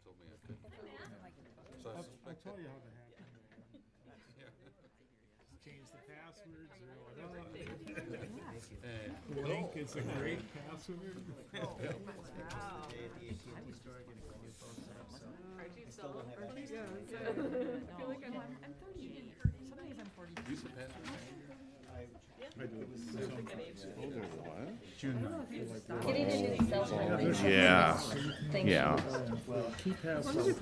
told me I couldn't. So I I'll suspect tell that. you how to hack it. Change the passwords or whatever. Link is a great password. Use the password manager. I do. Getting into Excel for Yeah, yeah. Key passwords.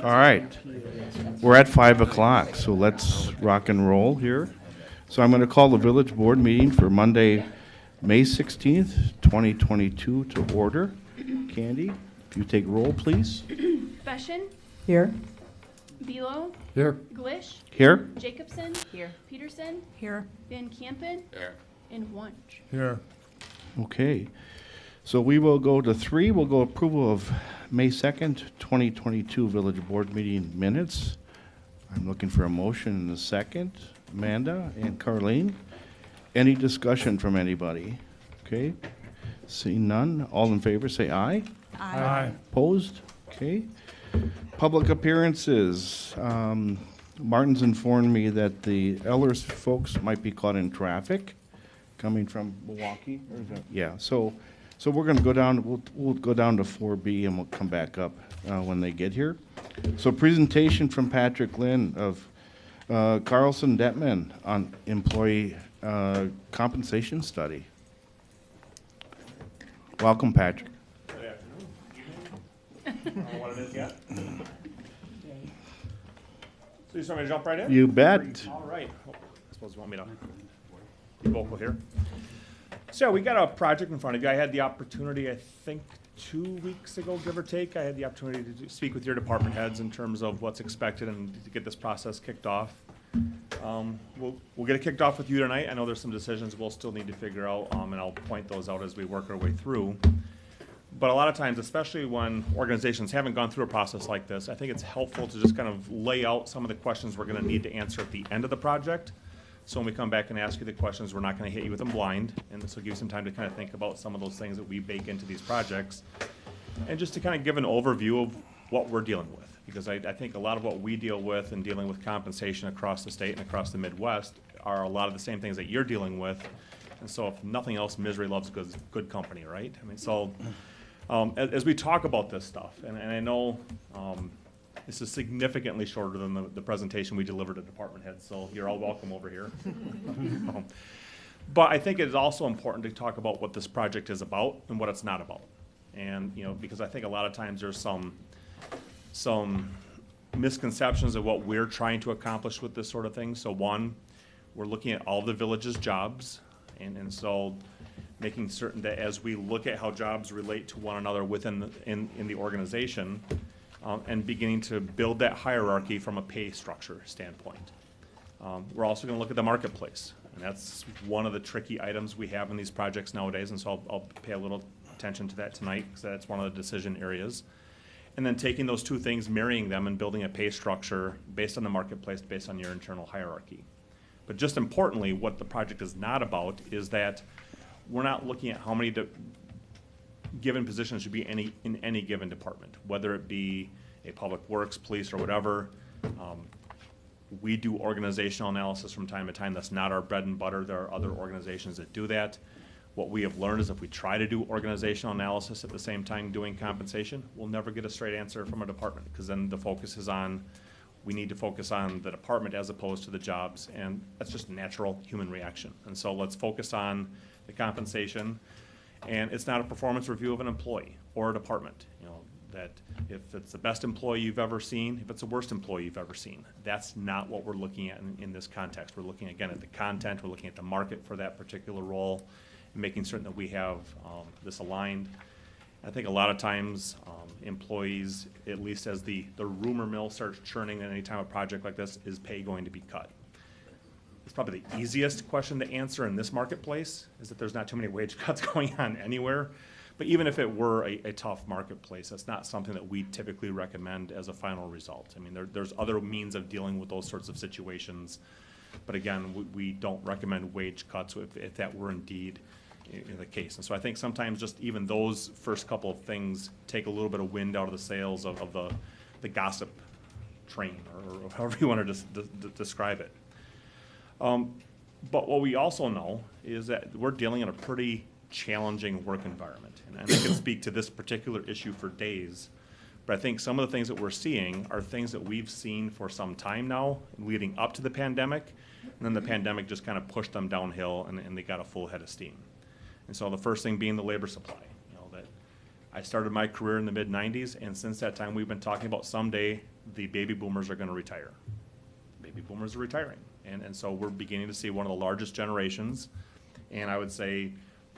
All right. We're at 5 o'clock, so let's rock and roll here. So I'm going to call the village board meeting for Monday, May 16th, 2022 to order. Candy, if you take roll, please. Beshen, Here. Velo, Here. Glish, Here? Jacobson, Here. Peterson, Here. Van Kampen, There. and Wunsch. Here. Okay. So we will go to 3. We'll go approval of May 2nd, 2022 village board meeting minutes. I'm looking for a motion in a second. Amanda and Carlene. Any discussion from anybody? Okay. Seeing none. All in favor, say aye. Aye. Opposed? Okay. Public appearances. Martin's informed me that the Ellers folks might be caught in traffic coming from Milwaukee. Or is that- Yeah, so we're gonna go down, we'll go down to 4B and we'll come back up when they get here. So presentation from Patrick Lynn of Carlson Detman on employee compensation study. Welcome, Patrick. Good afternoon. What it is yet? So you just want me to jump right in? You bet. All right. Oh, I suppose you want me to be vocal here. So we got a project in front of you. I had the opportunity, I think, 2 weeks ago, give or take, I had the opportunity to speak with your department heads in terms of what's expected and to get this process kicked off. We'll get it kicked off with you tonight. I know there's some decisions we'll still need to figure out, and I'll point those out as we work our way through. But a lot of times, especially when organizations haven't gone through a process like this, I think it's helpful to just kind of lay out some of the questions we're gonna need to answer at the end of the project. So when we come back and ask you the questions, we're not gonna hit you with them blind, and this will give you some time to kind of think about some of those things that we bake into these projects. And just to kind of give an overview of what we're dealing with. Because I think a lot of what we deal with in dealing with compensation across the state and across the Midwest are a lot of the same things that you're dealing with. And so if nothing else, misery loves good company, right? I mean, so as we talk about this stuff, and I know this is significantly shorter than the presentation we delivered to department heads, so you're all welcome over here. But I think it is also important to talk about what this project is about and what it's not about. And, you know, because I think a lot of times there's some misconceptions of what we're trying to accomplish with this sort of thing. So one, we're looking at all the village's jobs, and so making certain that as we look at how jobs relate to one another within in the organization, and beginning to build that hierarchy from a pay structure standpoint. We're also going to look at the marketplace, and that's one of the tricky items we have in these projects nowadays, and so I'll pay a little attention to that tonight, because that's one of the decision areas. And then taking those two things, marrying them, and building a pay structure based on the marketplace, based on your internal hierarchy. But just importantly, what the project is not about is that we're not looking at how many given positions should be in any given department, whether it be a public works, police, or whatever. We do organizational analysis from time to time. That's not our bread and butter. There are other organizations that do that. What we have learned is if we try to do organizational analysis at the same time doing compensation, we'll never get a straight answer from a department, because then the focus is on, we need to focus on the department as opposed to the jobs, and that's just a natural human reaction. And so let's focus on the compensation, and it's not a performance review of an employee or a department. You know, that if it's the best employee you've ever seen, if it's the worst employee you've ever seen, that's not what we're looking at in this context. We're looking again at the content, we're looking at the market for that particular role, and making certain that we have this aligned. I think a lot of times employees, at least as the rumor mill starts churning at any time a project like this, is pay going to be cut? It's probably the easiest question to answer in this marketplace, is that there's not too many wage cuts going on anywhere. But even if it were a tough marketplace, that's not something that we typically recommend as a final result. I mean, there's other means of dealing with those sorts of situations. But again, we don't recommend wage cuts if that were indeed in the case. And so I think sometimes just even those first couple of things take a little bit of wind out of the sails of the gossip train, or however you want to describe it. But what we also know is that we're dealing in a pretty challenging work environment. And I can speak to this particular issue for days, but I think some of the things that we're seeing are things that we've seen for some time now, leading up to the pandemic, and then the pandemic just kind of pushed them downhill, and they got a full head of steam. And so the first thing being the labor supply. You know, that I started my career in the mid-90s, and since that time we've been talking about someday the baby boomers are going to retire. Baby boomers are retiring. And so we're beginning to see one of the largest generations, and I would say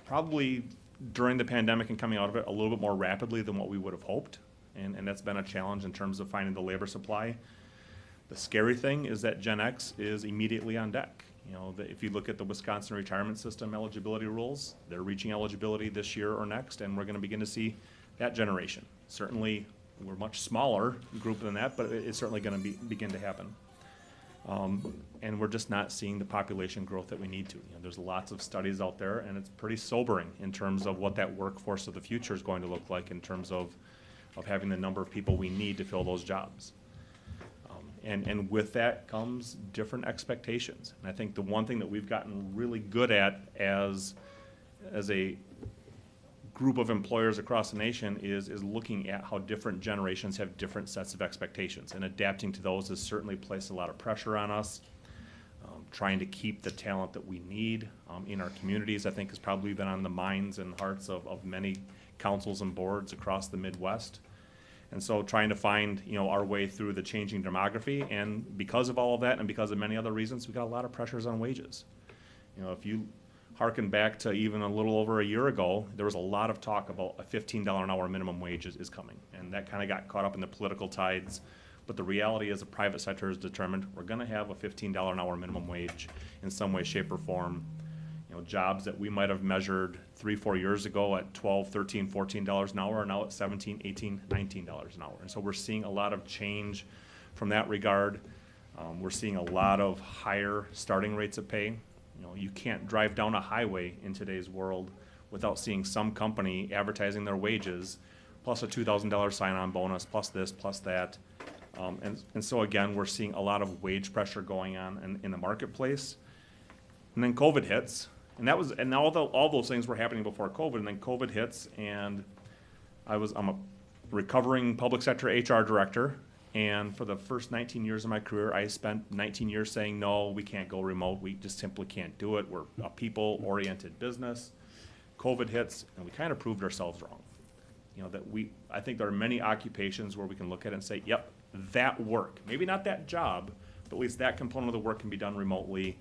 probably during the pandemic and coming out of it a little bit more rapidly than what we would have hoped. And that's been a challenge in terms of finding the labor supply. The scary thing is that Gen X is immediately on deck. You know, if you look at the Wisconsin retirement system eligibility rules, they're reaching eligibility this year or next, and we're going to begin to see that generation. Certainly, we're a much smaller group than that, but it's certainly going to begin to happen. And we're just not seeing the population growth that we need to. You know, there's lots of studies out there, and it's pretty sobering in terms of what that workforce of the future is going to look like in terms of having the number of people we need to fill those jobs. And with that comes different expectations. And I think the one thing that we've gotten really good at as a group of employers across the nation is looking at how different generations have different sets of expectations, and adapting to those has certainly placed a lot of pressure on us. Trying to keep the talent that we need in our communities, I think, has probably been on the minds and hearts of many councils and boards across the Midwest. And so trying to find, you know, our way through the changing demography, and because of all of that and because of many other reasons, we got a lot of pressures on wages. You know, if you harken back to even a little over a year ago, there was a lot of talk about a $15 an hour minimum wage is coming, and that kind of got caught up in the political tides. But the reality is the private sector has determined we're going to have a $15 an hour minimum wage in some way, shape, or form. You know, jobs that we might have measured 3-4 years ago at $12, $13, $14 an hour are now at $17, $18, $19 an hour. And so we're seeing a lot of change from that regard. We're seeing a lot of higher starting rates of pay. You know, you can't drive down a highway in today's world without seeing some company advertising their wages, plus a $2,000 sign-on bonus, plus this, plus that. And so again, we're seeing a lot of wage pressure going on in the marketplace. And then COVID hits, and all those things were happening before COVID, and then COVID hits, and I'm a recovering public sector HR director, and for the first 19 years of my career, I spent 19 years saying, no, we can't go remote, we just simply can't do it, we're a people-oriented business. COVID hits, and we kind of proved ourselves wrong. You know, I think there are many occupations where we can look at it and say, yep, that work, maybe not that job, but at least that component of the work can be done remotely.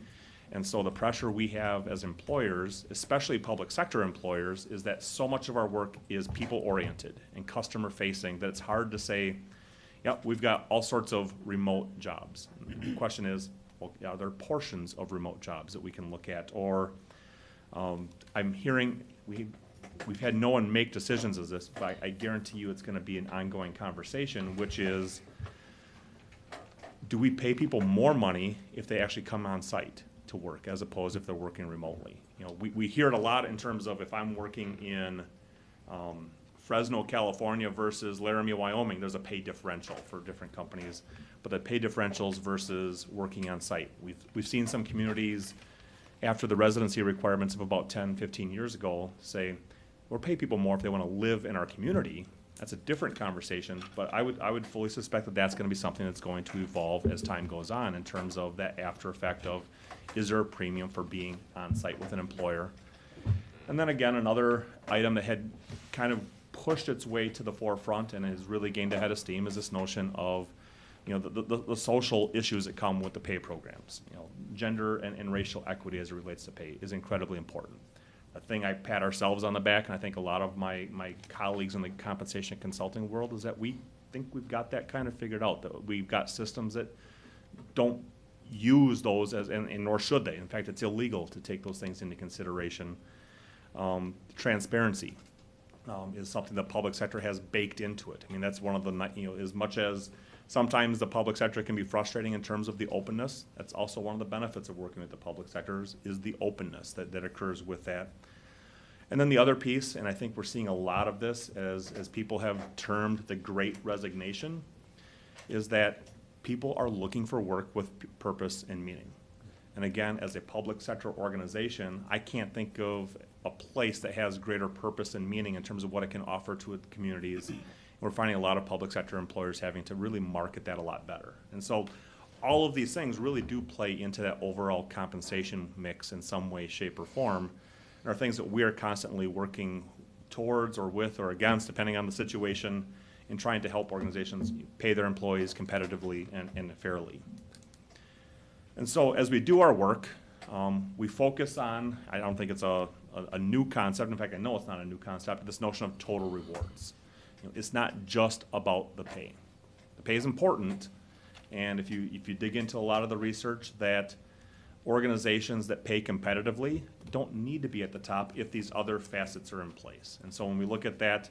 And so the pressure we have as employers, especially public sector employers, is that so much of our work is people-oriented and customer-facing that it's hard to say, yep, we've got all sorts of remote jobs. The question is, well, are there portions of remote jobs that we can look at? Or I'm hearing, we've had no one make decisions as this, but I guarantee you it's going to be an ongoing conversation, which is, do we pay people more money if they actually come on site to work as opposed if they're working remotely? You know, we hear it a lot in terms of if I'm working in Fresno, California versus Laramie, Wyoming, there's a pay differential for different companies, but the pay differentials versus working on site. We've seen some communities after the residency requirements of about 10, 15 years ago say, we'll pay people more if they want to live in our community. That's a different conversation, but I would fully suspect that that's going to be something that's going to evolve as time goes on in terms of that after effect of, is there a premium for being on site with an employer? And then again, another item that had kind of pushed its way to the forefront and has really gained a head of steam is this notion of, you know, the social issues that come with the pay programs. You know, gender and racial equity as it relates to pay is incredibly important. A thing I pat ourselves on the back, and I think a lot of my colleagues in the compensation consulting world, is that we think we've got that kind of figured out, that we've got systems that don't use those as, and nor should they. In fact, it's illegal to take those things into consideration. Transparency is something the public sector has baked into it. I mean, that's one of the, you know, as much as sometimes the public sector can be frustrating in terms of the openness, that's also one of the benefits of working with the public sectors is the openness that occurs with that. And then the other piece, and I think we're seeing a lot of this as people have termed the Great Resignation, is that people are looking for work with purpose and meaning. And again, as a public sector organization, I can't think of a place that has greater purpose and meaning in terms of what it can offer to its communities. We're finding a lot of public sector employers having to really market that a lot better. And so all of these things really do play into that overall compensation mix in some way, shape, or form, and are things that we are constantly working towards or with or against, depending on the situation, in trying to help organizations pay their employees competitively and fairly. And so as we do our work, we focus on, I don't think it's a new concept, in fact I know it's not a new concept, but this notion of total rewards. You know, it's not just about the pay. The pay is important, and if you dig into a lot of the research, that organizations that pay competitively don't need to be at the top if these other facets are in place. And so when we look at that,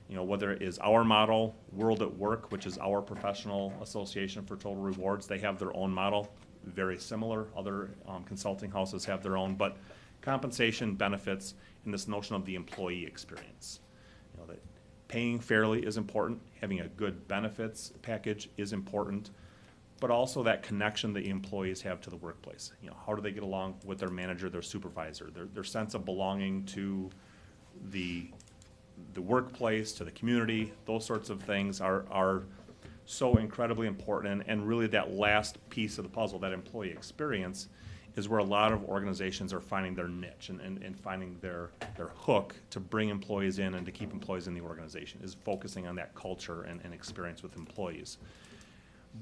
you know, whether it is our model, World at Work, which is our professional association for total rewards, they have their own model, very similar. Other consulting houses have their own, but compensation benefits in this notion of the employee experience. You know, that paying fairly is important, having a good benefits package is important, but also that connection the employees have to the workplace. You know, how do they get along with their manager, their supervisor, their sense of belonging to the workplace, to the community. Those sorts of things are so incredibly important, and really that last piece of the puzzle, that employee experience, is where a lot of organizations are finding their niche and finding their hook to bring employees in and to keep employees in the organization, is focusing on that culture and experience with employees.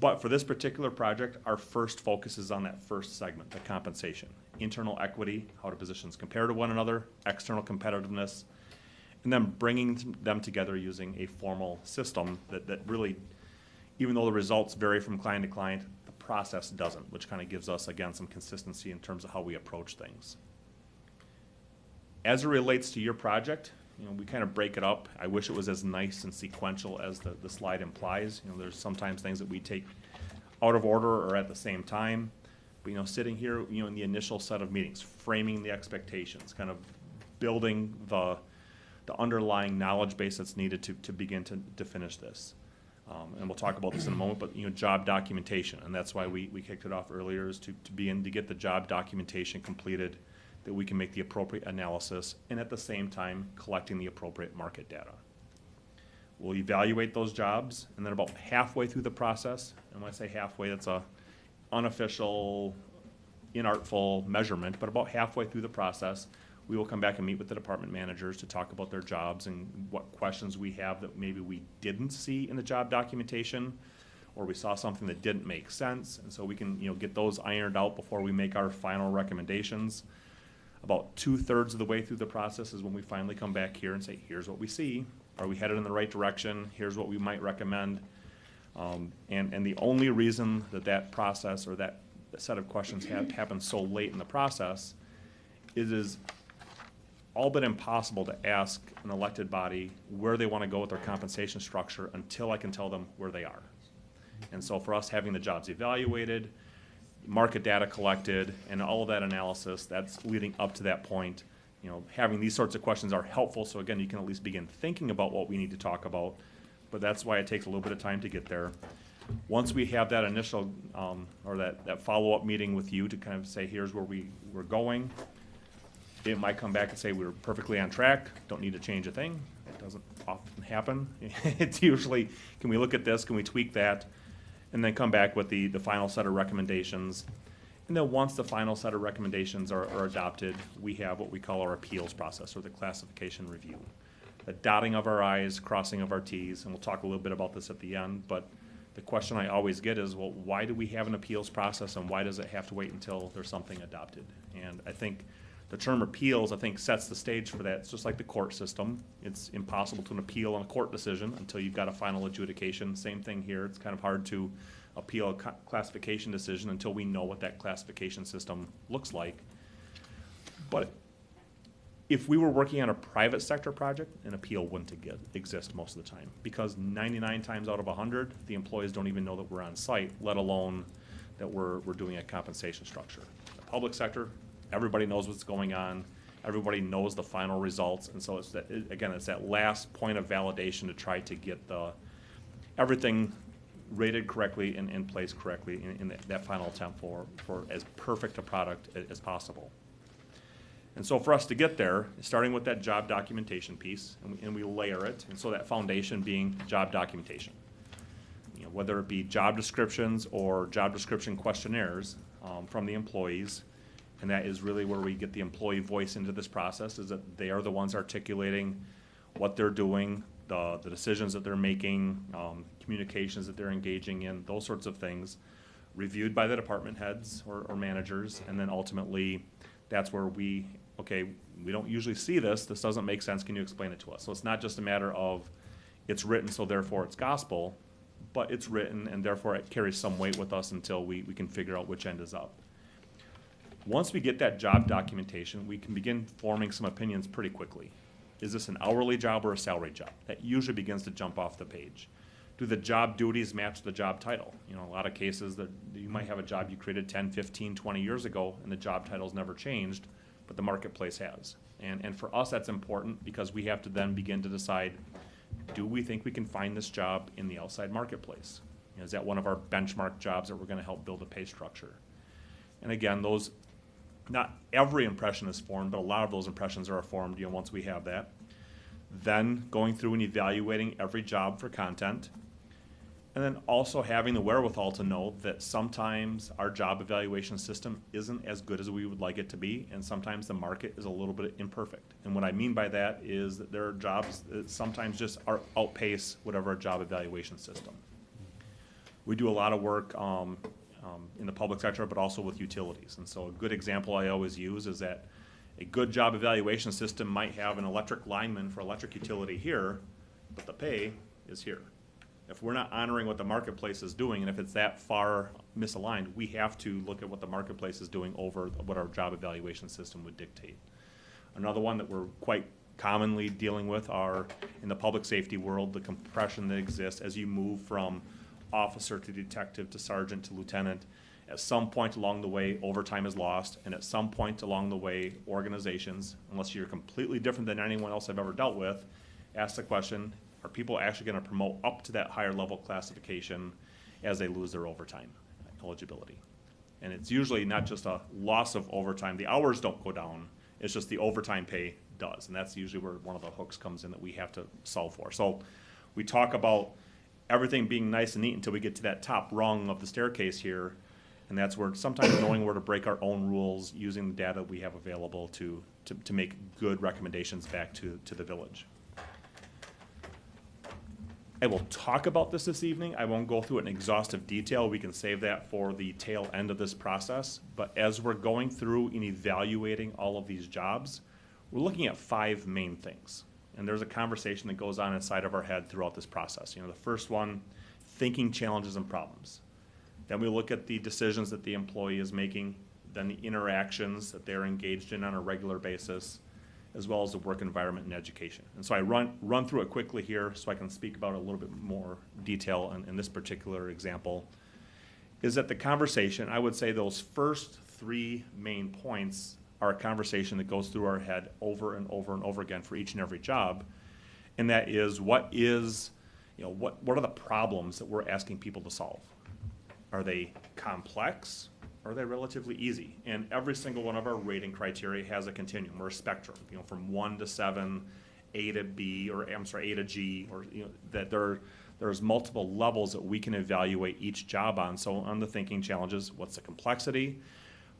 But for this particular project, our first focus is on that first segment, the compensation. Internal equity, how do positions compare to one another, external competitiveness, and then bringing them together using a formal system that really, even though the results vary from client to client, the process doesn't, which kind of gives us, again, some consistency in terms of how we approach things. As it relates to your project, you know, we kind of break it up. I wish it was as nice and sequential as the slide implies. You know, there's sometimes things that we take out of order or at the same time. But, you know, sitting here, you know, in the initial set of meetings, framing the expectations, kind of building the underlying knowledge base that's needed to begin to finish this. And we'll talk about this in a moment, but, you know, job documentation, and that's why we kicked it off earlier, is to begin to get the job documentation completed, that we can make the appropriate analysis, and at the same time collecting the appropriate market data. We'll evaluate those jobs, and then about halfway through the process, and when I say halfway, that's a unofficial, inartful measurement, but about halfway through the process, we will come back and meet with the department managers to talk about their jobs and what questions we have that maybe we didn't see in the job documentation, or we saw something that didn't make sense, and so we can, you know, get those ironed out before we make our final recommendations. About 2/3 of the way through the process is when we finally come back here and say, here's what we see. Are we headed in the right direction? Here's what we might recommend. And the only reason that process or that set of questions happens so late in the process is all but impossible to ask an elected body where they want to go with their compensation structure until I can tell them where they are. And so for us, having the jobs evaluated, market data collected, and all of that analysis that's leading up to that point, you know, having these sorts of questions are helpful, so again, you can at least begin thinking about what we need to talk about, but that's why it takes a little bit of time to get there. Once we have that initial, or that follow-up meeting with you to kind of say, here's where we're going, it might come back and say we're perfectly on track, don't need to change a thing. It doesn't often happen. It's usually, can we look at this, can we tweak that, and then come back with the final set of recommendations. And then once the final set of recommendations are adopted, we have what we call our appeals process, or the classification review. The dotting of our I's, crossing of our T's, and we'll talk a little bit about this at the end, but the question I always get is, well, why do we have an appeals process, and why does it have to wait until there's something adopted? And I think the term appeals, I think, sets the stage for that. It's just like the court system. It's impossible to appeal on a court decision until you've got a final adjudication. Same thing here. It's kind of hard to appeal a classification decision until we know what that classification system looks like. But if we were working on a private sector project, an appeal wouldn't exist most of the time, because 99 times out of 100, the employees don't even know that we're on site, let alone that we're doing a compensation structure. The public sector, everybody knows what's going on. everybody knows the final results, and so it's that, again, it's that last point of validation to try to get everything rated correctly and in place correctly in that final attempt for as perfect a product as possible. And so for us to get there, starting with that job documentation piece, and we layer it, and so that foundation being job documentation. You know, whether it be job descriptions or job description questionnaires from the employees, and that is really where we get the employee voice into this process, is that they are the ones articulating what they're doing, the decisions that they're making, communications that they're engaging in, those sorts of things, reviewed by the department heads or managers, and then ultimately, that's where we don't usually see this doesn't make sense, can you explain it to us? So it's not just a matter of it's written, so therefore it's gospel, but it's written, and therefore it carries some weight with us until we can figure out which end is up. Once we get that job documentation, we can begin forming some opinions pretty quickly. Is this an hourly job or a salary job? That usually begins to jump off the page. Do the job duties match the job title? You know, a lot of cases that you might have a job you created 10, 15, 20 years ago, and the job title's never changed, but the marketplace has. And for us, that's important because we have to then begin to decide, do we think we can find this job in the outside marketplace? You know, is that one of our benchmark jobs that we're gonna help build a pay structure? And again, not every impression is formed, but a lot of those impressions are formed, you know, once we have that. Then going through and evaluating every job for content. And then also having the wherewithal to know that sometimes our job evaluation system isn't as good as we would like it to be, and sometimes the market is a little bit imperfect. And what I mean by that is that there are jobs that sometimes just outpace whatever job evaluation system. We do a lot of work in the public sector, but also with utilities. And so a good example I always use is that a good job evaluation system might have an electric lineman for electric utility here, but the pay is here. If we're not honoring what the marketplace is doing, and if it's that far misaligned, we have to look at what the marketplace is doing over what our job evaluation system would dictate. Another one that we're quite commonly dealing with are, in the public safety world, the compression that exists as you move from officer to detective to sergeant to lieutenant. At some point along the way, overtime is lost, and at some point along the way, organizations, unless you're completely different than anyone else I've ever dealt with, ask the question, are people actually going to promote up to that higher level classification as they lose their overtime eligibility? And it's usually not just a loss of overtime. The hours don't go down. It's just the overtime pay does. And that's usually where one of the hooks comes in that we have to solve for. So we talk about everything being nice and neat until we get to that top rung of the staircase here. And that's where sometimes knowing where to break our own rules, using the data we have available to make good recommendations back to the village. I will talk about this evening. I won't go through it in exhaustive detail. We can save that for the tail end of this process. But as we're going through and evaluating all of these jobs, we're looking at 5 main things. And there's a conversation that goes on inside of our head throughout this process. You know, the first one, thinking challenges and problems. Then we look at the decisions that the employee is making, then the interactions that they're engaged in on a regular basis, as well as the work environment and education. And so I run through it quickly here so I can speak about it a little bit more detail in this particular example, is that the conversation, I would say those first 3 main points are a conversation that goes through our head over and over and over again for each and every job. And that is, what are the problems that we're asking people to solve? Are they complex? Are they relatively easy? And every single one of our rating criteria has a continuum or a spectrum, you know, from 1 to 7, A to B, or I'm sorry, A to G, or you know, that there's multiple levels that we can evaluate each job on. So on the thinking challenges, what's the complexity?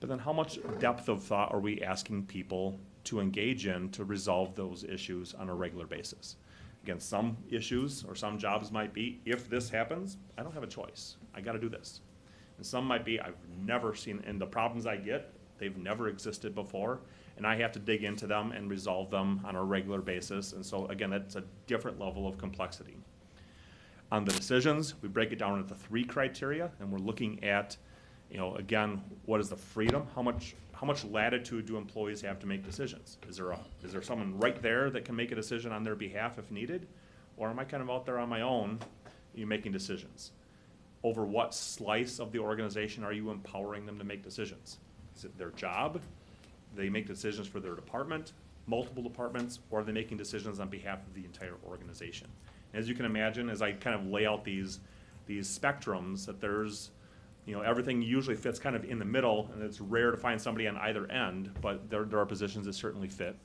But then how much depth of thought are we asking people to engage in to resolve those issues on a regular basis? Again, some issues or some jobs might be, if this happens, I don't have a choice. I got to do this. And some might be, I've never seen, and the problems I get, they've never existed before, and I have to dig into them and resolve them on a regular basis. And so again, that's a different level of complexity. On the decisions, we break it down into 3 criteria, and we're looking at, you know, again, what is the freedom? How much latitude do employees have to make decisions? Is there someone right there that can make a decision on their behalf if needed? Or am I kind of out there on my own, making decisions? Over what slice of the organization are you empowering them to make decisions? Is it their job? They make decisions for their department, multiple departments, or are they making decisions on behalf of the entire organization? As you can imagine, as I kind of lay out these spectrums, that there's, everything usually fits kind of in the middle, and it's rare to find somebody on either end, but there are positions that certainly fit.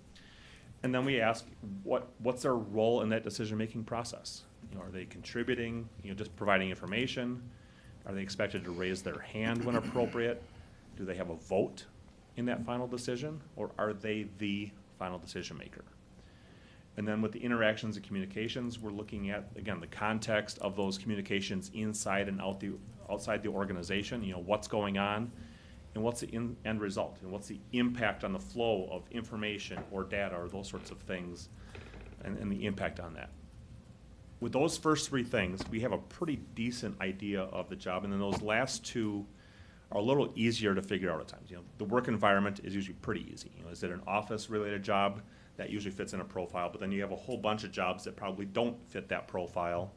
And then we ask, what's their role in that decision-making process? Are they contributing, just providing information? Are they expected to raise their hand when appropriate? Do they have a vote in that final decision, or are they the final decision maker? And then with the interactions and communications, we're looking at, again, the context of those communications inside and outside the organization, what's going on, and what's the end result, and what's the impact on the flow of information or data or those sorts of things, and the impact on that. With those first three things, we have a pretty decent idea of the job, and then those last two are a little easier to figure out at times. The work environment is usually pretty easy. Is it an office-related job? That usually fits in a profile, but then you have a whole bunch of jobs that probably don't fit that profile.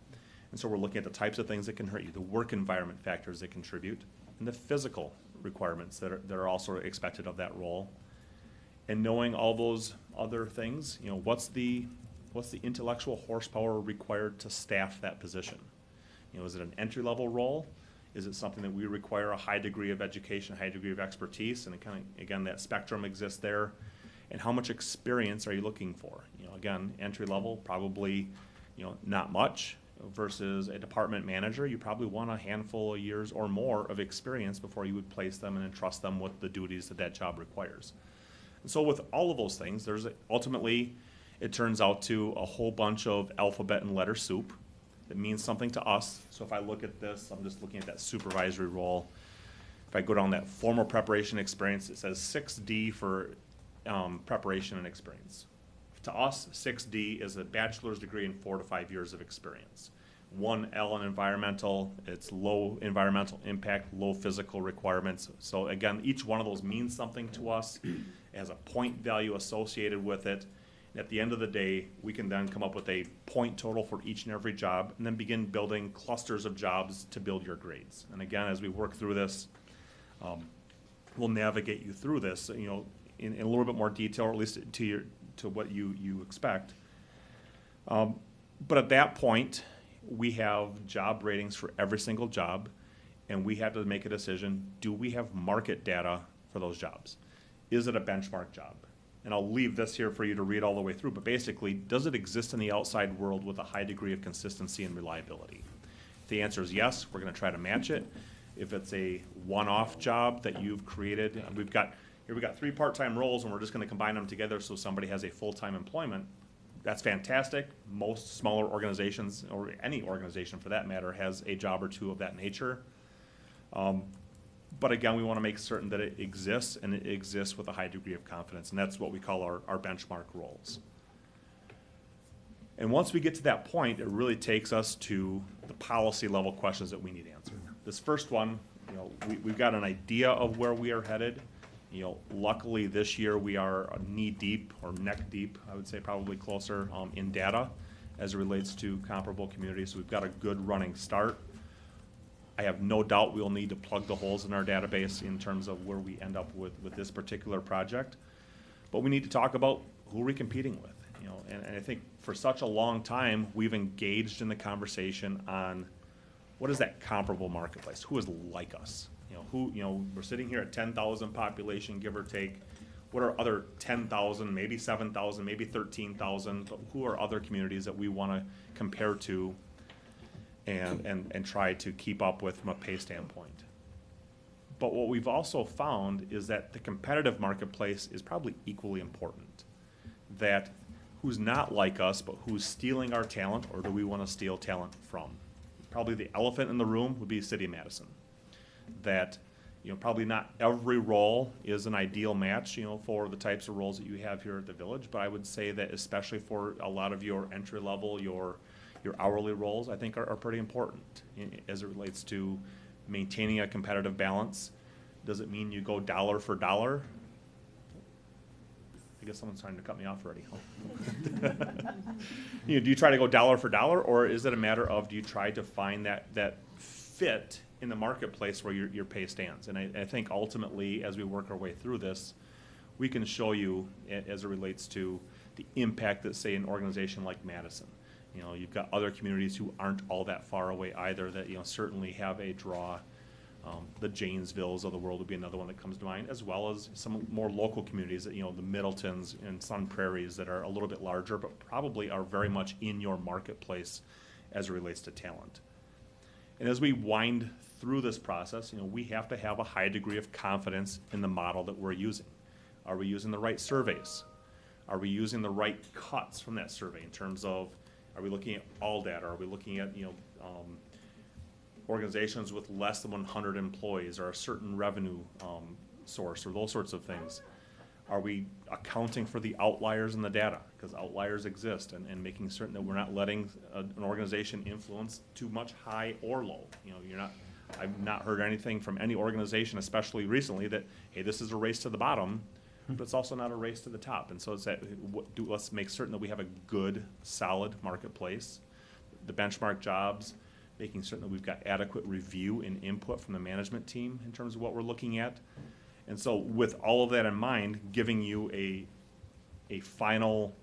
And so we're looking at the types of things that can hurt you, the work environment factors that contribute, and the physical requirements that are also expected of that role. And knowing all those other things, what's the intellectual horsepower required to staff that position? Is it an entry-level role? Is it something that we require a high degree of education, high degree of expertise? And it kind of, again, that spectrum exists there. And how much experience are you looking for? Again, entry level, probably, not much, versus a department manager. You probably want a handful of years or more of experience before you would place them and entrust them with the duties that job requires. And so with all of those things, ultimately, it turns out to a whole bunch of alphabet and letter soup that means something to us. So if I look at this, I'm just looking at that supervisory role. If I go down that formal preparation experience, it says 6D for preparation and experience. To us, 6D is a bachelor's degree in 4 to 5 years of experience. 1L in environmental, it's low environmental impact, low physical requirements. So again, each one of those means something to us. It has a point value associated with it. And at the end of the day, we can then come up with a point total for each and every job, and then begin building clusters of jobs to build your grades. And again, as we work through this, we'll navigate you through this, in a little bit more detail, or at least to what you expect. But at that point, we have job ratings for every single job, and we have to make a decision, do we have market data for those jobs? Is it a benchmark job? And I'll leave this here for you to read all the way through, but basically, does it exist in the outside world with a high degree of consistency and reliability? If the answer is yes, we're gonna try to match it. If it's a one-off job that you've created, we've got 3 part-time roles, and we're just gonna combine them together so somebody has a full-time employment. That's fantastic. Most smaller organizations, or any organization for that matter, has a job or two of that nature. But again, we want to make certain that it exists, and it exists with a high degree of confidence, and that's what we call our benchmark roles. And once we get to that point, it really takes us to the policy level questions that we need answered. This first one, we've got an idea of where we are headed. Luckily this year we are knee deep, or neck deep, I would say probably closer, in data as it relates to comparable communities. So we've got a good running start. I have no doubt we'll need to plug the holes in our database in terms of where we end up with this particular project. But we need to talk about who we're competing with. And I think for such a long time, we've engaged in the conversation on what is that comparable marketplace? Who is like us? We're sitting here at 10,000 population, give or take. What are other 10,000, maybe 7,000, maybe 13,000, but who are other communities that we want to compare to and try to keep up with from a pay standpoint? But what we've also found is that the competitive marketplace is probably equally important. That who's not like us, but who's stealing our talent, or do we want to steal talent from? Probably the elephant in the room would be City of Madison. That probably not every role is an ideal match for the types of roles that you have here at the village, but I would say that especially for a lot of your entry level, your hourly roles, I think are pretty important as it relates to maintaining a competitive balance. Does it mean you go dollar for dollar? I guess someone's trying to cut me off already. Do you try to go dollar for dollar, or is it a matter of do you try to find that fit in the marketplace where your pay stands? And I think ultimately, as we work our way through this, we can show you as it relates to the impact that, say, an organization like Madison. You know, you've got other communities who aren't all that far away either that, you know, certainly have a draw. The Janesvilles of the world would be another one that comes to mind, as well as some more local communities that, you know, the Middletons and Sun Prairies that are a little bit larger, but probably are very much in your marketplace as it relates to talent. And as we wind through this process, you know, we have to have a high degree of confidence in the model that we're using. Are we using the right surveys? Are we using the right cuts from that survey in terms of, are we looking at all data? Are we looking at, you know, organizations with less than 100 employees or a certain revenue source or those sorts of things? Are we accounting for the outliers in the data? Because outliers exist, and making certain that we're not letting an organization influence too much high or low. You know, I've not heard anything from any organization, especially recently, that, hey, this is a race to the bottom, but it's also not a race to the top. And so it's that, let's make certain that we have a good, solid marketplace, the benchmark jobs, making certain that we've got adequate review and input from the management team in terms of what we're looking at. And so with all of that in mind, giving you a final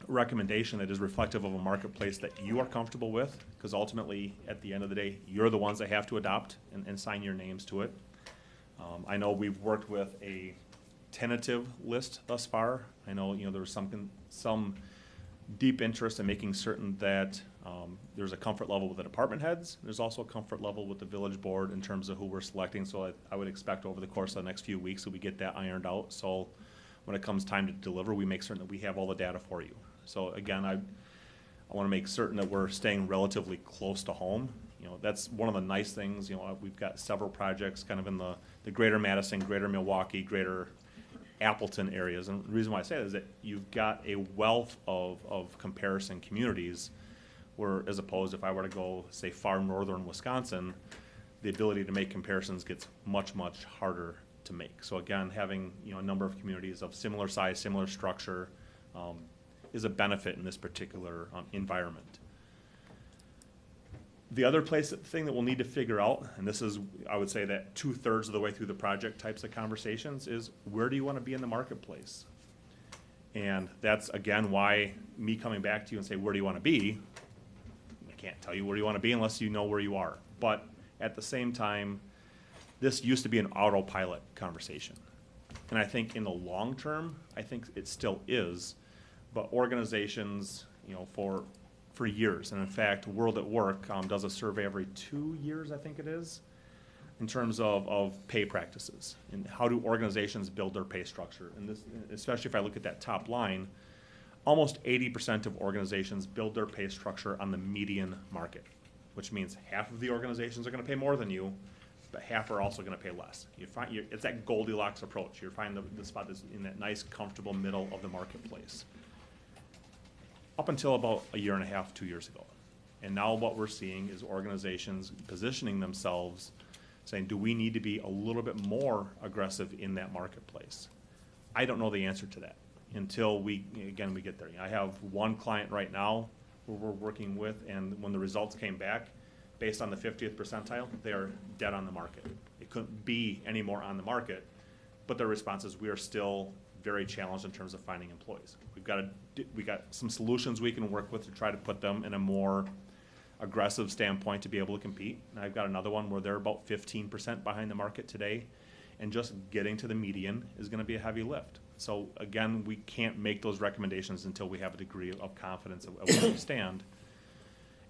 recommendation that is reflective of a marketplace that you are comfortable with, because ultimately, at the end of the day, you're the ones that have to adopt and sign your names to it. I know we've worked with a tentative list thus far. I know, you know, there was some deep interest in making certain that there's a comfort level with the department heads. There's also a comfort level with the village board in terms of who we're selecting. So I would expect over the course of the next few weeks that we get that ironed out. So when it comes time to deliver, we make certain that we have all the data for you. So again, I want to make certain that we're staying relatively close to home. You know, that's one of the nice things. You know, we've got several projects kind of in the greater Madison, greater Milwaukee, greater Appleton areas. And the reason why I say that is that you've got a wealth of comparison communities where, as opposed, if I were to go, say, far northern Wisconsin, the ability to make comparisons gets much, much harder to make. So again, having, you know, a number of communities of similar size, similar structure is a benefit in this particular environment. The other thing that we'll need to figure out, and this is, I would say that 2/3 of the way through the project types of conversations, is where do you want to be in the marketplace? And that's, again, why me coming back to you and say, where do you want to be? I can't tell you where you want to be unless you know where you are. But at the same time, this used to be an autopilot conversation. And I think in the long term, I think it still is, but organizations, you know, for years, and in fact, World at Work does a survey every 2 years, I think it is, in terms of pay practices and how do organizations build their pay structure. And this, especially if I look at that top line, almost 80% of organizations build their pay structure on the median market, which means half of the organizations are going to pay more than you, but half are also going to pay less. It's that Goldilocks approach. You're finding the spot that's in that nice, comfortable middle of the marketplace. Up until about a year and a half, 2 years ago. And now what we're seeing is organizations positioning themselves, saying, do we need to be a little bit more aggressive in that marketplace? I don't know the answer to that until we get there. I have one client right now who we're working with, and when the results came back, based on the 50th percentile, they are dead on the market. It couldn't be any more on the market, but their response is, we are still very challenged in terms of finding employees. We got some solutions we can work with to try to put them in a more aggressive standpoint to be able to compete. And I've got another one where they're about 15% behind the market today, and just getting to the median is going to be a heavy lift. So again, we can't make those recommendations until we have a degree of confidence of where we stand.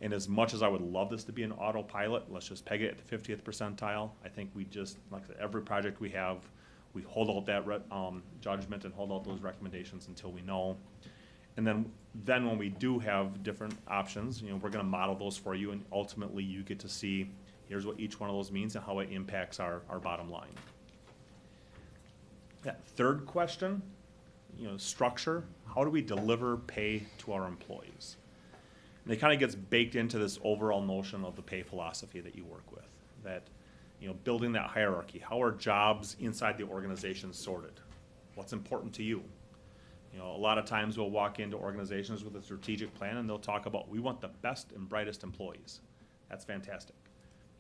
And as much as I would love this to be an autopilot, let's just peg it at the 50th percentile. I think we just, like I said, every project we have, we hold out that judgment and hold out those recommendations until we know. And then when we do have different options, you know, we're going to model those for you, and ultimately you get to see here's what each one of those means and how it impacts our bottom line. That third question, you know, structure. How do we deliver pay to our employees? And it kind of gets baked into this overall notion of the pay philosophy that you work with. That, you know, building that hierarchy. How are jobs inside the organization sorted? What's important to you? You know, a lot of times we'll walk into organizations with a strategic plan and they'll talk about, we want the best and brightest employees. That's fantastic.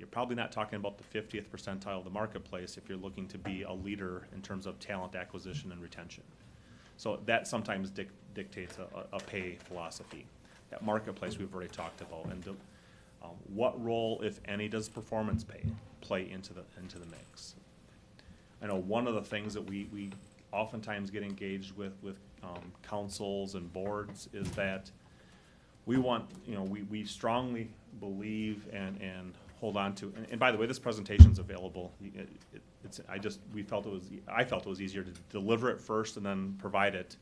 You're probably not talking about the 50th percentile of the marketplace if you're looking to be a leader in terms of talent acquisition and retention. So that sometimes dictates a pay philosophy. That marketplace we've already talked about, and what role, if any, does performance pay play into the mix? I know one of the things that we oftentimes get engaged with councils and boards is that we want, we strongly believe and hold on to, and by the way, this presentation's available. I felt it was easier to deliver it first and then provide it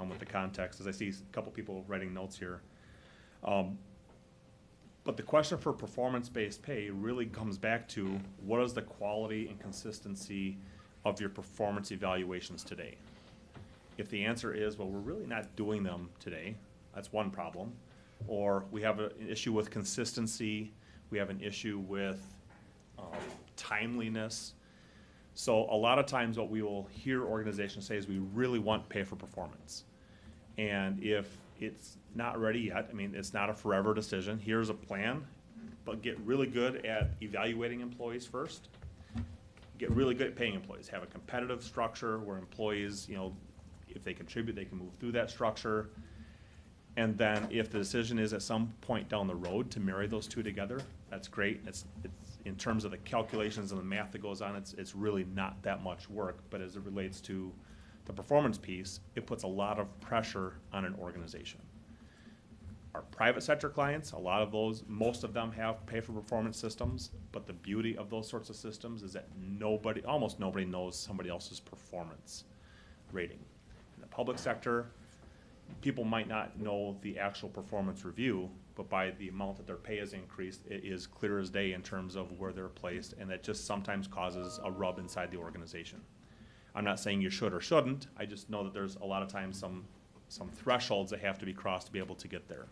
with the context, as I see a couple people writing notes here. But the question for performance-based pay really comes back to what is the quality and consistency of your performance evaluations today? If the answer is, well, we're really not doing them today, that's one problem. Or we have an issue with consistency, we have an issue with timeliness. So a lot of times what we will hear organizations say is we really want pay for performance. And if it's not ready yet, I mean, it's not a forever decision, here's a plan, but get really good at evaluating employees first. Get really good at paying employees. Have a competitive structure where employees, if they contribute, they can move through that structure. And then if the decision is at some point down the road to marry those two together, that's great. It's in terms of the calculations and the math that goes on, it's really not that much work. But as it relates to the performance piece, it puts a lot of pressure on an organization. Our private sector clients, most of them have pay for performance systems, but the beauty of those sorts of systems is that almost nobody knows somebody else's performance rating. In the public sector, people might not know the actual performance review, but by the amount that their pay is increased, it is clear as day in terms of where they're placed, and that just sometimes causes a rub inside the organization. I'm not saying you should or shouldn't, I just know that there's a lot of times some thresholds that have to be crossed to be able to get there.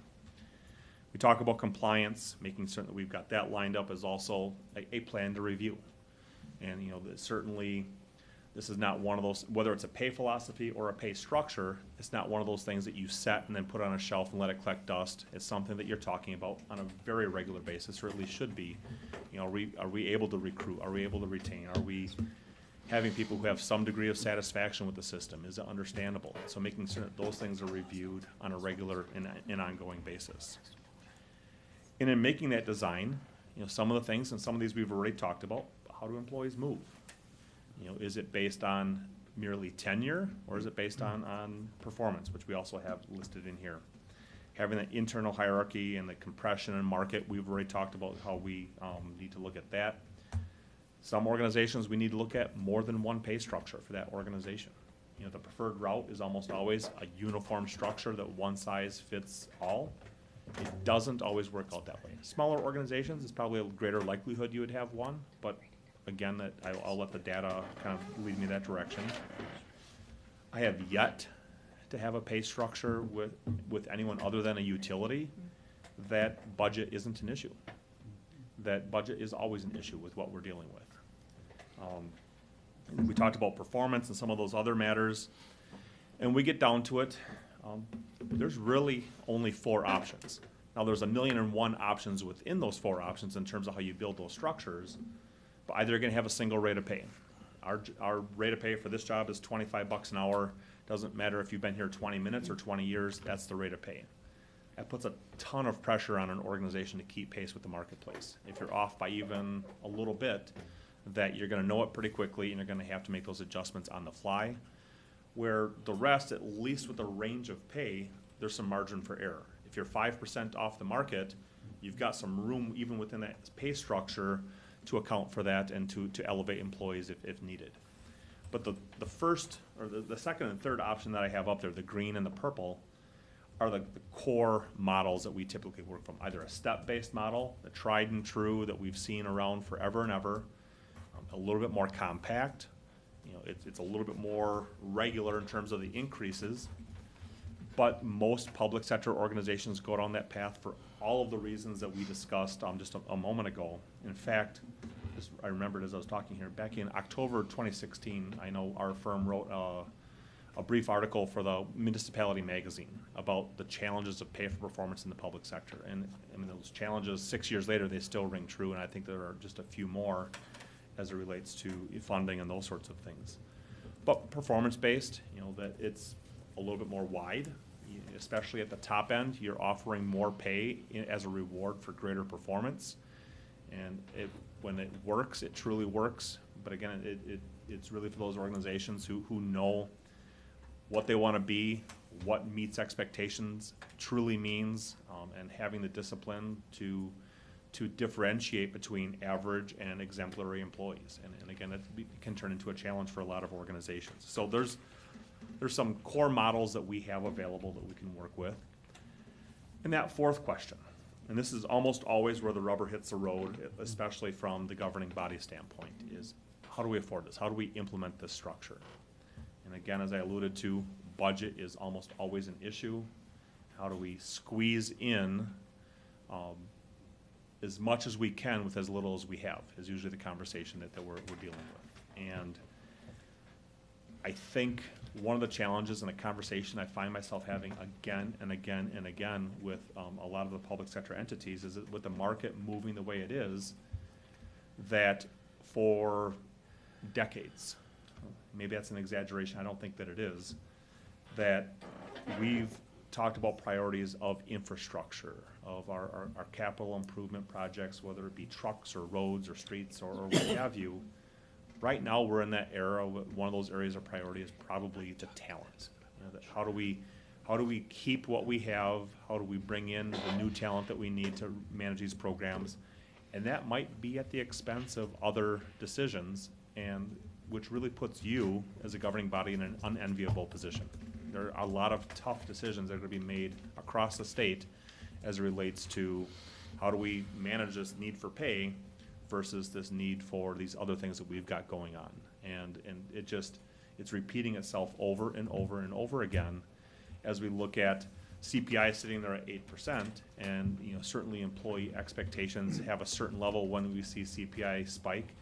We talk about compliance, making certain that we've got that lined up as also a plan to review. And certainly this is not one of those, whether it's a pay philosophy or a pay structure, it's not one of those things that you set and then put on a shelf and let it collect dust. It's something that you're talking about on a very regular basis, or at least should be. Are we able to recruit? Are we able to retain? Are we having people who have some degree of satisfaction with the system? Is it understandable? So making certain that those things are reviewed on a regular and ongoing basis. And in making that design, some of the things, and some of these we've already talked about, how do employees move? Is it based on merely tenure, or is it based on performance, which we also have listed in here? Having the internal hierarchy and the compression and market, we've already talked about how we need to look at that. Some organizations, we need to look at more than one pay structure for that organization. The preferred route is almost always a uniform structure that one size fits all. It doesn't always work out that way. Smaller organizations, it's probably a greater likelihood you would have one, but again, I'll let the data kind of lead me that direction. I have yet to have a pay structure with anyone other than a utility that budget isn't an issue. That budget is always an issue with what we're dealing with. We talked about performance and some of those other matters, and we get down to it. There's really only 4 options. Now, there's 1,000,001 options within those 4 options in terms of how you build those structures, but either you're going to have a single rate of pay. Our rate of pay for this job is $25 an hour. Doesn't matter if you've been here 20 minutes or 20 years, that's the rate of pay. That puts a ton of pressure on an organization to keep pace with the marketplace. If you're off by even a little bit, that you're going to know it pretty quickly, and you're going to have to make those adjustments on the fly. Where the rest, at least with the range of pay, there's some margin for error. If you're 5% off the market, you've got some room even within that pay structure to account for that and to elevate employees if needed. But the first, or the second and third option that I have up there, the green and the purple, are the core models that we typically work from. Either a step-based model, the tried and true that we've seen around forever and ever, a little bit more compact. It's a little bit more regular in terms of the increases, but most public sector organizations go down that path for all of the reasons that we discussed just a moment ago. In fact, I remembered as I was talking here, back in October 2016, I know our firm wrote a brief article for the Municipality magazine, about the challenges of pay for performance in the public sector. And I mean, those challenges 6 years later, they still ring true, and I think there are just a few more as it relates to funding and those sorts of things. But performance-based, you know, that it's a little bit more wide, especially at the top end. You're offering more pay as a reward for greater performance. And when it works, it truly works. But again, it's really for those organizations who know what they want to be, what meets expectations truly means, and having the discipline to differentiate between average and exemplary employees. And again, that can turn into a challenge for a lot of organizations. So there's some core models that we have available that we can work with. And that fourth question, and this is almost always where the rubber hits the road, especially from the governing body standpoint, is how do we afford this? How do we implement this structure? And again, as I alluded to, budget is almost always an issue. How do we squeeze in as much as we can with as little as we have, is usually the conversation that we're dealing with. And I think one of the challenges in a conversation I find myself having again and again and again with a lot of the public sector entities is that with the market moving the way it is, that for decades, maybe that's an exaggeration, I don't think that it is, that we've talked about priorities of infrastructure, of our capital improvement projects, whether it be trucks or roads or streets or what have you. Right now, we're in that era. One of those areas of priority is probably to talent. You know, that how do we keep what we have? How do we bring in the new talent that we need to manage these programs? And that might be at the expense of other decisions, and which really puts you as a governing body in an unenviable position. There are a lot of tough decisions that are going to be made across the state as it relates to how do we manage this need for pay versus this need for these other things that we've got going on. And it's repeating itself over and over and over again as we look at CPI sitting there at 8%, and you know, certainly employee expectations have a certain level when we see CPI spike,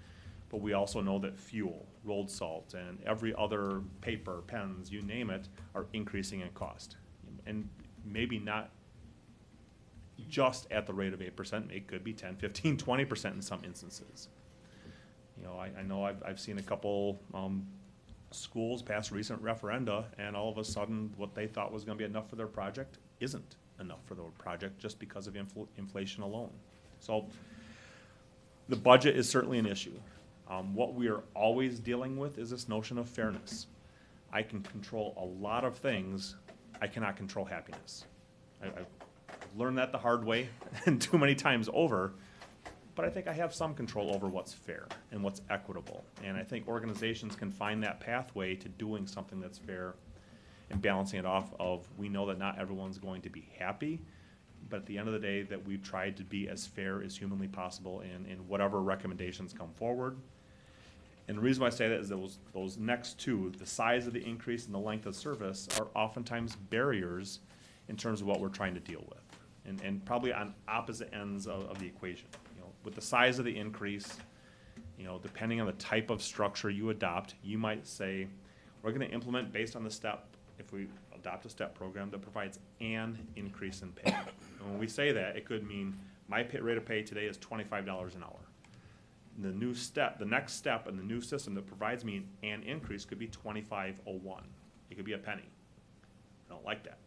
but we also know that fuel, rolled salt, and every other paper, pens, you name it, are increasing in cost. And maybe not just at the rate of 8%, it could be 10, 15, 20% in some instances. You know, I know I've seen a couple schools pass recent referenda, and all of a sudden what they thought was going to be enough for their project isn't enough for their project just because of inflation alone. So the budget is certainly an issue. What we are always dealing with is this notion of fairness. I can control a lot of things, I cannot control happiness. I've learned that the hard way and too many times over, but I think I have some control over what's fair and what's equitable. And I think organizations can find that pathway to doing something that's fair and balancing it off of, we know that not everyone's going to be happy, but at the end of the day that we've tried to be as fair as humanly possible in whatever recommendations come forward. And the reason why I say that is those next two, the size of the increase and the length of service, are oftentimes barriers in terms of what we're trying to deal with. And probably on opposite ends of the equation. You know, with the size of the increase, you know, depending on the type of structure you adopt, you might say, we're gonna implement based on the step, if we adopt a step program that provides an increase in pay. And when we say that, it could mean my rate of pay today is $25 an hour. The new step, the next step in the new system that provides me an increase could be $25.01. It could be a penny. I don't like that.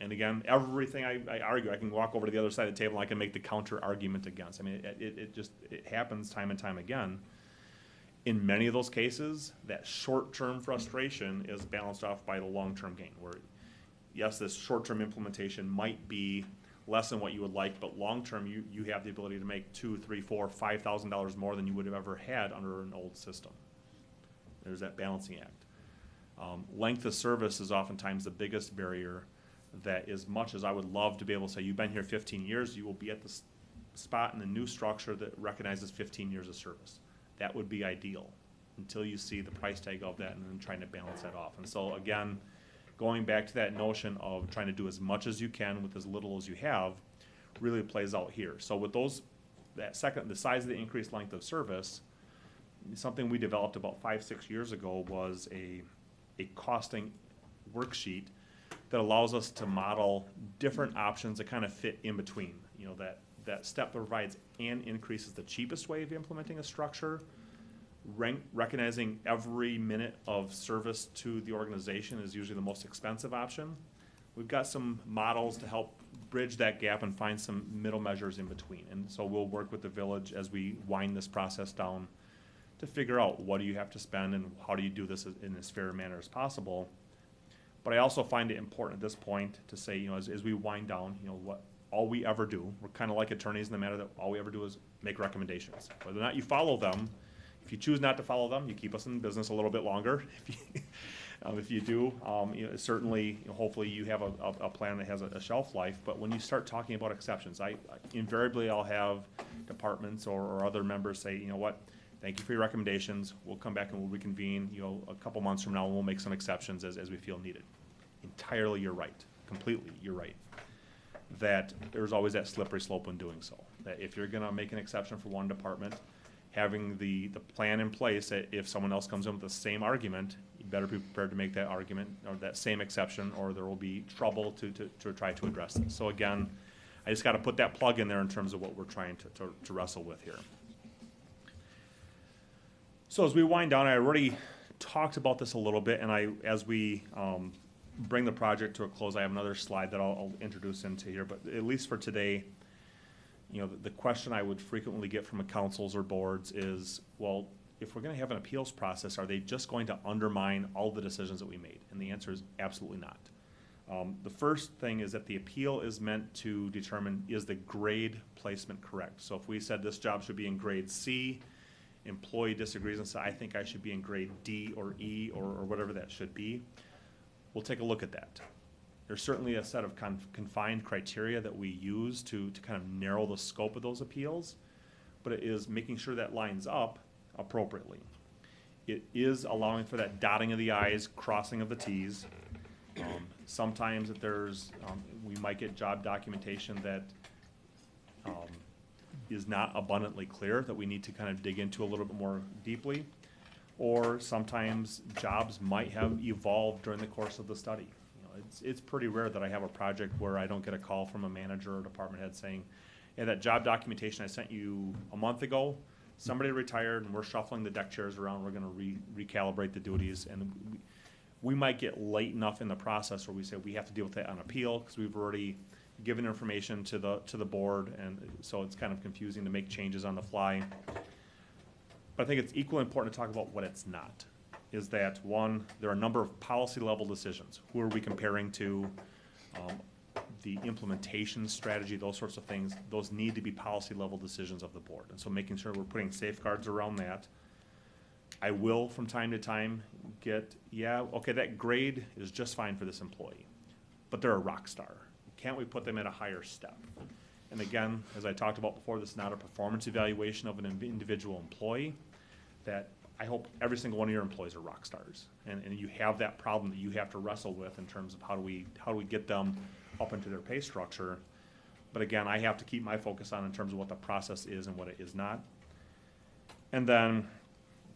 And again, everything I argue, I can walk over to the other side of the table and I can make the counter argument against. I mean, it happens time and time again. In many of those cases, that short-term frustration is balanced off by the long-term gain, where yes, this short-term implementation might be less than what you would like, but long-term you have the ability to make $2,000, $3,000, $4,000, $5,000 more than you would have ever had under an old system. There's that balancing act. Length of service is oftentimes the biggest barrier. That as much as I would love to be able to say, you've been here 15 years, you will be at the spot in the new structure that recognizes 15 years of service. That would be ideal until you see the price tag of that and then trying to balance that off. And so again, going back to that notion of trying to do as much as you can with as little as you have really plays out here. So with those, the size of the increased length of service, something we developed about 5-6 years ago was a costing worksheet that allows us to model different options that kind of fit in between. You know, that step that provides and increases the cheapest way of implementing a structure, recognizing every minute of service to the organization is usually the most expensive option. We've got some models to help bridge that gap and find some middle measures in between. And so we'll work with the village as we wind this process down to figure out what do you have to spend and how do you do this in as fair a manner as possible. But I also find it important at this point to say, you know, as we wind down, you know, what all we ever do, we're kind of like attorneys in the matter that all we ever do is make recommendations. Whether or not you follow them, if you choose not to follow them, you keep us in business a little bit longer. If you do, you know, certainly, you know, hopefully you have a plan that has a shelf life. But when you start talking about exceptions, invariably I'll have departments or other members say, you know what, thank you for your recommendations. We'll come back and we'll reconvene, you know, a couple months from now, and we'll make some exceptions as we feel needed. Entirely, you're right. Completely, you're right. That there's always that slippery slope when doing so. That if you're gonna make an exception for one department, having the plan in place that if someone else comes in with the same argument, you better be prepared to make that argument or that same exception, or there will be trouble to try to address it. So again, I just gotta put that plug in there in terms of what we're trying to wrestle with here. So as we wind down, I already talked about this a little bit, and as we bring the project to a close, I have another slide that I'll introduce into here, but at least for today, you know, the question I would frequently get from councils or boards is, well, if we're gonna have an appeals process, are they just going to undermine all the decisions that we made? And the answer is absolutely not. The first thing is that the appeal is meant to determine, is the grade placement correct? So if we said this job should be in grade C, employee disagrees and says, I think I should be in grade D or E or whatever that should be, we'll take a look at that. There's certainly a set of confined criteria that we use to kind of narrow the scope of those appeals, but it is making sure that lines up appropriately. It is allowing for that dotting of the I's, crossing of the T's. Sometimes if there's, we might get job documentation that is not abundantly clear, that we need to kind of dig into a little bit more deeply. Or sometimes jobs might have evolved during the course of the study. It's pretty rare that I have a project where I don't get a call from a manager or department head saying, yeah, that job documentation I sent you a month ago, somebody retired and we're shuffling the deck chairs around, we're gonna recalibrate the duties. And we might get late enough in the process where we say we have to deal with that on appeal because we've already given information to the board, and so it's kind of confusing to make changes on the fly. But I think it's equally important to talk about what it's not. Is that one, there are a number of policy level decisions. Who are we comparing to? The implementation strategy, those sorts of things, those need to be policy level decisions of the board. And so making sure we're putting safeguards around that. I will from time to time get, yeah, okay, that grade is just fine for this employee, but they're a rock star. Can't we put them at a higher step? And again, as I talked about before, this is not a performance evaluation of an individual employee. That I hope every single one of your employees are rock stars, and you have that problem that you have to wrestle with in terms of how do we get them up into their pay structure. But again, I have to keep my focus on in terms of what the process is and what it is not. And then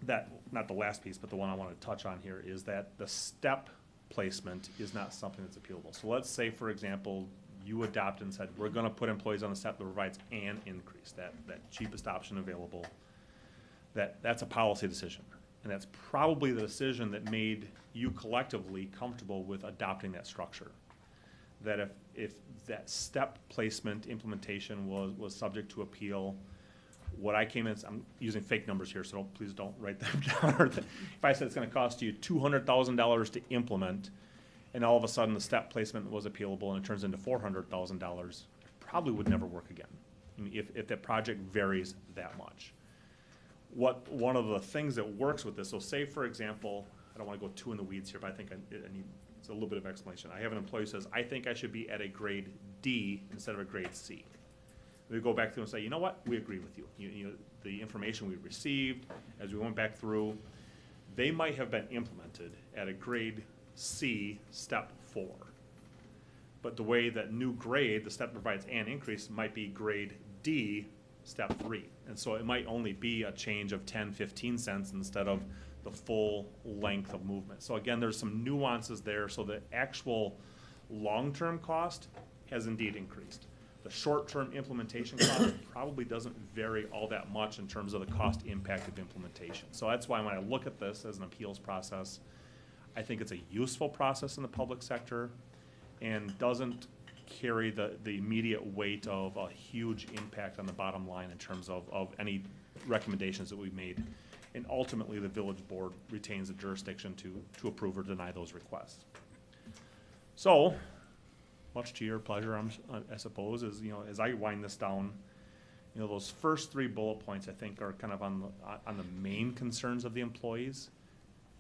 that, not the last piece, but the one I want to touch on here is that the step placement is not something that's appealable. So let's say, for example, you adopted and said, we're going to put employees on the step that provides an increase, that cheapest option available. That's a policy decision. And that's probably the decision that made you collectively comfortable with adopting that structure. That if that step placement implementation was subject to appeal, what I came in, I'm using fake numbers here, so please don't write them down. If I said it's going to cost you $200,000 to implement, and all of a sudden the step placement was appealable and it turns into $400,000, it probably would never work again. I mean, if that project varies that much. One of the things that works with this, so say for example, I don't want to go too in the weeds here, but I think I need it's a little bit of explanation. I have an employee who says, I think I should be at a grade D instead of a grade C. We go back through and say, you know what, we agree with you. You know, the information we received as we went back through, they might have been implemented at a grade C, step 4. But the way that new grade, the step provides an increase, might be grade D, step 3. And so it might only be a change of 10, 15 cents instead of the full length of movement. So again, there's some nuances there. So the actual long-term cost has indeed increased. The short-term implementation cost probably doesn't vary all that much in terms of the cost impact of implementation. So that's why when I look at this as an appeals process, I think it's a useful process in the public sector and doesn't carry the immediate weight of a huge impact on the bottom line in terms of any recommendations that we've made. And ultimately, the village board retains the jurisdiction to approve or deny those requests. So, much to your pleasure, I suppose, as I wind this down, those first 3 bullet points I think are kind of on the main concerns of the employees.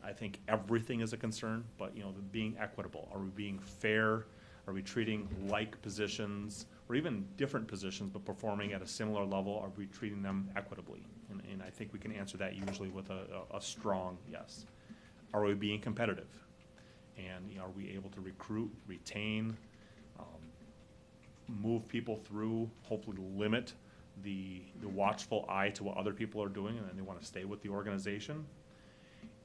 I think everything is a concern, but the being equitable. Are we being fair? Are we treating like positions or even different positions but performing at a similar level? Are we treating them equitably? And I think we can answer that usually with a strong yes. Are we being competitive? And are we able to recruit, retain, move people through, hopefully limit the watchful eye to what other people are doing and then they want to stay with the organization?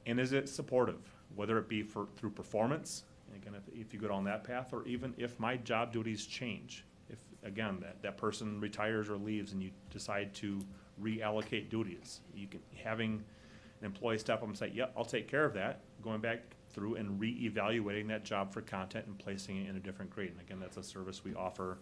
And is it supportive, whether it be through performance, and again, if you go down that path, or even if my job duties change, if, again, that person retires or leaves and you decide to reallocate duties, having an employee step up and say, yep, I'll take care of that, going back through and re-evaluating that job for content and placing it in a different grade. And again, that's a service we offer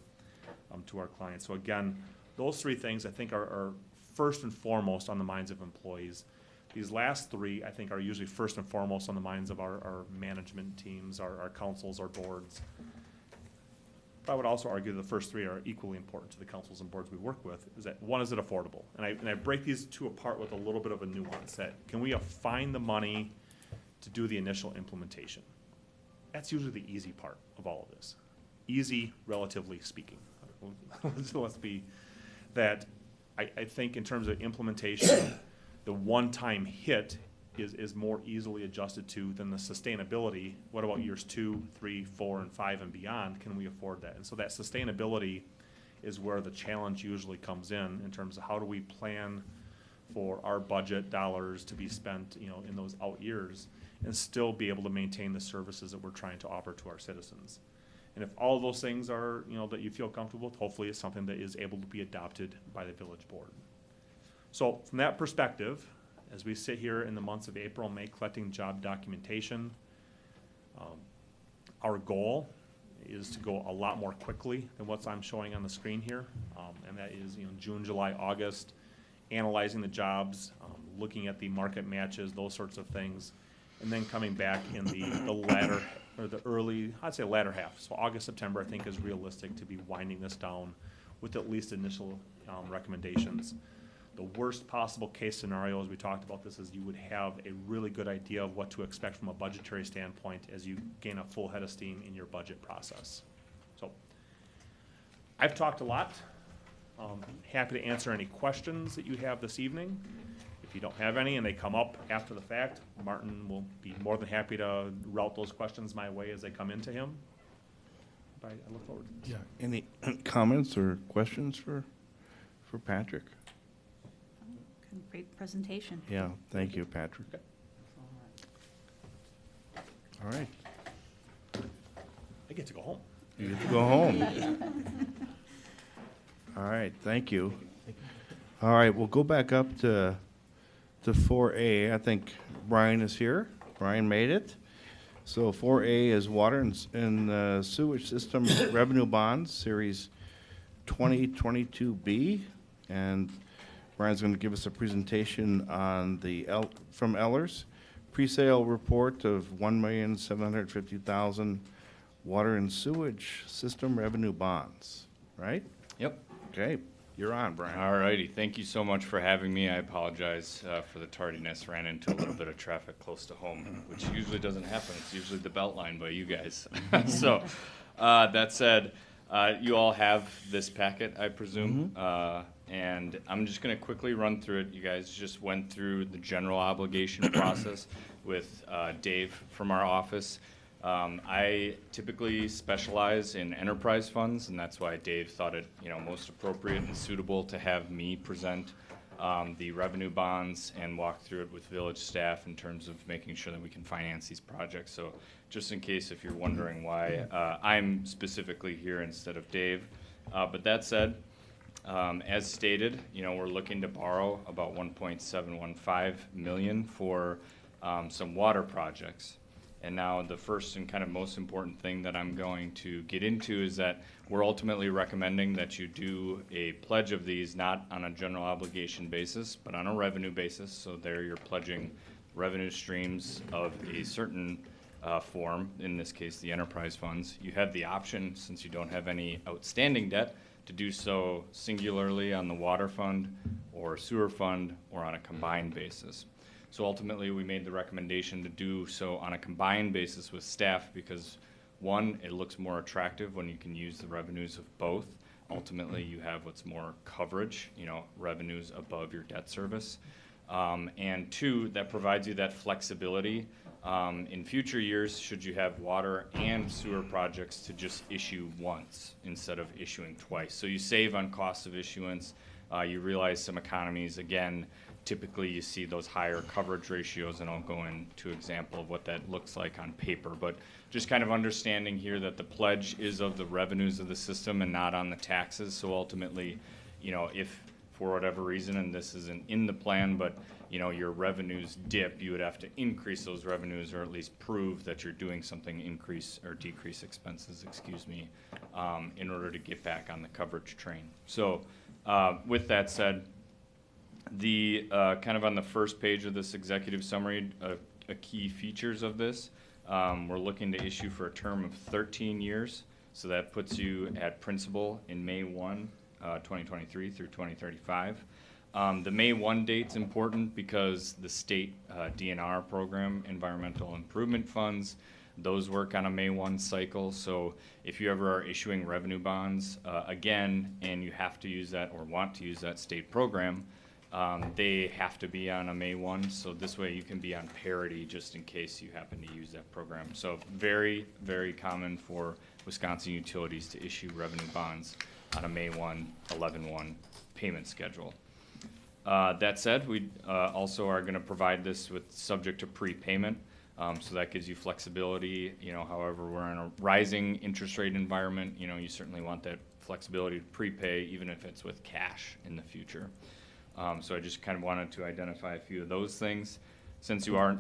to our clients. So again, those 3 things I think are first and foremost on the minds of employees. These last 3, I think, are usually first and foremost on the minds of our management teams, our councils, our boards. But I would also argue the first 3 are equally important to the councils and boards we work with, is that one, is it affordable? And I break these 2 apart with a little bit of a nuance, that can we find the money to do the initial implementation? That's usually the easy part of all of this. Easy, relatively speaking. Let's be that. I think in terms of implementation, the one-time hit is more easily adjusted to than the sustainability. What about years 2, 3, 4, and 5 and beyond? Can we afford that? And so that sustainability is where the challenge usually comes in terms of how do we plan for our budget dollars to be spent, in those out years and still be able to maintain the services that we're trying to offer to our citizens. And if all of those things are, that you feel comfortable with, hopefully it's something that is able to be adopted by the village board. So from that perspective, as we sit here in the months of April and May collecting job documentation, our goal is to go a lot more quickly than what I'm showing on the screen here. And that is, June, July, August, analyzing the jobs, looking at the market matches, those sorts of things, and then coming back in the latter, or the early, I'd say latter half. So August, September, I think is realistic to be winding this down with at least initial recommendations. The worst possible case scenario, as we talked about this, is you would have a really good idea of what to expect from a budgetary standpoint as you gain a full head of steam in your budget process. So I've talked a lot. Happy to answer any questions that you have this evening. If you don't have any and they come up after the fact, Martin will be more than happy to route those questions my way as they come into him. But I look forward to this. Yeah. Any comments or questions for Patrick? Great presentation. Yeah, thank you, Patrick. Okay. All right. I get to go home. You get to go home. All right, thank you. All right, we'll go back up to 4A. I think Brian is here. Brian made it. So 4A is Water and Sewage System Revenue Bonds, Series 2022B. And Brian's going to give us a presentation on from Ellers, pre-sale report of $1,750,000 water and sewage system revenue bonds, right? Yep. Okay, you're on, Brian. All righty. Thank you so much for having me. I apologize for the tardiness. Ran into a little bit of traffic close to home, which usually doesn't happen. It's usually the Beltline by you guys. So that said, you all have this packet, I presume. And I'm just going to quickly run through it. You guys just went through the general obligation process with Dave from our office. I typically specialize in enterprise funds, and that's why Dave thought it most appropriate and suitable to have me present the revenue bonds and walk through it with village staff in terms of making sure that we can finance these projects. So just in case if you're wondering why I'm specifically here instead of Dave. But that said, as stated, we're looking to borrow about 1.715 million for some water projects. And now the first and kind of most important thing that I'm going to get into is that we're ultimately recommending that you do a pledge of these not on a general obligation basis, but on a revenue basis. So there you're pledging revenue streams of a certain form, in this case the enterprise funds. You have the option, since you don't have any outstanding debt, to do so singularly on the water fund or sewer fund or on a combined basis. So ultimately, we made the recommendation to do so on a combined basis with staff because, one, it looks more attractive when you can use the revenues of both. Ultimately, you have what's more coverage, revenues above your debt service. And two, that provides you that flexibility in future years should you have water and sewer projects to just issue once instead of issuing twice. So you save on cost of issuance. You realize some economies. Again, typically you see those higher coverage ratios, and I'll go into an example of what that looks like on paper. But just kind of understanding here that the pledge is of the revenues of the system and not on the taxes. So ultimately, if for whatever reason, and this isn't in the plan, but your revenues dip, you would have to increase those revenues or at least prove that you're doing something, increase or decrease expenses, in order to get back on the coverage train. So with that said, the kind of on the first page of this executive summary, a key features of this, we're looking to issue for a term of 13 years. So that puts you at principal in May 1, 2023 through 2035. The May 1 date's important because the state DNR program, Environmental Improvement Funds, those work on a May 1 cycle. So if you ever are issuing revenue bonds again, and you have to use that or want to use that state program, they have to be on a May 1, so this way you can be on parity just in case you happen to use that program. So very, very common for Wisconsin utilities to issue revenue bonds on a May 1, 11/1 payment schedule. That said, we also are going to provide this with subject to prepayment, so that gives you flexibility. However, we're in a rising interest rate environment. You certainly want that flexibility to prepay, even if it's with cash in the future. So I just kind of wanted to identify a few of those things. Since you aren't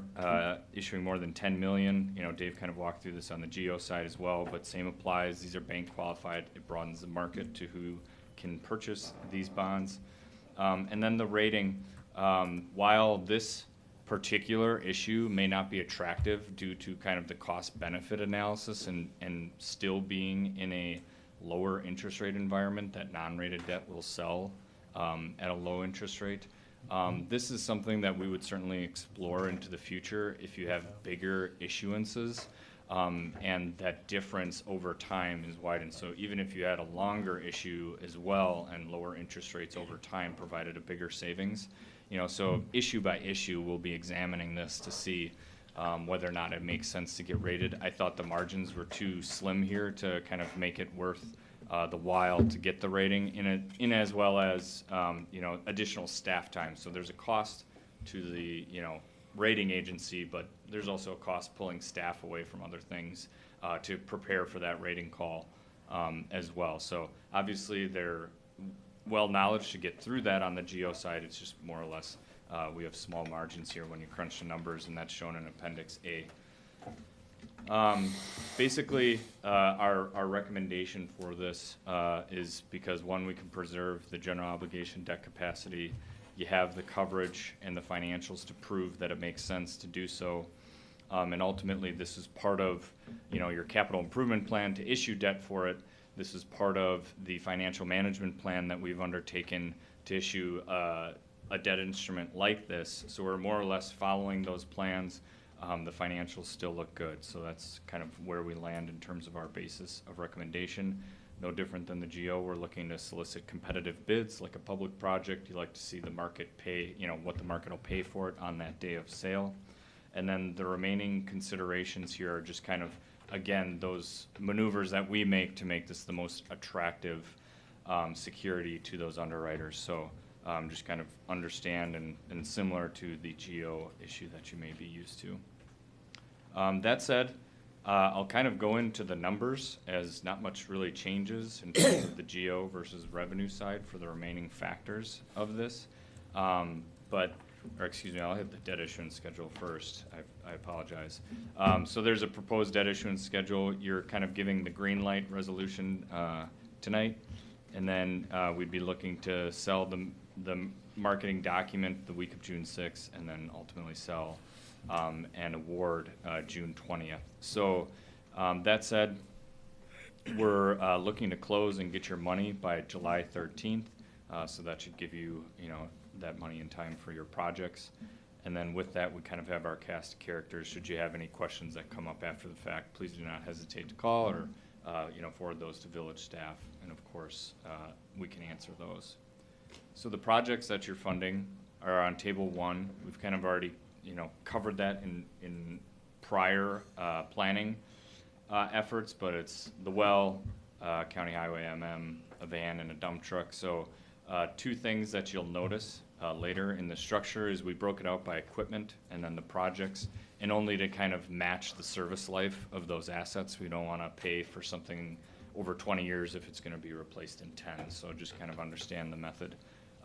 issuing more than 10 million, Dave kind of walked through this on the GEO side as well, but same applies. These are bank qualified. It broadens the market to who can purchase these bonds. And then the rating, while this particular issue may not be attractive due to kind of the cost benefit analysis and still being in a lower interest rate environment, that non-rated debt will sell at a low interest rate. This is something that we would certainly explore into the future if you have bigger issuances, and that difference over time is widened. So even if you had a longer issue as well and lower interest rates over time provided a bigger savings, so issue by issue we'll be examining this to see whether or not it makes sense to get rated. I thought the margins were too slim here to kind of make it worth the while to get the rating in as well as additional staff time. So there's a cost to the rating agency, but there's also a cost pulling staff away from other things to prepare for that rating call as well. So obviously they're well knowledge to get through that on the GEO side. It's just more or less we have small margins here when you crunch the numbers, and that's shown in Appendix A. Basically, our recommendation for this is because, one, we can preserve the general obligation debt capacity. You have the coverage and the financials to prove that it makes sense to do so. And ultimately, this is part of your capital improvement plan to issue debt for it. This is part of the financial management plan that we've undertaken to issue a debt instrument like this. So we're more or less following those plans. The financials still look good, so that's kind of where we land in terms of our basis of recommendation. No different than the GO, we're looking to solicit competitive bids like a public project. You like to see the market pay, what the market will pay for it on that day of sale. And then the remaining considerations here are just kind of, again, those maneuvers that we make to make this the most attractive security to those underwriters. So just kind of understand and similar to the geo issue that you may be used to. That said, I'll kind of go into the numbers as not much really changes in terms of the geo versus revenue side for the remaining factors of this. I'll hit the debt issuance schedule first. I apologize. So there's a proposed debt issuance schedule. You're kind of giving the green light resolution tonight. And then we'd be looking to sell the marketing document the week of June 6th, and then ultimately sell and award June 20th. So that said, we're looking to close and get your money by July 13th. So that should give you, that money in time for your projects. And then with that, we kind of have our cast of characters. Should you have any questions that come up after the fact, please do not hesitate to call or forward those to village staff. And of course, we can answer those. So the projects that you're funding are on table 1. We've kind of already, covered that in prior planning efforts, but it's the well, County Highway MM, a van, and a dump truck. So 2 things that you'll notice later in the structure is we broke it out by equipment and then the projects, and only to kind of match the service life of those assets. We don't want to pay for something over 20 years if it's going to be replaced in 10. So just kind of understand the method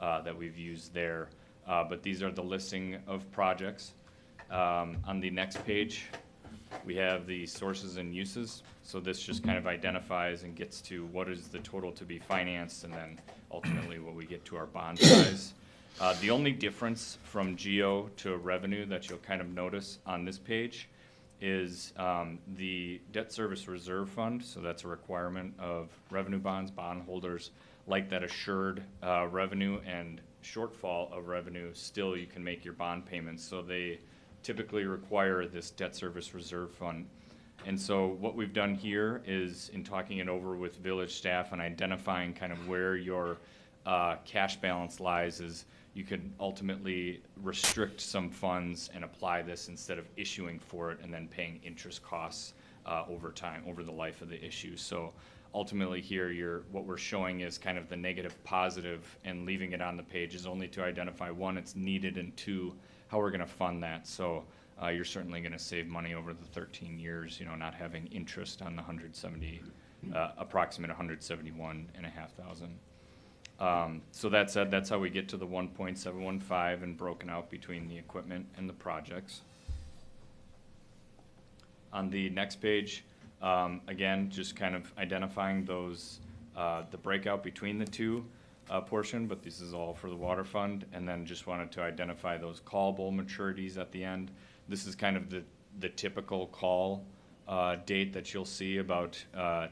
that we've used there. But these are the listing of projects. On the next page, we have the sources and uses. So this just kind of identifies and gets to what is the total to be financed, and then ultimately what we get to our bond size. The only difference from geo to revenue that you'll kind of notice on this page is the debt service reserve fund. So that's a requirement of revenue bonds, bondholders like that assured revenue and shortfall of revenue. Still, you can make your bond payments. So they typically require this debt service reserve fund. And so what we've done here is, in talking it over with village staff and identifying kind of where your cash balance lies, is you could ultimately restrict some funds and apply this instead of issuing for it and then paying interest costs over time, over the life of the issue. So ultimately here, what we're showing is kind of the negative positive, and leaving it on the page is only to identify, 1, it's needed, and 2, how we're going to fund that. So you're certainly going to save money over the 13 years, not having interest on the approximate 171,500. So that said, that's how we get to the 1.715 and broken out between the equipment and the projects. On the next page, again, just kind of identifying those, the breakout between the two portion, but this is all for the water fund. And then just wanted to identify those callable maturities at the end. This is kind of the typical call date that you'll see about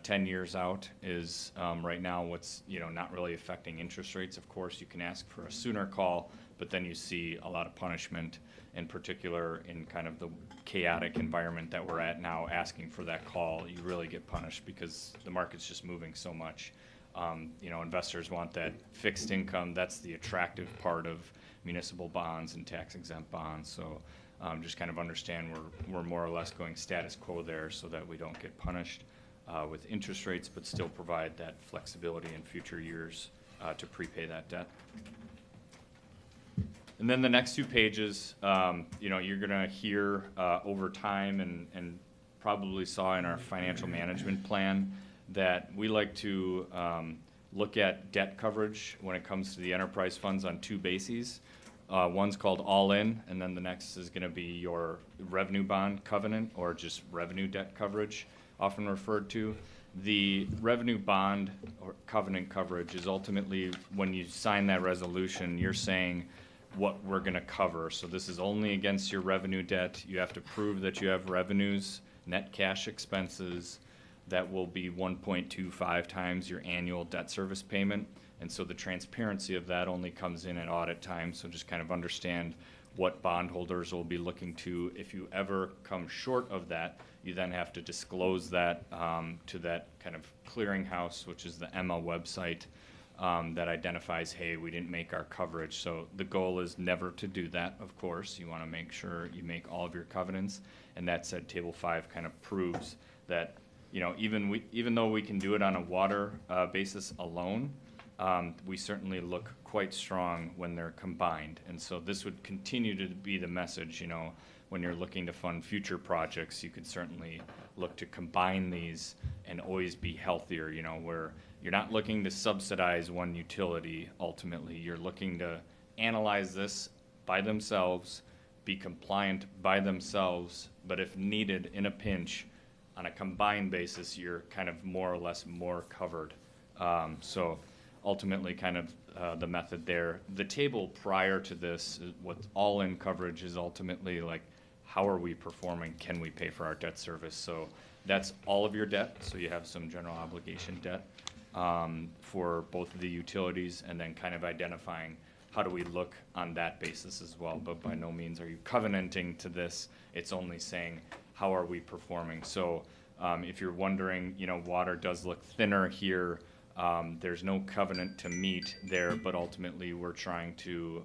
10 years out is right now what's not really affecting interest rates. Of course, you can ask for a sooner call, but then you see a lot of punishment, in particular in kind of the chaotic environment that we're at now. Asking for that call, you really get punished because the market's just moving so much. Investors want that fixed income. That's the attractive part of municipal bonds and tax-exempt bonds. So just kind of understand we're more or less going status quo there so that we don't get punished with interest rates, but still provide that flexibility in future years to prepay that debt. And then the next 2 pages, you're going to hear over time and probably saw in our financial management plan that we like to look at debt coverage when it comes to the enterprise funds on 2 bases. One's called all-in, and then the next is going to be your revenue bond covenant, or just revenue debt coverage, often referred to. The revenue bond or covenant coverage is ultimately, when you sign that resolution, you're saying what we're going to cover. So this is only against your revenue debt. You have to prove that you have revenues, net cash expenses that will be 1.25 times your annual debt service payment. And so the transparency of that only comes in at audit time. So just kind of understand what bondholders will be looking to. If you ever come short of that, you then have to disclose that to that kind of clearinghouse, which is the EMA website, that identifies, hey, we didn't make our coverage. So the goal is never to do that, of course. You want to make sure you make all of your covenants. And that said, Table 5 kind of proves that, even though we can do it on a water basis alone, we certainly look quite strong when they're combined. And so this would continue to be the message, when you're looking to fund future projects, you could certainly look to combine these and always be healthier, where you're not looking to subsidize one utility ultimately. You're looking to analyze this by themselves, be compliant by themselves, but if needed in a pinch, on a combined basis, you're kind of more or less more covered. So ultimately kind of the method there. The table prior to this, what's all in coverage is ultimately like, how are we performing? Can we pay for our debt service? So that's all of your debt. So you have some general obligation debt for both of the utilities, and then kind of identifying how do we look on that basis as well. But by no means are you covenanting to this. It's only saying, how are we performing? So if you're wondering, water does look thinner here. There's no covenant to meet there, but ultimately we're trying to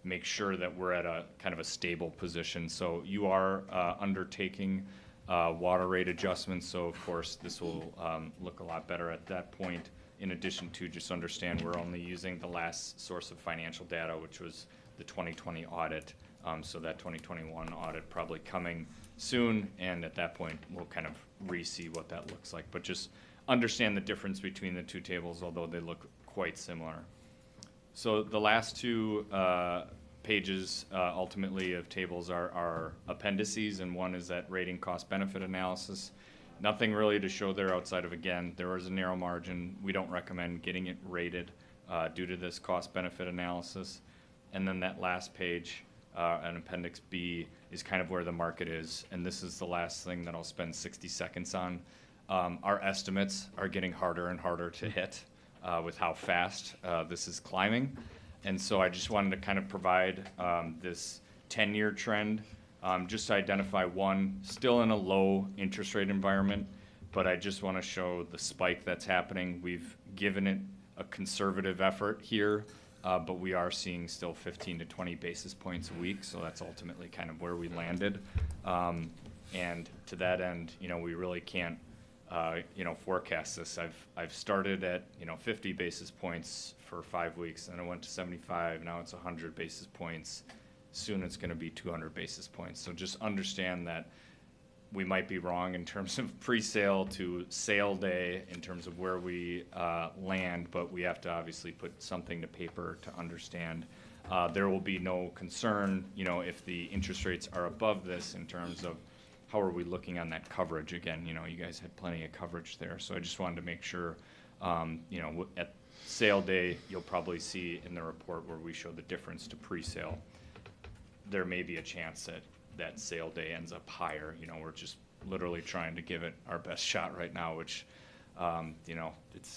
make sure that we're at a kind of a stable position. So you are undertaking water rate adjustments, so of course this will look a lot better at that point. In addition to just understand we're only using the last source of financial data, which was the 2020 audit. So that 2021 audit probably coming soon, and at that point we'll kind of re-see what that looks like. But just understand the difference between the two tables, although they look quite similar. So the last two pages ultimately of tables are appendices, and one is that rating cost benefit analysis. Nothing really to show there outside of, again, there is a narrow margin. We don't recommend getting it rated due to this cost benefit analysis. And then that last page, an appendix B, is kind of where the market is. And this is the last thing that I'll spend 60 seconds on. Our estimates are getting harder and harder to hit with how fast this is climbing. And so I just wanted to kind of provide this 10-year trend just to identify one, still in a low interest rate environment, but I just want to show the spike that's happening. We've given it a conservative effort here, but we are seeing still 15 to 20 basis points a week, so that's ultimately kind of where we landed. And to that end, we really can't forecast this. I've started at 50 basis points for 5 weeks, and I went to 75. Now it's 100 basis points. Soon it's going to be 200 basis points. So just understand that we might be wrong in terms of pre-sale to sale day in terms of where we land, but we have to obviously put something to paper to understand. There will be no concern, if the interest rates are above this in terms of how are we looking on that coverage. Again, you guys had plenty of coverage there. So I just wanted to make sure, at sale day, you'll probably see in the report where we show the difference to pre-sale. There may be a chance that sale day ends up higher. We're just literally trying to give it our best shot right now, which,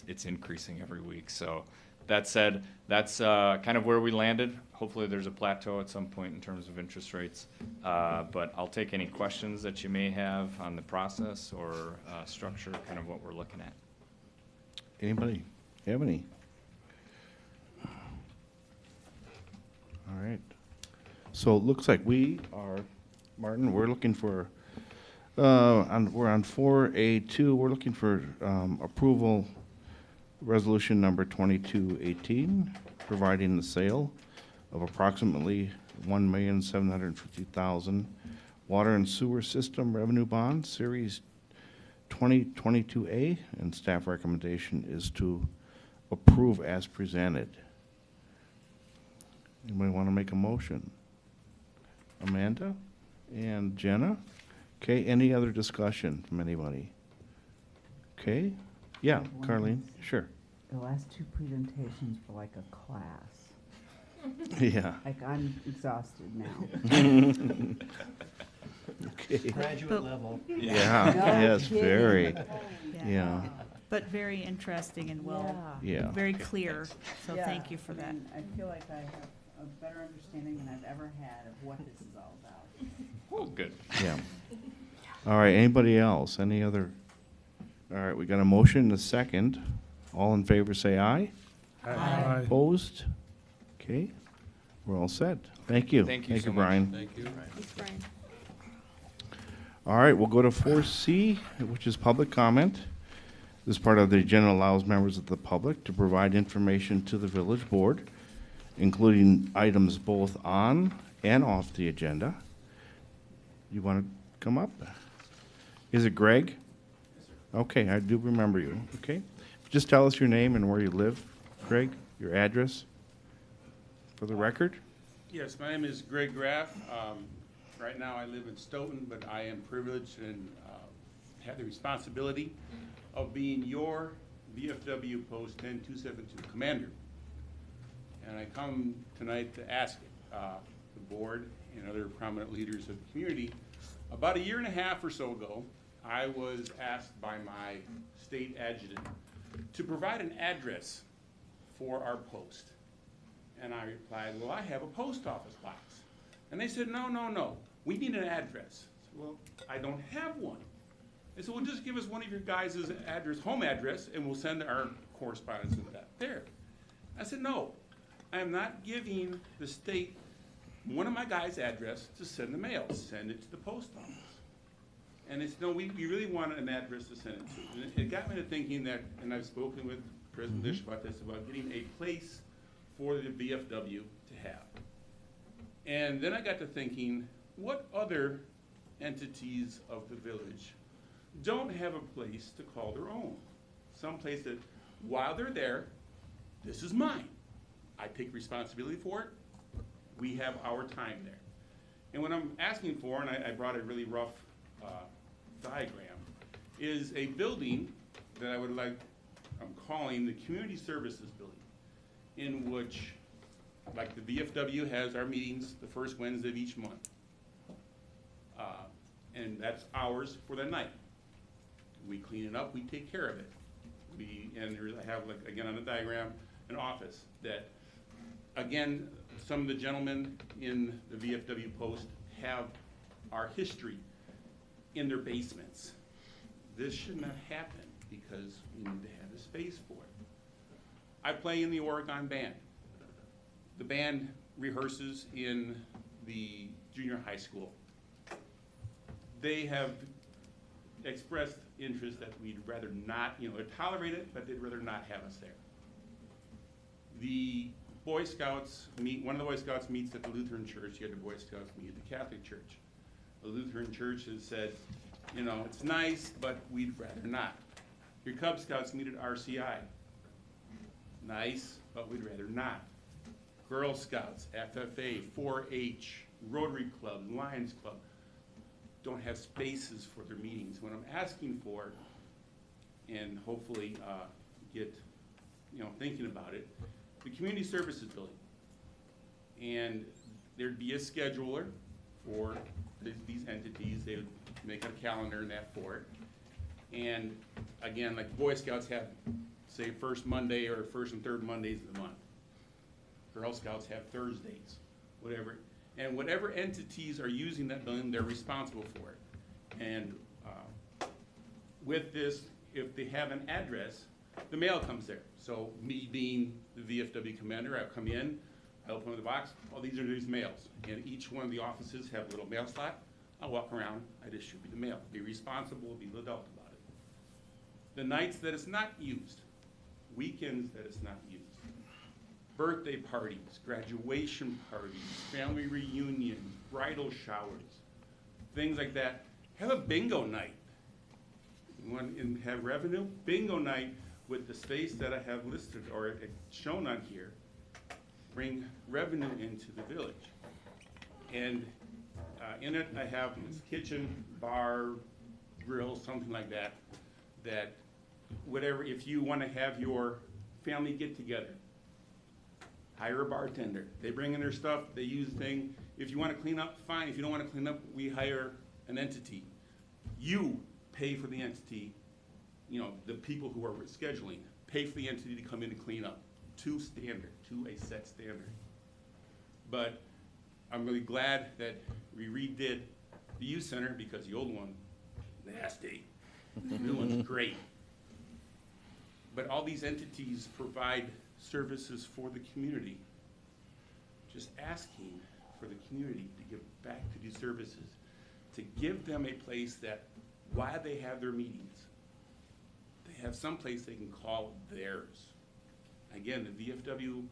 it's increasing every week. So that said, that's kind of where we landed. Hopefully there's a plateau at some point in terms of interest rates. But I'll take any questions that you may have on the process or structure, kind of what we're looking at. Anybody have any? All right. So it looks like we are, Martin, we're looking for, we're on 4A2, we're looking for approval, resolution number 2218, providing the sale of approximately $1,750,000 water and sewer system revenue bonds, series 2022A, and staff recommendation is to approve as presented. Anybody want to make a motion? Amanda and Jenna? Okay, any other discussion from anybody? Okay, yeah, Carlene, sure. The last two presentations were like a class. Yeah. Like, I'm exhausted now. Okay. Graduate level. Yeah, No yes, kidding. very, yeah, But very interesting and yeah. very clear, so Yeah, thank you for that. mean, I feel like I have a better understanding than I've ever had of what this is all about. Oh, good. Yeah. All right, anybody else? Any other? All right, we got a motion and a second. All in favor say aye. Aye. Opposed? Okay, we're all set. Thank you. Thank you Thank so you, much. Brian. Thank you. Thanks, Brian. All right, we'll go to 4C, which is public comment. This part of the agenda allows members of the public to provide information to the village board, including items both on and off the agenda. You want to come up? Is it Greg? Okay, I do remember you, okay? Just tell us your name and where you live, Greg, your address for the record. Yes, my name is Greg Graff. Right now I live in Stoughton, but I am privileged and have the responsibility of being your VFW Post 10272 commander. And I come tonight to ask the board and other prominent leaders of the community. About a year and a half or so ago, I was asked by my state adjutant to provide an address for our post. And I replied, well, I have a post office box. And they said, no, we need an address. I said, well, I don't have one. They said, well, just give us one of your guys' address, home address, and we'll send our correspondence with that there. I said, no, I am not giving the state one of my guys' address to send the mail. Send it to the post office. And it's, no, we really want an address to send it to. And it got me to thinking that, and I've spoken with President Dish about this, about getting a place for the VFW to have. And then I got to thinking, what other entities of the village don't have a place to call their own? Some place that, while they're there, this is mine. I take responsibility for it. We have our time there. And what I'm asking for, and I brought a really rough diagram, is a building that I would like, I'm calling the Community Services Building, in which, like the VFW has our meetings the first Wednesday of each month. And that's ours for the night. We clean it up, we take care of it. I have, like, again on the diagram, an office that, again, some of the gentlemen in the VFW post have our history in their basements. This should not happen because we need to have a space for it. I play in the Oregon band. The band rehearses in the junior high school. They have expressed interest that we'd rather not, tolerate it, but they'd rather not have us there. The Boy Scouts meet, one of the Boy Scouts meets at the Lutheran church, the other Boy Scouts meet at the Catholic church. The Lutheran church has said, it's nice, but we'd rather not. Your Cub Scouts meet at RCI. Nice, but we'd rather not. Girl Scouts, FFA, 4-H, Rotary Club, Lions Club don't have spaces for their meetings. What I'm asking for, and hopefully get thinking about it, the Community Services Building. And there'd be a scheduler for these entities. They would make a calendar and that for it. And again, like Boy Scouts have, say, first Monday or first and third Mondays of the month. Girl Scouts have Thursdays, whatever. And whatever entities are using that building, they're responsible for it. And with this, if they have an address, the mail comes there. So me being the VFW commander, I come in, I open the box, these are these mails. And each one of the offices have a little mail slot. I walk around, I distribute the mail. Be responsible, be adult about it. The nights that it's not used, weekends that it's not used, birthday parties, graduation parties, family reunions, bridal showers, things like that. Have a bingo night. You want to have revenue? Bingo night with the space that I have listed or shown on here. Bring revenue into the village. And in it I have this kitchen, bar, grill, something like that, that whatever, if you want to have your family get together, hire a bartender. They bring in their stuff, they use thing. If you want to clean up, fine. If you don't want to clean up, we hire an entity. You pay for the entity, the people who are scheduling, pay for the entity to come in and clean up to a set standard. But I'm really glad that we redid the youth center because the old one, nasty. The new one's great. But all these entities provide services for the community. Just asking for the community to give back to these services, to give them a place that while they have their meetings, they have some place they can call theirs. Again, the VFW,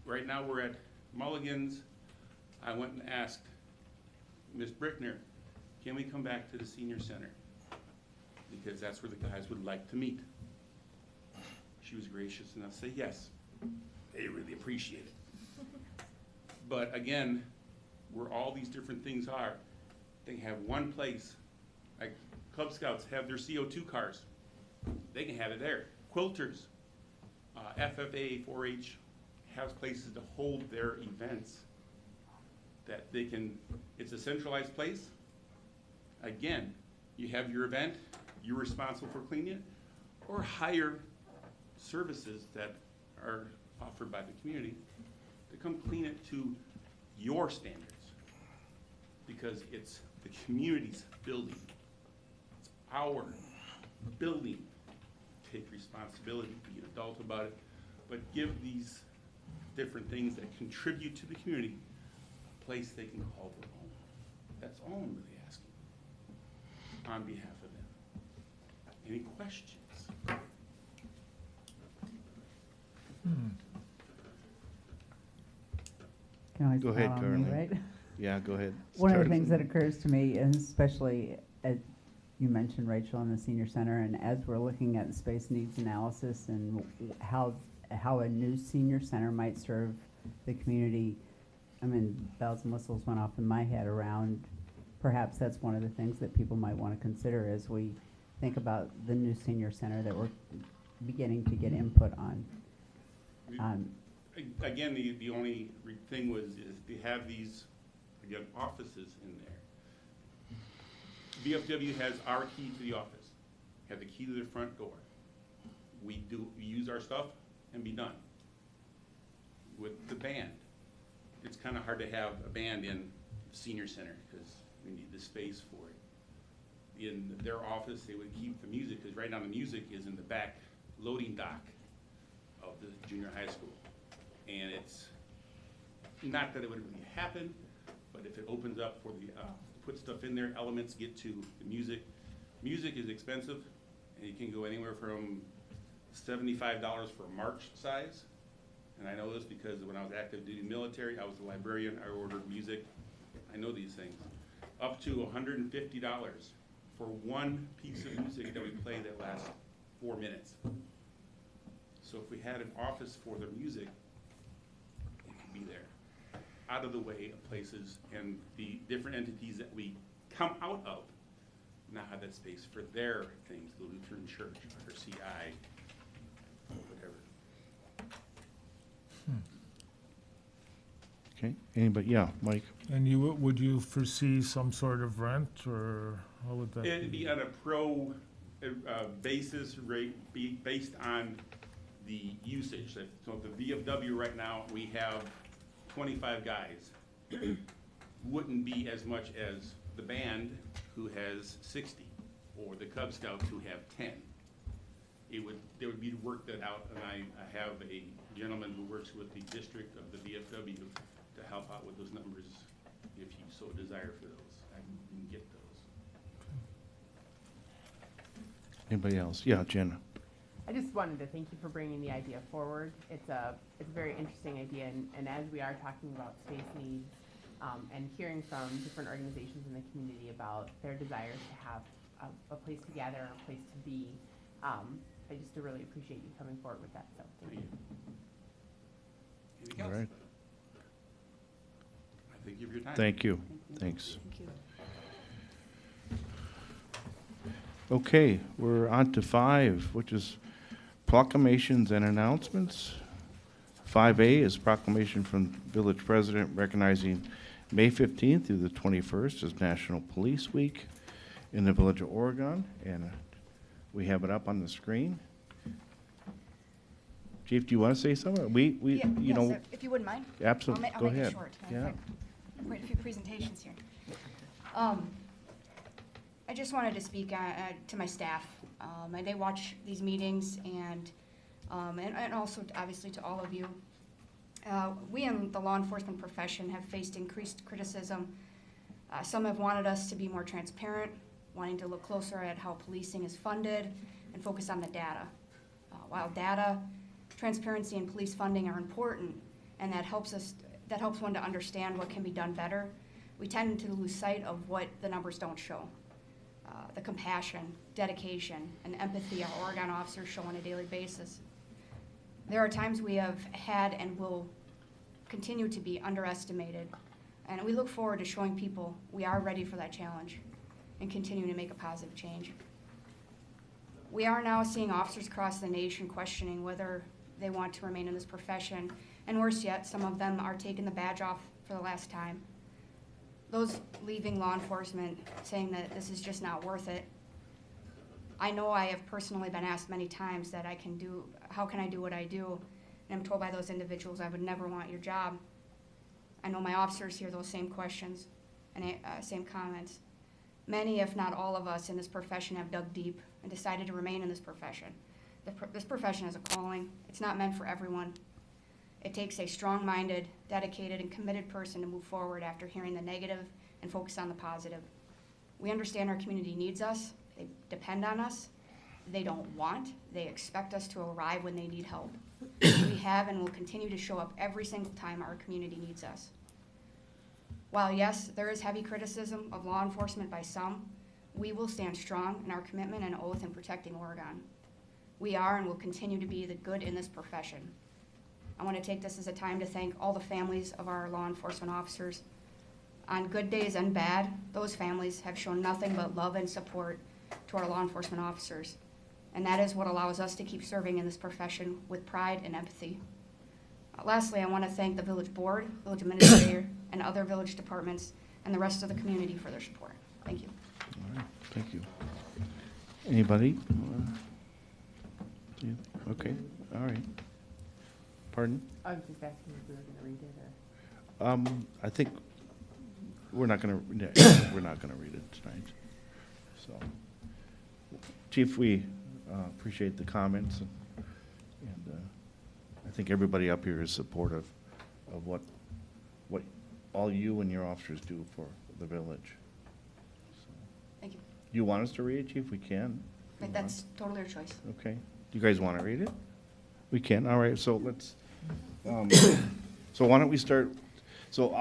right now we're at Mulligan's. I went and asked Ms. Brickner, can we come back to the senior center? Because that's where the guys would like to meet. She was gracious enough to say yes. They really appreciate it. But again, where all these different things are, they have one place, like Cub Scouts have their CO2 cars. They can have it there. Quilters, FFA, 4-H has places to hold their events that they can, it's a centralized place. Again, you have your event, you're responsible for cleaning it, or hire services that are offered by the community to come clean it to your standards. Because it's the community's building. It's our building. Take responsibility, be an adult about it, but give these different things that contribute to the community a place they can call their own. That's all I'm really asking on behalf of them. Any questions? Can I Go smile ahead, on me, Carly. right? Yeah, go ahead. One of the Start. things that occurs to me, and especially as you mentioned, Rachel, in the senior center, and as we're looking at space needs analysis and how a new senior center might serve the community, I mean, bells and whistles went off in my head around, perhaps that's one of the things that people might want to consider as we think about the new senior center that we're beginning to get input on. Again, the only thing was, is they have these, again, offices in there. VFW has our key to the office, have the key to the front door. We use our stuff and be done. With the band, it's kind of hard to have a band in the senior center because we need the space for it. In their office, they would keep the music, because right now the music is in the back loading dock of the junior high school. And it's not that it would really happen, but if it opens up for the, put stuff in there, elements get to the music. Music is expensive, and you can go anywhere from $75 for a march size. And I know this because when I was active duty military, I was a librarian, I ordered music. I know these things. Up to $150 for one piece of music that we play that lasts 4 minutes. So if we had an office for their music, it could be there, out of the way of places, and the different entities that we come out of now have that space for their things, the Lutheran Church, RCI, whatever. Okay, anybody, yeah, Mike? And would you foresee some sort of rent, or how would that? It'd be on a pro basis rate, be based on the usage. So at the VFW right now, we have 25 guys. Wouldn't be as much as the band, who has 60, or the Cub Scouts, who have 10. There would be to work that out, and I have a gentleman who works with the district of the VFW to help out with those numbers, if you so desire for those. I can get those. Anybody else? Yeah, Jenna. I just wanted to thank you for bringing the idea forward. It's a very interesting idea, and as we are talking about space needs and hearing from different organizations in the community about their desires to have a place to gather, a place to be, I just really appreciate you coming forward with that. So thank you. Anything All else? right. I thank you for your time. Thank you. Thanks. Thank you. Okay, we're on to 5, which is proclamations and announcements. 5A is proclamation from Village President recognizing May 15th through the 21st as National Police Week in the Village of Oregon, and we have it up on the screen. Chief, do you want to say something? You know, if you wouldn't mind. absolutely. I'll Go make ahead. it short. Yeah. I've got quite a few presentations here. I just wanted to speak to my staff. They watch these meetings, and also obviously to all of you. We in the law enforcement profession have faced increased criticism. Some have wanted us to be more transparent, wanting to look closer at how policing is funded, and focus on the data. While data, transparency, and police funding are important, and that helps one to understand what can be done better, we tend to lose sight of what the numbers don't show. The compassion, dedication, and empathy our Oregon officers show on a daily basis. There are times we have had and will continue to be underestimated, and we look forward to showing people we are ready for that challenge and continue to make a positive change. We are now seeing officers across the nation questioning whether they want to remain in this profession, and worse yet, some of them are taking the badge off for the last time. Those leaving law enforcement saying that this is just not worth it. I know I have personally been asked many times that how can I do what I do? And I'm told by those individuals I would never want your job. I know my officers hear those same questions and same comments. Many, if not all of us in this profession have dug deep and decided to remain in this profession. This profession is a calling. It's not meant for everyone. It takes a strong-minded, dedicated, and committed person to move forward after hearing the negative and focus on the positive. We understand our community needs us. They depend on us. They don't want. They expect us to arrive when they need help. We have and will continue to show up every single time our community needs us. While yes, there is heavy criticism of law enforcement by some, we will stand strong in our commitment and oath in protecting Oregon. We are and will continue to be the good in this profession. I want to take this as a time to thank all the families of our law enforcement officers. On good days and bad, those families have shown nothing but love and support to our law enforcement officers. And that is what allows us to keep serving in this profession with pride and empathy. Lastly, I want to thank the village board, village administrator, and other village departments, and the rest of the community for their support. Thank you. All right, thank you. Anybody? Okay, all right. Pardon? I was just asking if we were going to read it, or? I think we're not going to read it tonight. So, Chief, we appreciate the comments, and I think everybody up here is supportive of what all you and your officers do for the village. So, Thank you. you want us to read it, Chief? We can. But that's totally your choice. Okay. You guys want to read it? We can. All right. So let's. So why don't we start? So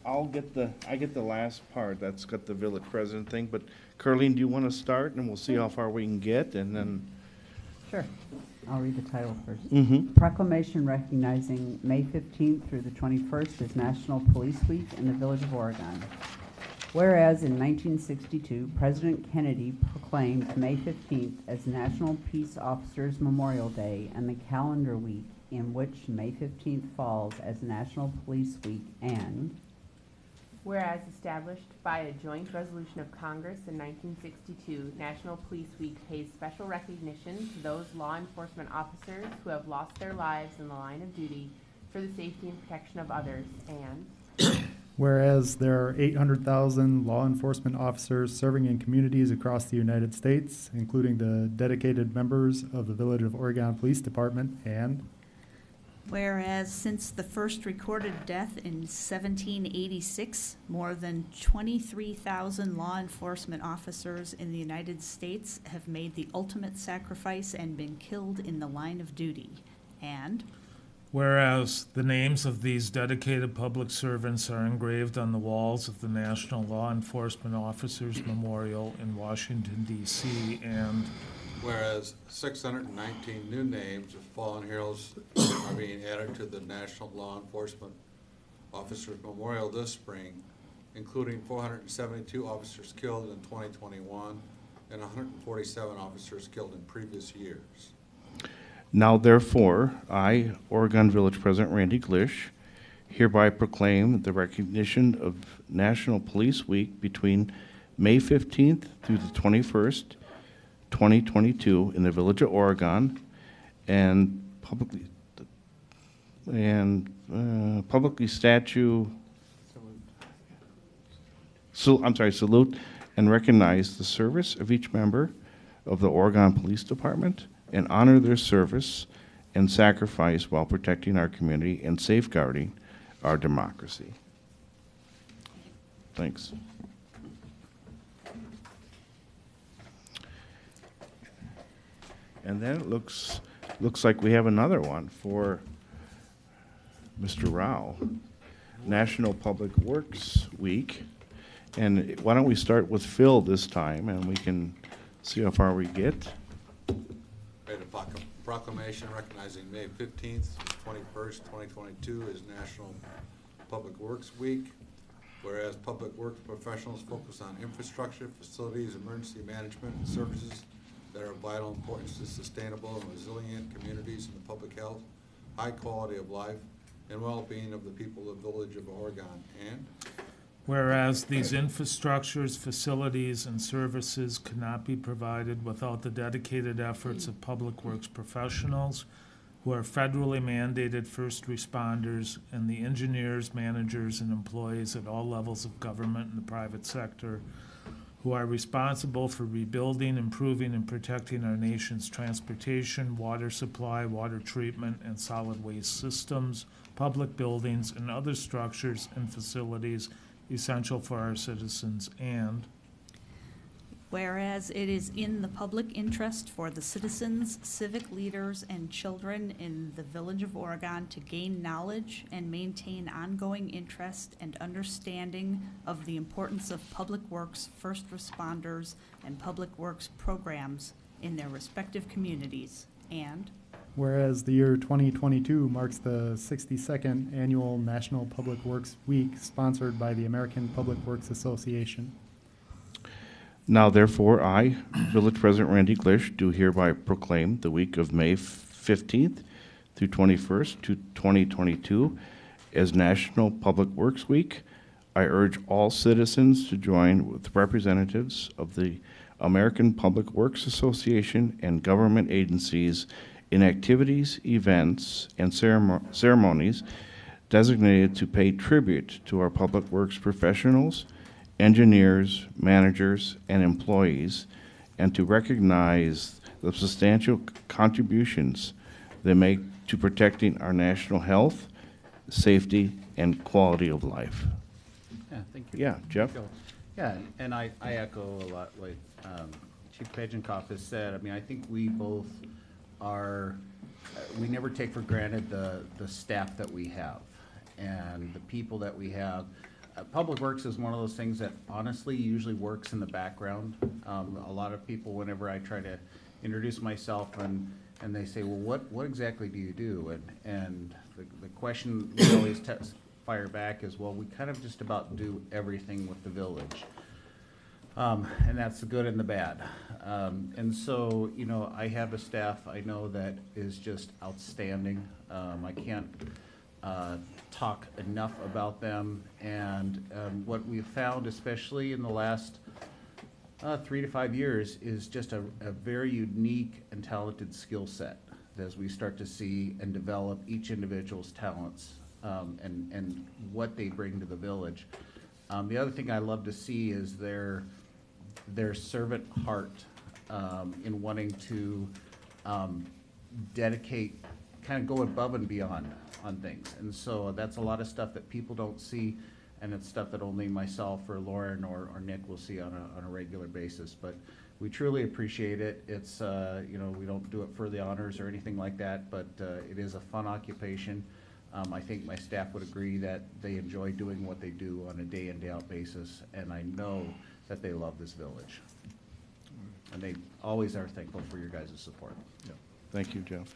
I get the last part. That's got the village president thing. But Carleen, do you want to start, and we'll see how far we can get, and then. Sure. I'll read the title first. Mm-hmm. Proclamation recognizing May 15th through the 21st as National Police Week in the Village of Oregon. Whereas in 1962, President Kennedy proclaimed May 15th as National Peace Officers Memorial Day and the calendar week in which May 15th falls as National Police Week, and whereas established by a joint resolution of Congress in 1962, National Police Week pays special recognition to those law enforcement officers who have lost their lives in the line of duty for the safety and protection of others, and whereas there are 800,000 law enforcement officers serving in communities across the United States, including the dedicated members of the Village of Oregon Police Department, and whereas since the first recorded death in 1786, more than 23,000 law enforcement officers in the United States have made the ultimate sacrifice and been killed in the line of duty, and whereas the names of these dedicated public servants are engraved on the walls of the National Law Enforcement Officers Memorial in Washington, D.C., and whereas 619 new names of fallen heroes are being added to the National Law Enforcement Officers Memorial this spring, including 472 officers killed in 2021 and 147 officers killed in previous years. Now therefore, I, Oregon Village President Randy Glish, hereby proclaim the recognition of National Police Week between May 15th through the 21st, 2022 in the Village of Oregon, and publicly salute and recognize the service of each member of the Oregon Police Department and honor their service and sacrifice while protecting our community and safeguarding our democracy. Thanks. And then it looks like we have another one for Mr. Rao, National Public Works Week. And why don't we start with Phil this time, and we can see how far we get. Made a proclamation recognizing May 15th to 21st, 2022 is National Public Works Week. Whereas public works professionals focus on infrastructure, facilities, emergency management, and services that are of vital importance to sustainable and resilient communities and the public health, high quality of life, and well-being of the people of the Village of Oregon. And whereas these infrastructures, facilities, and services cannot be provided without the dedicated efforts of public works professionals who are federally mandated first responders and the engineers, managers, and employees at all levels of government and the private sector who are responsible for rebuilding, improving, and protecting our nation's transportation, water supply, water treatment, and solid waste systems, public buildings, and other structures and facilities essential for our citizens. And whereas it is in the public interest for the citizens, civic leaders, and children in the Village of Oregon to gain knowledge and maintain ongoing interest and understanding of the importance of public works, first responders, and public works programs in their respective communities. And whereas the year 2022 marks the 62nd Annual National Public Works Week, sponsored by the American Public Works Association. Now therefore, I, Village President Randy Glish, do hereby proclaim the week of May 15th through 21st, 2022 as National Public Works Week. I urge all citizens to join with representatives of the American Public Works Association and government agencies in activities, events, and ceremonies designated to pay tribute to our public works professionals, engineers, managers, and employees, and to recognize the substantial contributions they make to protecting our national health, safety, and quality of life. Yeah, thank you. Yeah, Jeff? Yeah, and I echo a lot like Chief Pagenkopf has said. I mean, I think we both are, we never take for granted the staff that we have and the people that we have. Public Works is one of those things that honestly usually works in the background. A lot of people, whenever I try to introduce myself and they say, well, what exactly do you do? And the question we always fire back is, well, we kind of just about do everything with the village. And that's the good and the bad. And so, you know, I have a staff I know that is just outstanding. I can't talk enough about them, and what we've found, especially in the last 3 to 5 years, is just a very unique and talented skill set as we start to see and develop each individual's talents and what they bring to the village. The other thing I love to see is their servant heart in wanting to dedicate, kind of go above and beyond on things. And so that's a lot of stuff that people don't see, and it's stuff that only myself or Lauren or Nick will see on a regular basis. But we truly appreciate it. It's, you know, we don't do it for the honors or anything like that, but it is a fun occupation. I think my staff would agree that they enjoy doing what they do on a day in, day out basis, and I know that they love this village. And they always are thankful for your guys' support. Yeah. Thank you, Jeff.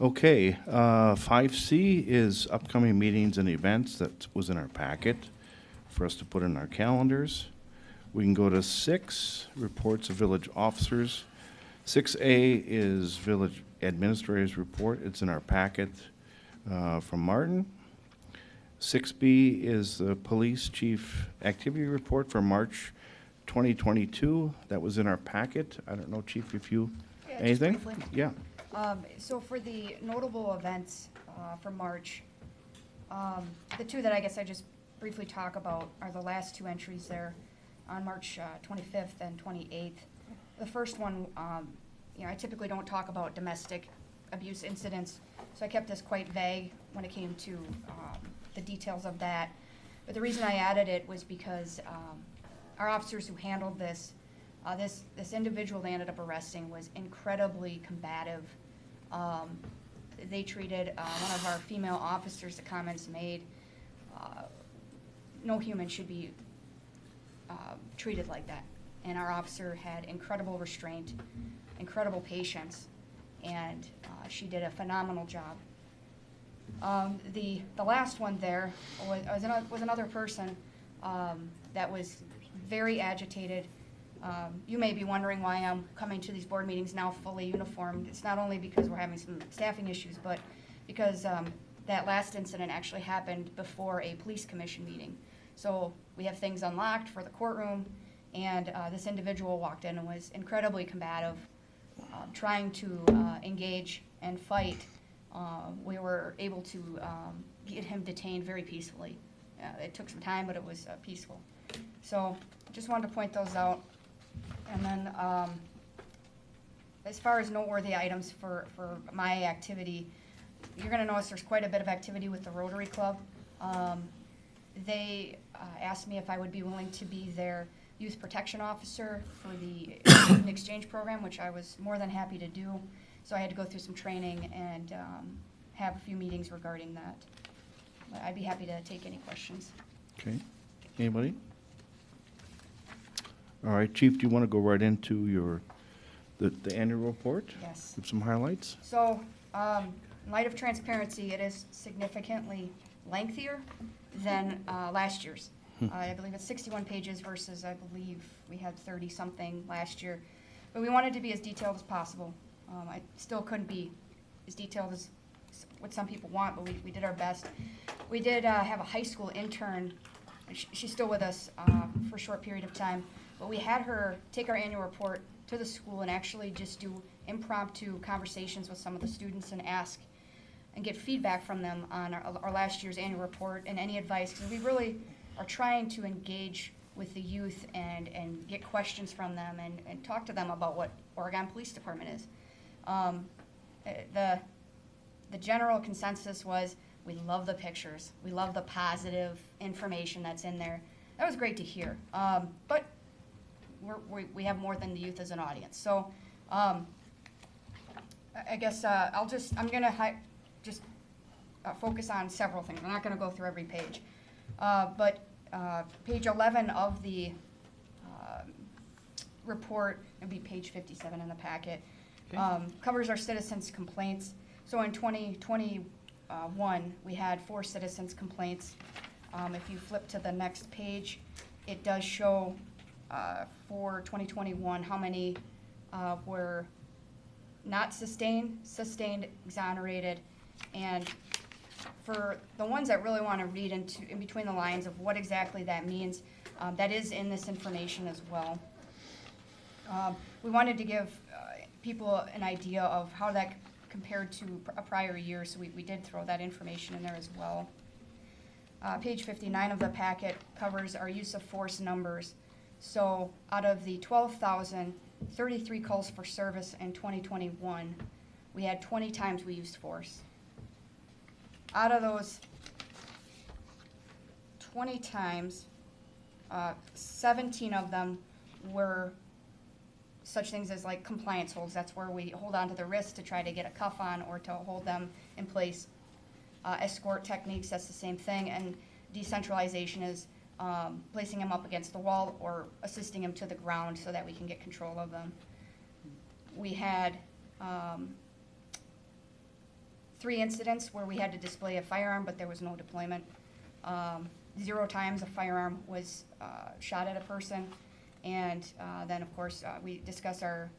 Okay, 5C is upcoming meetings and events. That was in our packet for us to put in our calendars. We can go to 6, reports of village officers. 6A is village administrator's report. It's in our packet from Martin. 6B is the police chief activity report for March 2022. That was in our packet. I don't know, Chief, if you, anything? Just briefly. Yeah. So for the notable events for March, the two that I guess I just briefly talk about are the last 2 entries there on March 25th and 28th. The first one, you know, I typically don't talk about domestic abuse incidents, so I kept this quite vague when it came to the details of that. But the reason I added it was because our officers who handled this This individual they ended up arresting was incredibly combative. They treated one of our female officers, the comments made, no human should be treated like that. And our officer had incredible restraint, incredible patience, and she did a phenomenal job. The last one there was another person that was very agitated. You may be wondering why I'm coming to these board meetings now fully uniformed. It's not only because we're having some staffing issues, but because that last incident actually happened before a police commission meeting. So we have things unlocked for the courtroom, and this individual walked in and was incredibly combative, trying to engage and fight. We were able to get him detained very peacefully. It took some time, but it was peaceful. So just wanted to point those out. And then as far as noteworthy items for my activity, you're going to notice there's quite a bit of activity with the Rotary Club. They asked me if I would be willing to be their youth protection officer for the student exchange program, which I was more than happy to do. So I had to go through some training and have a few meetings regarding that. But I'd be happy to take any questions. Okay. Anybody? All right, Chief, do you want to go right into the annual report? Yes. Give some highlights? So, in light of transparency, it is significantly lengthier than last year's. I believe it's 61 pages versus, I believe, we had 30-something last year. But we wanted to be as detailed as possible. I still couldn't be as detailed as what some people want, but we did our best. We did have a high school intern. She's still with us for a short period of time. But we had her take our annual report to the school and actually just do impromptu conversations with some of the students and ask and get feedback from them on our last year's annual report and any advice. Because we really are trying to engage with the youth and get questions from them and talk to them about what Oregon Police Department is. The general consensus was we love the pictures. We love the positive information that's in there. That was great to hear. But we have more than the youth as an audience. So I guess I'm going to just focus on several things. I'm not going to go through every page. But page 11 of the report, it'll be page 57 in the packet, covers our citizens' complaints. So in 2021, we had 4 citizens' complaints. If you flip to the next page, it does show for 2021 how many were not sustained, exonerated, and for the ones that really want to read in between the lines of what exactly that means, that is in this information as well. We wanted to give people an idea of how that compared to a prior year, so we did throw that information in there as well. Page 59 of the packet covers our use of force numbers. So out of the 12,033 calls for service in 2021, we had 20 times we used force. Out of those 20 times, 17 of them were such things as like compliance holds. That's where we hold on to the wrist to try to get a cuff on or to hold them in place. Escort techniques, that's the same thing. And decentralization is placing them up against the wall or assisting them to the ground so that we can get control of them. We had 3 incidents where we had to display a firearm, but there was no deployment. 0 times a firearm was shot at a person. And then, of course, we discuss where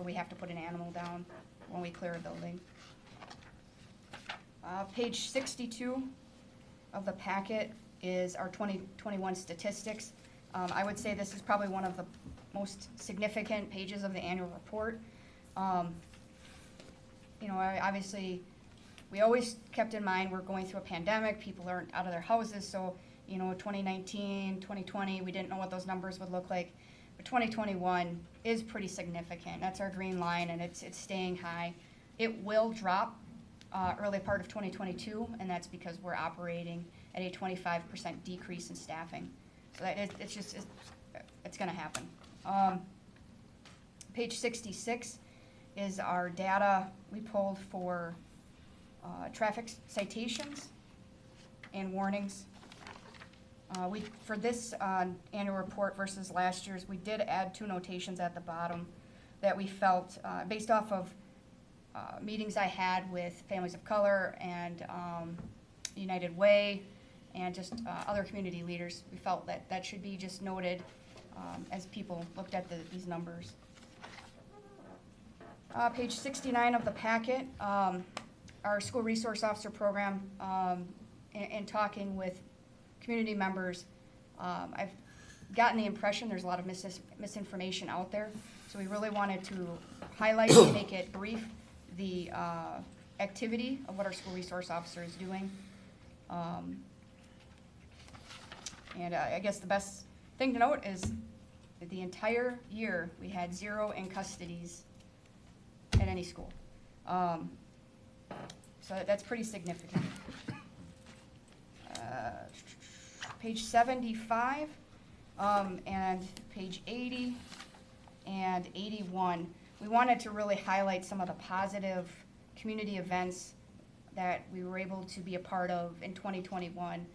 we have to put an animal down when we clear a building. Page 62 of the packet is our 2021 statistics. I would say this is probably one of the most significant pages of the annual report. Obviously, we always kept in mind we're going through a pandemic. People aren't out of their houses, so 2019, 2020, we didn't know what those numbers would look like. But 2021 is pretty significant. That's our green line, and it's staying high. It will drop early part of 2022, and that's because we're operating at a 25% decrease in staffing. So it's going to happen. Page 66 is our data we pulled for traffic citations and warnings. For this annual report versus last year's, we did add 2 notations at the bottom that we felt, based off of meetings I had with families of color and United Way and just other community leaders, we felt that that should be just noted as people looked at these numbers. Page 69 of the packet, our school resource officer program, and talking with community members, I've gotten the impression there's a lot of misinformation out there. So we really wanted to highlight and make it brief the activity of what our school resource officer is doing. And I guess the best thing to note is that the entire year we had 0 in custodies at any school. So that's pretty significant. Page 75 and page 80 and 81. We wanted to really highlight some of the positive community events that we were able to be a part of in 2021.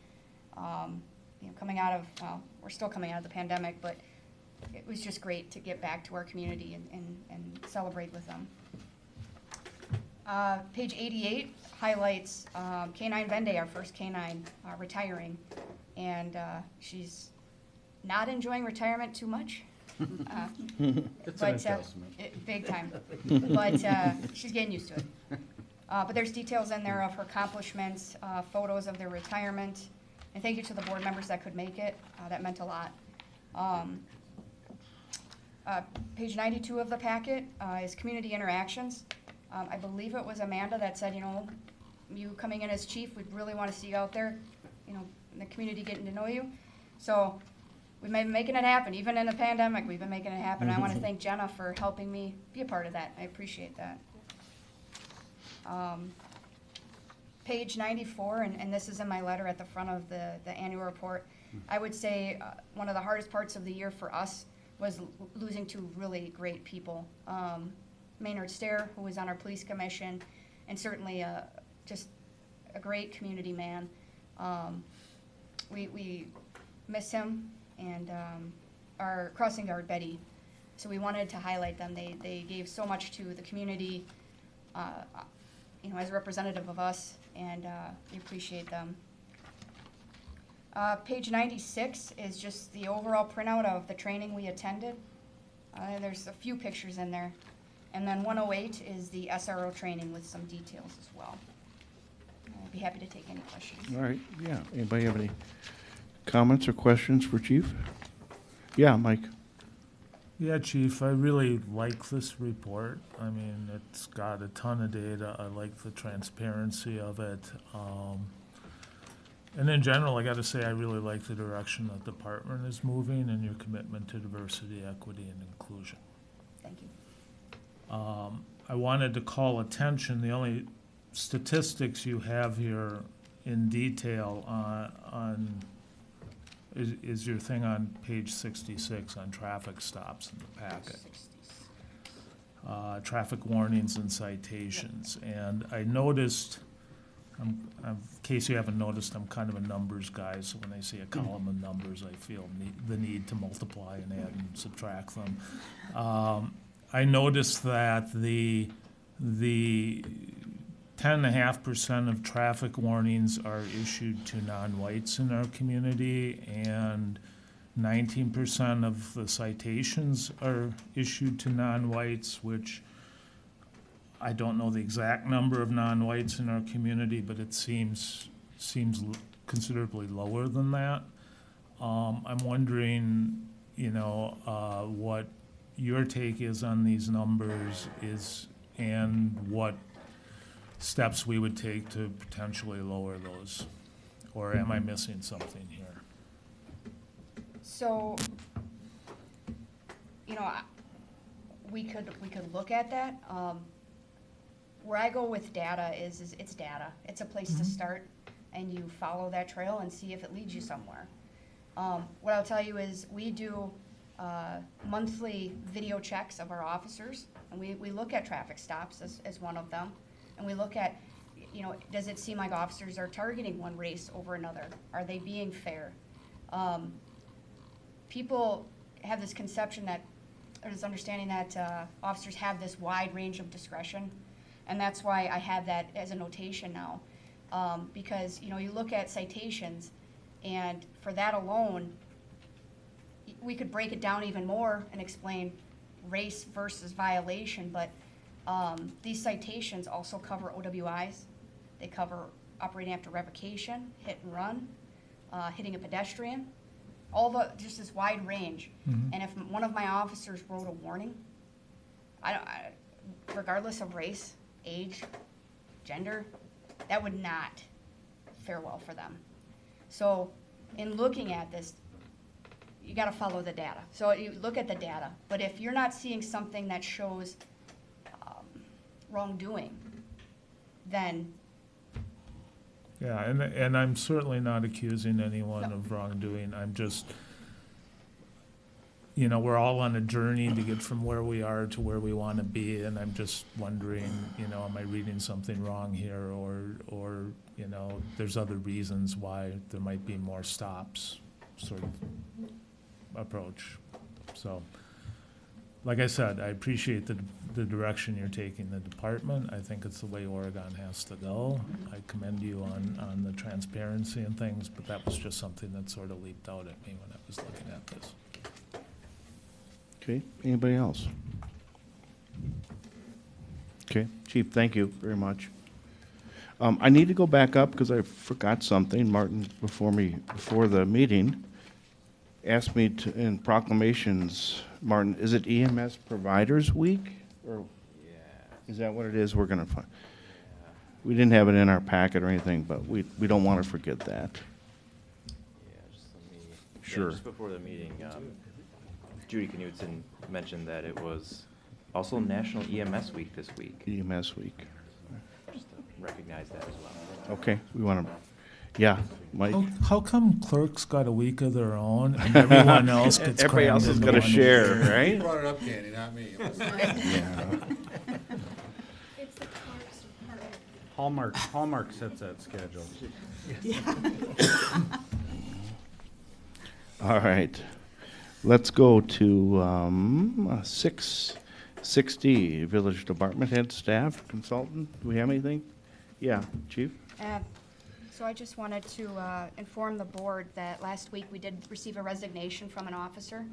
Coming out of, well, we're still coming out of the pandemic, but it was just great to get back to our community and celebrate with them. Page 88 highlights K-9 Vende, our first K-9 retiring, and she's not enjoying retirement too much. It's an adjustment. Big time, but she's getting used to it. But there's details in there of her accomplishments, photos of their retirement, and thank you to the board members that could make it. That meant a lot. Page 92 of the packet is community interactions. I believe it was Amanda that said, you know, you coming in as chief, we'd really want to see you out there, you know, in the community getting to know you. So we've been making it happen. Even in the pandemic, we've been making it happen. I want to thank Jenna for helping me be a part of that. I appreciate that. Page 94, and this is in my letter at the front of the annual report. I would say one of the hardest parts of the year for us was losing 2 really great people. Maynard Stair, who was on our police commission, and certainly just a great community man. We miss him, and our crossing guard, Betty. So we wanted to highlight them. They gave so much to the community, you know, as a representative of us, and we appreciate them. Page 96 is just the overall printout of the training we attended. There's a few pictures in there. And then 108 is the SRO training with some details as well. I'd be happy to take any questions. All right, yeah. Anybody have any comments or questions for Chief? Yeah, Mike. Yeah, Chief, I really like this report. I mean, it's got a ton of data. I like the transparency of it. And in general, I got to say, I really like the direction that the department is moving and your commitment to diversity, equity, and inclusion. Thank you. I wanted to call attention, the only statistics you have here in detail is your thing on page 66 on traffic stops in the packet. Traffic warnings and citations. And I noticed, in case you haven't noticed, I'm kind of a numbers guy, so when I see a column of numbers, I feel the need to multiply and add and subtract them. I noticed that the 10.5% of traffic warnings are issued to non-whites in our community, and 19% of the citations are issued to non-whites, which I don't know the exact number of non-whites in our community, but it seems considerably lower than that. I'm wondering, you know, what your take is on these numbers and what steps we would take to potentially lower those, or am I missing something here? So, you know, we could look at that. Where I go with data is it's data. It's a place to start, and you follow that trail and see if it leads you somewhere. What I'll tell you is we do monthly video checks of our officers, and we look at traffic stops as one of them, and we look at, you know, does it seem like officers are targeting one race over another? Are they being fair? People have this conception that, or this understanding that officers have this wide range of discretion, and that's why I have that as a notation now. Because, you know, you look at citations, and for that alone, we could break it down even more and explain race versus violation, but these citations also cover OWIs. They cover operating after revocation, hit and run, hitting a pedestrian, just this wide range. And if one of my officers wrote a warning, regardless of race, age, gender, that would not fare well for them. So in looking at this, you got to follow the data. So you look at the data, but if you're not seeing something that shows wrongdoing, then Yeah, and I'm certainly not accusing anyone of wrongdoing. I'm just, you know, we're all on a journey to get from where we are to where we want to be, and I'm just wondering, you know, am I reading something wrong here, or you know, there's other reasons why there might be more stops, sort of approach. So, like I said, I appreciate the direction you're taking the department. I think it's the way Oregon has to go. I commend you on the transparency and things, but that was just something that sort of leaped out at me when I was looking at this. Okay, anybody else? Okay, Chief, thank you very much. I need to go back up because I forgot something. Martin, before the meeting, asked me to, in Proclamations, Martin, is it EMS Providers Week? Or is that what it is? We're gonna find. We didn't have it in our packet or anything, but we don't want to forget that. Yeah, just let me. Sure. Just before the meeting, Judy Knudsen mentioned that it was also National EMS Week this week. EMS Week. Just to recognize that as well. Okay, we want to, yeah, Mike? How come clerks got a week of their own and everyone else gets Everybody crammed else is into gonna one share, week? right? You brought it up, Candy, not me. Yeah. It's the clerk's department. Hallmark sets that schedule. All right, let's go to 660, Village Department Head, Staff, Consultant. Do we have anything? Yeah, Chief? So I just wanted to inform the board that last week we did receive a resignation from an officer.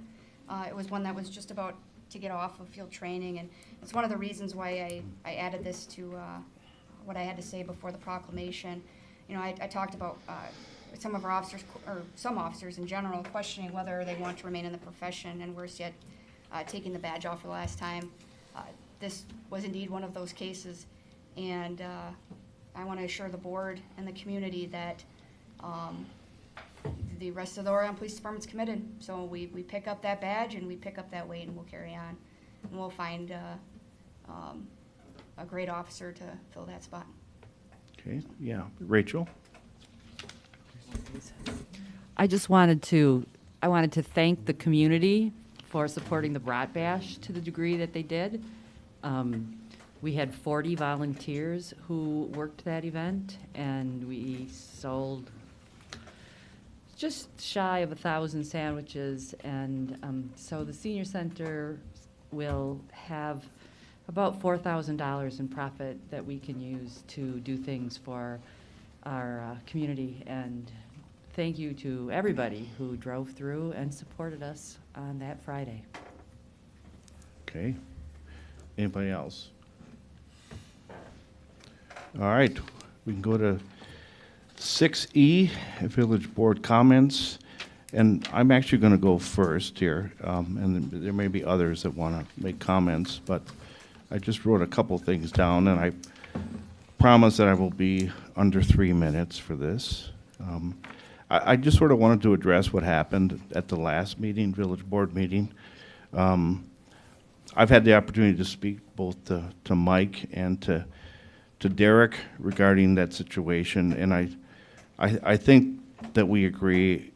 It was one that was just about to get off of field training, and it's one of the reasons why I added this to what I had to say before the proclamation. You know, I talked about some of our officers, or some officers in general, questioning whether they want to remain in the profession, and worse yet, taking the badge off for the last time. This was indeed one of those cases, and I want to assure the board and the community that the rest of the Oregon Police Department's committed. So we pick up that badge and we pick up that weight and we'll carry on. And we'll find a great officer to fill that spot. Okay, yeah. Rachel? I wanted to thank the community for supporting the Brat Bash to the degree that they did. We had 40 volunteers who worked that event, and we sold just shy of 1,000 sandwiches. And so the senior center will have about $4,000 in profit that we can use to do things for our community. And thank you to everybody who drove through and supported us on that Friday. Okay. Anybody else? All right, we can go to 6E, Village Board comments. And I'm actually going to go first here, and there may be others that want to make comments, but I just wrote a couple things down, and I promise that I will be under 3 minutes for this. I just sort of wanted to address what happened at the last meeting, Village Board meeting. I've had the opportunity to speak both to Mike and to Derek regarding that situation, and I think that we agree.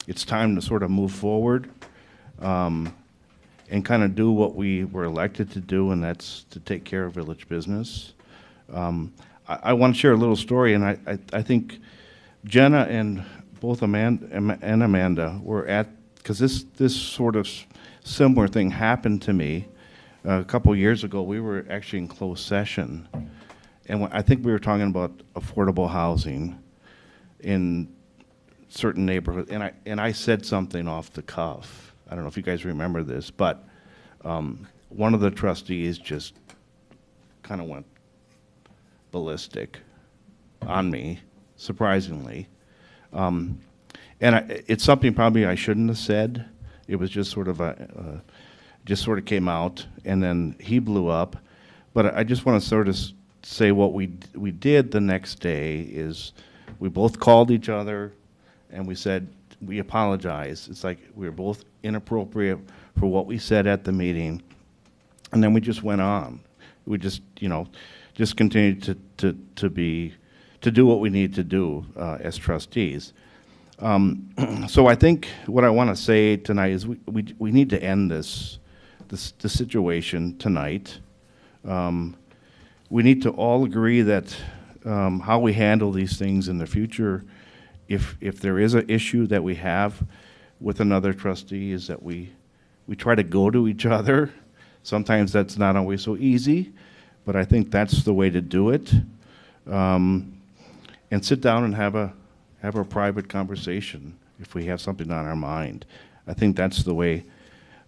it's time to sort of move forward and kind of do what we were elected to do, and that's to take care of village business. I want to share a little story, and I think Jenna and both Amanda were at, because this sort of similar thing happened to me a couple years ago. We were actually in closed session, and I think we were talking about affordable housing in certain neighborhoods, and I said something off the cuff. I don't know if you guys remember this, but one of the trustees just kind of went ballistic on me, surprisingly. And it's something probably I shouldn't have said. It was just sort of just sort of came out, and then he blew up. But I just want to sort of say what we did the next day is we both called each other, and we said, we apologize. It's like we were both inappropriate for what we said at the meeting, and then we just went on. We just, just continued to do what we need to do as trustees. So I think what I want to say tonight is we need to end this situation tonight. We need to all agree that how we handle these things in the future, if there is an issue that we have with another trustee, is that we try to go to each other. Sometimes that's not always so easy, but I think that's the way to do it. And sit down and have a private conversation if we have something on our mind. I think that's the way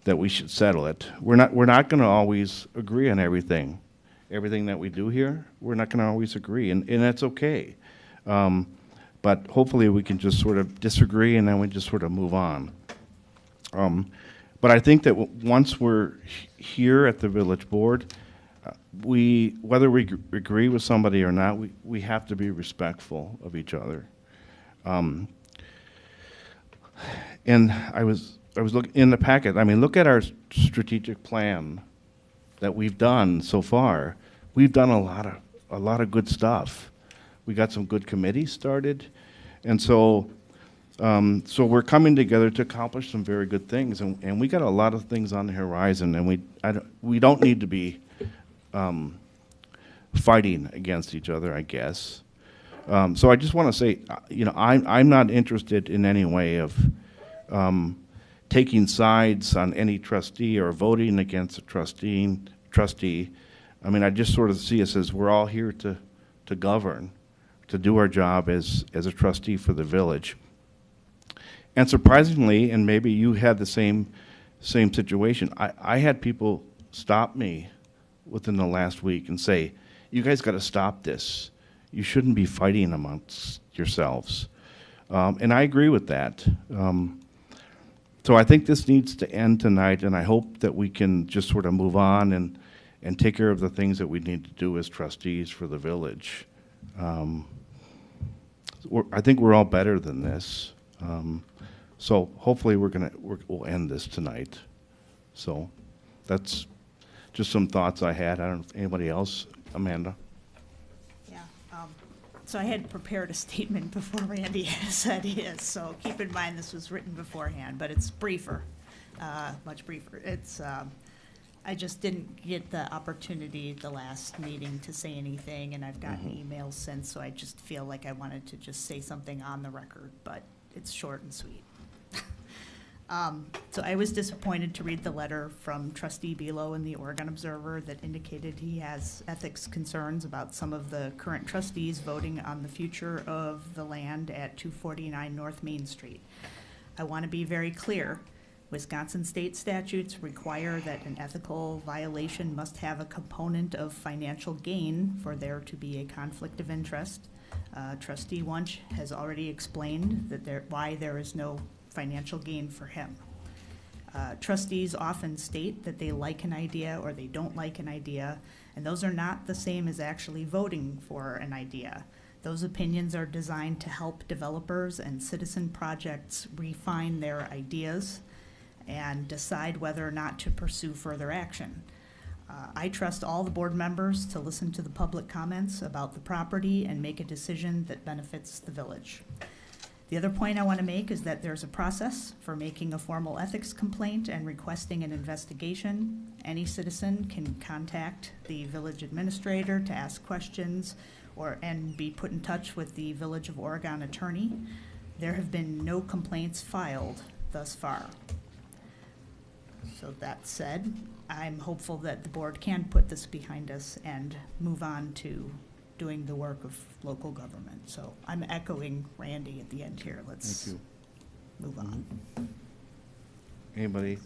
that we should settle it. We're not going to always agree on everything that we do here. We're not going to always agree, and that's okay. But hopefully we can just sort of disagree, and then we just sort of move on. But I think that once we're here at the village board, whether we agree with somebody or not, we have to be respectful of each other. And I was looking in the packet. I mean, look at our strategic plan that we've done so far. We've done a lot of good stuff. We got some good committees started, and so we're coming together to accomplish some very good things. And we got a lot of things on the horizon, and we don't need to be fighting against each other, I guess. So I just want to say, I'm not interested in any way of taking sides on any trustee or voting against a trustee. I mean, I just sort of see us as we're all here to govern, to do our job as a trustee for the village. And surprisingly, and maybe you had the same situation, I had people stop me within the last week and say, you guys got to stop this. You shouldn't be fighting amongst yourselves. And I agree with that. So I think this needs to end tonight, and I hope that we can just sort of move on and take care of the things that we need to do as trustees for the village. I think we're all better than this. So hopefully we'll end this tonight. So that's just some thoughts I had. I don't know if anybody else, Amanda? Yeah, so I had prepared a statement before Randy said his, so keep in mind this was written beforehand, but it's briefer, much briefer. It's, I just didn't get the opportunity at the last meeting to say anything, and I've gotten emails since, so I just feel like I wanted to just say something on the record, but it's short and sweet. So I was disappointed to read the letter from Trustee Belo in the Oregon Observer that indicated he has ethics concerns about some of the current trustees voting on the future of the land at 249 North Main Street. I want to be very clear. Wisconsin state statutes require that an ethical violation must have a component of financial gain for there to be a conflict of interest. Trustee Wunsch has already explained that why there is no financial gain for him. Trustees often state that they like an idea or they don't like an idea, and those are not the same as actually voting for an idea. Those opinions are designed to help developers and citizen projects refine their ideas and decide whether or not to pursue further action. I trust all the board members to listen to the public comments about the property and make a decision that benefits the village. The other point I want to make is that there's a process for making a formal ethics complaint and requesting an investigation. Any citizen can contact the village administrator to ask questions and be put in touch with the Village of Oregon attorney. There have been no complaints filed thus far. So that said, I'm hopeful that the board can put this behind us and move on to doing the work of local government. So I'm echoing Randy at the end here. Let's Thank you. move on. Anybody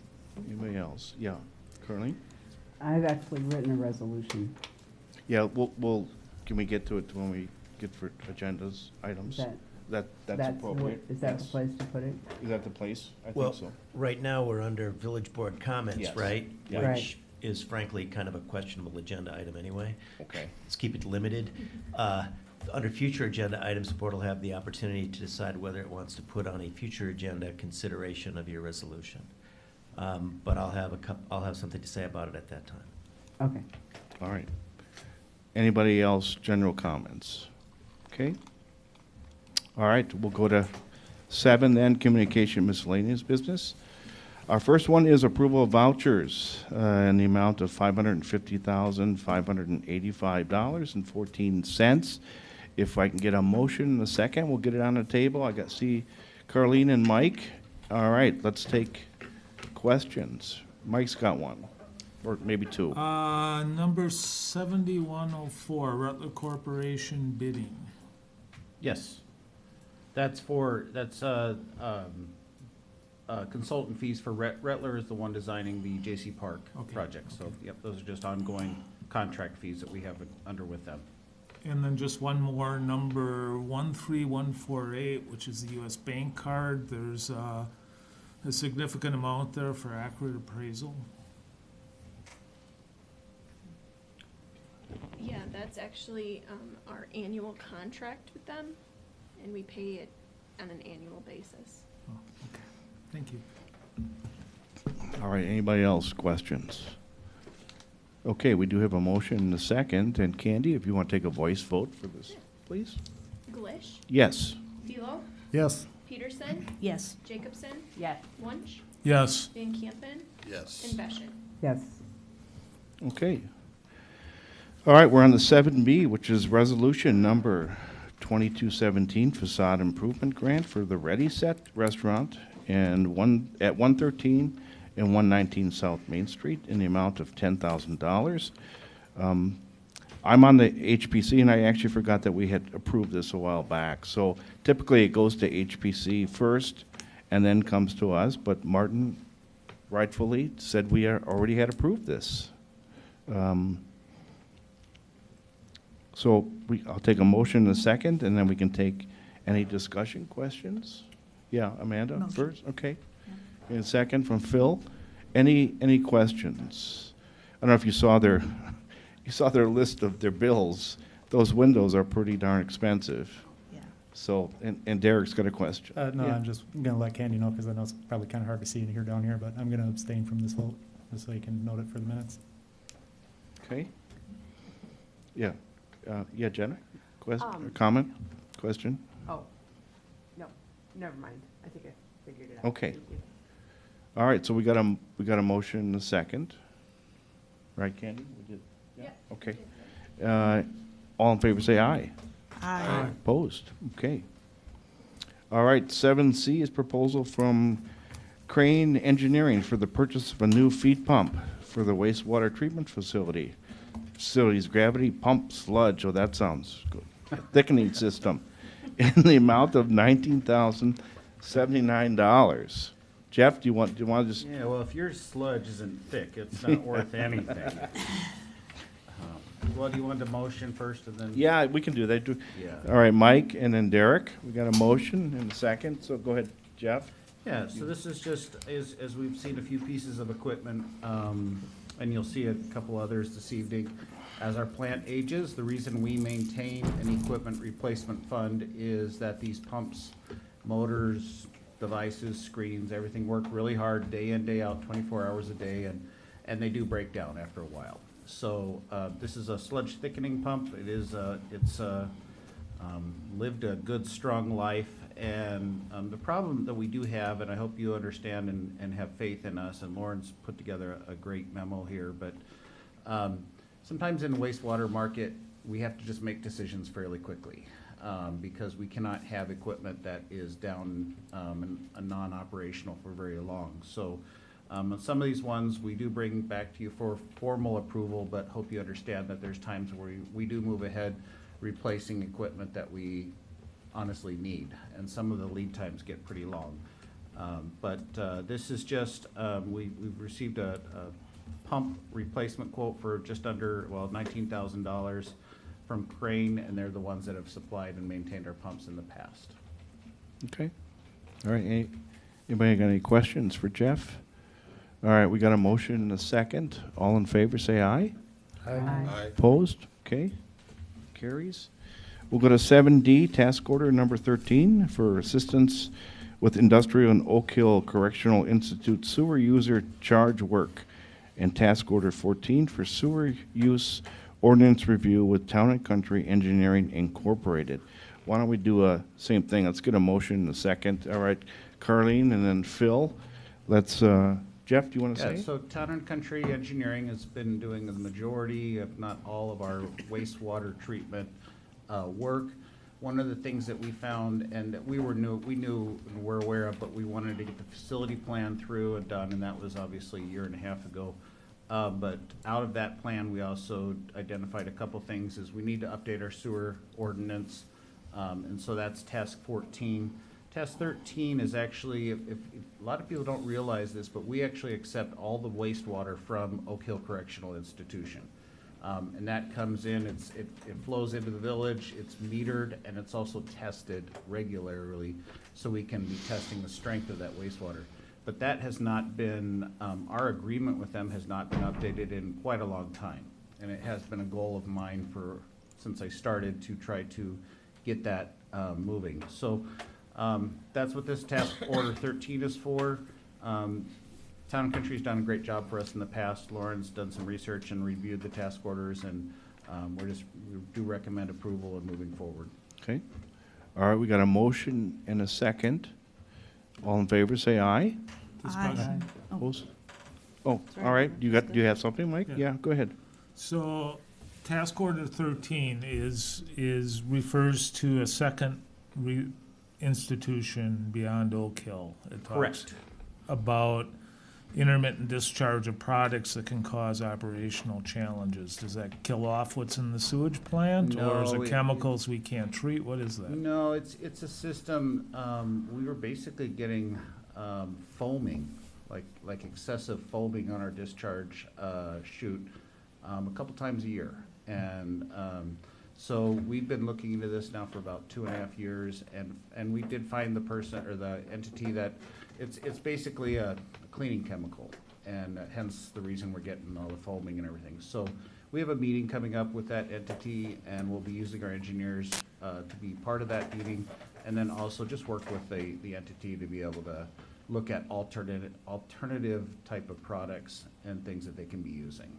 else? Yeah, Curly? I've actually written a resolution. Yeah, can we get to it when we get for agendas, items? That's appropriate? Is that the Yes. place to put it? Is that the place? I Well, think so. right now, we're under village board comments, Yes. right? Yeah. Right. Which is frankly kind of a questionable agenda item anyway. Okay. Let's keep it limited. Under future agenda items, the board will have the opportunity to decide whether it wants to put on a future agenda consideration of your resolution. But I'll have something to say about it at that time. Okay. All right. Anybody else, general comments? Okay. All right, we'll go to 7 then, communication miscellaneous business. Our first one is approval of vouchers in the amount of $550,585.14. If I can get a motion in a second, we'll get it on the table. See Carlene and Mike. All right, let's take questions. Mike's got one, or maybe two. Number 7104, Rutler Corporation bidding. Yes. That's consultant fees for Rutler is the one designing the J.C. Park project. So, yep, those are just ongoing contract fees that we have under with them. And then just one more, number 13148, which is the U.S. bank card. There's a significant amount there for accurate appraisal. Yeah, that's actually our annual contract with them, and we pay it on an annual basis. Oh, okay. Thank you. All right, anybody else, questions? Okay, we do have a motion and a second, and Candy, if you want to take a voice vote for this, please? Glish, Yes. Philo, Yes. Peterson, Yes. Jacobson, Yes. Wunsch, Yes. Van Campen, Yes. and Beschen. Yes. Okay. All right, we're on the 7B, which is resolution number 2217 facade improvement grant for the Ready Set Restaurant and at 113 and 119 South Main Street in the amount of $10,000. I'm on the HPC, and I actually forgot that we had approved this a while back. So typically it goes to HPC first and then comes to us, but Martin rightfully said we already had approved this. So I'll take a motion in a second, and then we can take any discussion, questions? Yeah, Amanda Motion. first, okay. And a second from Phil. Any questions? I don't know if you saw their list of their bills. Those windows are pretty darn expensive. Yeah. So, and Derek's got a question. No, Yeah. I'm just gonna let Candy know, because I know it's probably kind of hard to see and hear down here, but I'm gonna abstain from this vote, just so you can note it for the minutes. Okay. Yeah. Yeah, Jenna? Um, Comment? Question? Oh, no, never mind. I think I figured it out. Okay. Thank you. All right, so we got a motion and a second. Right, Candy? We did? Yeah. Okay. All in favor, say aye. Aye. Opposed? Okay. All right, 7C is proposal from Crane Engineering for the purchase of a new feed pump for the wastewater treatment facility. Facility's gravity pump sludge, oh, that sounds good. Thickening system in the amount of $19,079. Jeff, do you want to just? Yeah, well, if your sludge isn't thick, it's not worth anything. Well, do you want the motion first and then? Yeah, we can do that. Yeah. All right, Mike and then Derek. We got a motion and a second, so go ahead, Jeff. Yeah, so this is just, as we've seen a few pieces of equipment, and you'll see a couple others this evening. As our plant ages, the reason we maintain an equipment replacement fund is that these pumps, motors, devices, screens, everything work really hard day in, day out, 24 hours a day, and they do break down after a while. So this is a sludge thickening pump. It's lived a good, strong life. And the problem that we do have, and I hope you understand and have faith in us, and Lauren's put together a great memo here, but sometimes in the wastewater market, we have to just make decisions fairly quickly because we cannot have equipment that is down and non-operational for very long. So on some of these ones, we do bring back to you for formal approval, but hope you understand that there's times where we do move ahead replacing equipment that we honestly need, and some of the lead times get pretty long. But this is just, we've received a pump replacement quote for just under, well, $19,000 from Crane, and they're the ones that have supplied and maintained our pumps in the past. Okay. All right. Anybody got any questions for Jeff? All right, we got a motion and a second. All in favor, say aye. Aye. Opposed? Okay. Carries. We'll go to 7D, task order number 13 for assistance with Industrial and Oak Hill Correctional Institute sewer user charge work, and task order 14 for sewer use ordinance review with Town and Country Engineering Incorporated. Why don't we do a same thing? Let's get a motion in a second. All right, Carleen and then Phil. Let's, Jeff, do you want to say? So Town and Country Engineering has been doing the majority, if not all, of our wastewater treatment work. One of the things that we found and that we knew and were aware of, but we wanted to get the facility plan through and done, and that was obviously a year and a half ago. But out of that plan, we also identified a couple things, is we need to update our sewer ordinance, and so that's task 14. Task 13 is actually, if a lot of people don't realize this, but we actually accept all the wastewater from Oak Hill Correctional Institution. And that comes in, it flows into the village, it's metered, and it's also tested regularly, so we can be testing the strength of that wastewater. But that has not been, our agreement with them has not been updated in quite a long time. And it has been a goal of mine since I started to try to get that moving. So that's what this task order 13 is for. Town and Country's done a great job for us in the past. Lauren's done some research and reviewed the task orders, and we do recommend approval and moving forward. Okay. All right, we got a motion and a second. All in favor, say aye. Discussion. Opposed? Oh, all right. Do you have something, Mike? Yeah. Yeah, go ahead. So, task order 13 refers to a second institution beyond Oak Hill. It talks Correct. about intermittent discharge of products that can cause operational challenges. Does that kill off what's in the sewage plant, or is No, it chemicals we can't treat? What is that? No, it's a system, we were basically getting foaming, like excessive foaming on our discharge chute a couple times a year. And so we've been looking into this now for about 2.5 years, and we did find the person or the entity that it's basically a cleaning chemical, and hence the reason we're getting all the foaming and everything. So we have a meeting coming up with that entity, and we'll be using our engineers to be part of that meeting, and then also just work with the entity to be able to look at alternative type of products and things that they can be using.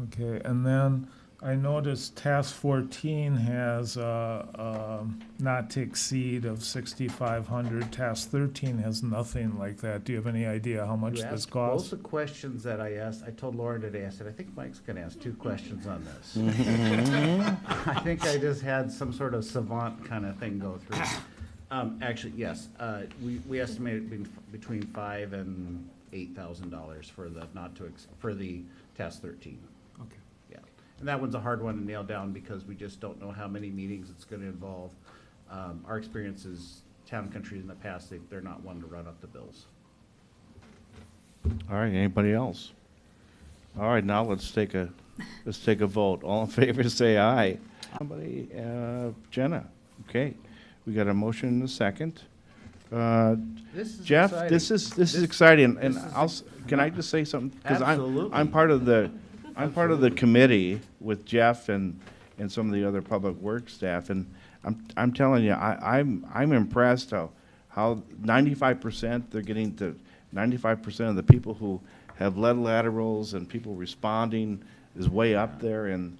Okay, and then I noticed task 14 has not to exceed of 6,500. Task 13 has nothing like that. Do you have any idea how much You this asked costs? both the questions that I asked. I told Lauren today, I said, I think Mike's gonna ask 2 questions on this. I think I just had some sort of savant kind of thing go through. Actually, yes, we estimated between $5,000 and $8,000 for the task 13. Okay. Yeah, and that one's a hard one to nail down because we just don't know how many meetings it's gonna involve. Our experience is Town and Country in the past, they're not one to run up the bills. All right, anybody else? All right, now let's take a vote. All in favor, say aye. Somebody, Jenna, okay. We got a motion and a second. This is Jeff, exciting. this is exciting, and this is can I just say something? Because Absolutely. I'm part of the committee with Jeff and some of the other public works staff, and I'm telling you, I'm impressed how 95% they're getting to 95% of the people who have lead laterals and people responding is way up there, and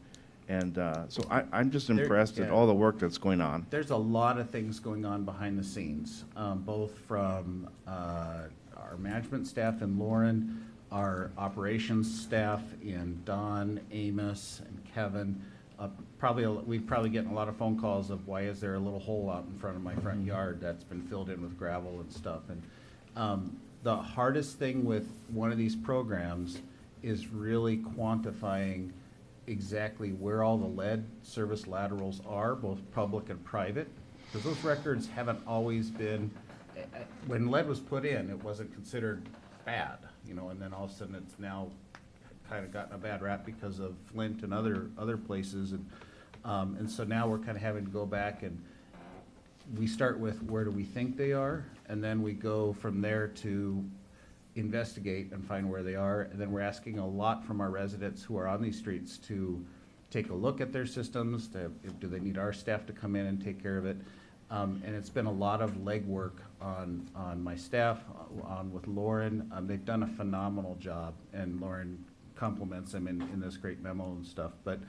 And so I'm just There- impressed at yeah. all the work that's going on. There's a lot of things going on behind the scenes, both from our management staff in Lauren, our operations staff in Don, Amos, and Kevin. We've probably getting a lot of phone calls of why is there a little hole out in front of my front yard that's been filled in with gravel and stuff. And the hardest thing with one of these programs is really quantifying exactly where all the lead service laterals are, both public and private. Because those records haven't always been, when lead was put in, it wasn't considered bad, you know, and then all of a sudden it's now kind of gotten a bad rap because of Flint and other places. And so now we're kind of having to go back and we start with where do we think they are, and then we go from there to investigate and find where they are. And then we're asking a lot from our residents who are on these streets to take a look at their systems, do they need our staff to come in and take care of it? And it's been a lot of legwork on my staff, on with Lauren. They've done a phenomenal job, and Lauren compliments them in this great memo and stuff. But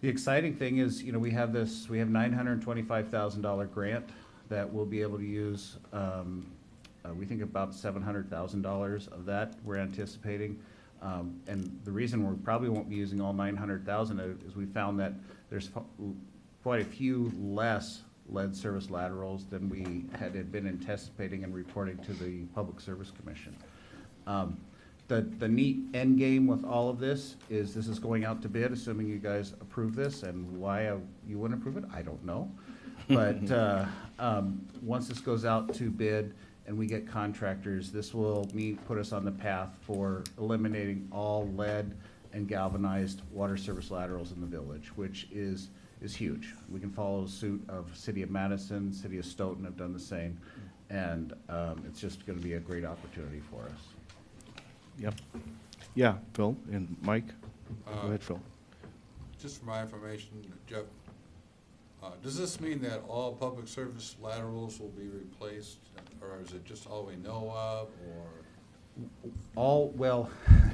the exciting thing is, you know, we have $925,000 grant that we'll be able to use. We think about $700,000 of that we're anticipating. And the reason we probably won't be using all $900,000 is we found that there's quite a few less lead service laterals than we had been anticipating and reporting to the Public Service Commission. The neat end game with all of this is going out to bid, assuming you guys approve this, and why you wouldn't approve it, I don't know. But once this goes out to bid and we get contractors, this will put us on the path for eliminating all lead and galvanized water service laterals in the village, which is huge. We can follow suit of City of Madison, City of Stoughton have done the same, and it's just going to be a great opportunity for us. Yep. Yeah, Phil and Mike. Go ahead, Phil. Just for my information, Jeff, does this mean that all public service laterals will be replaced, or is it just all we know of, or? Well,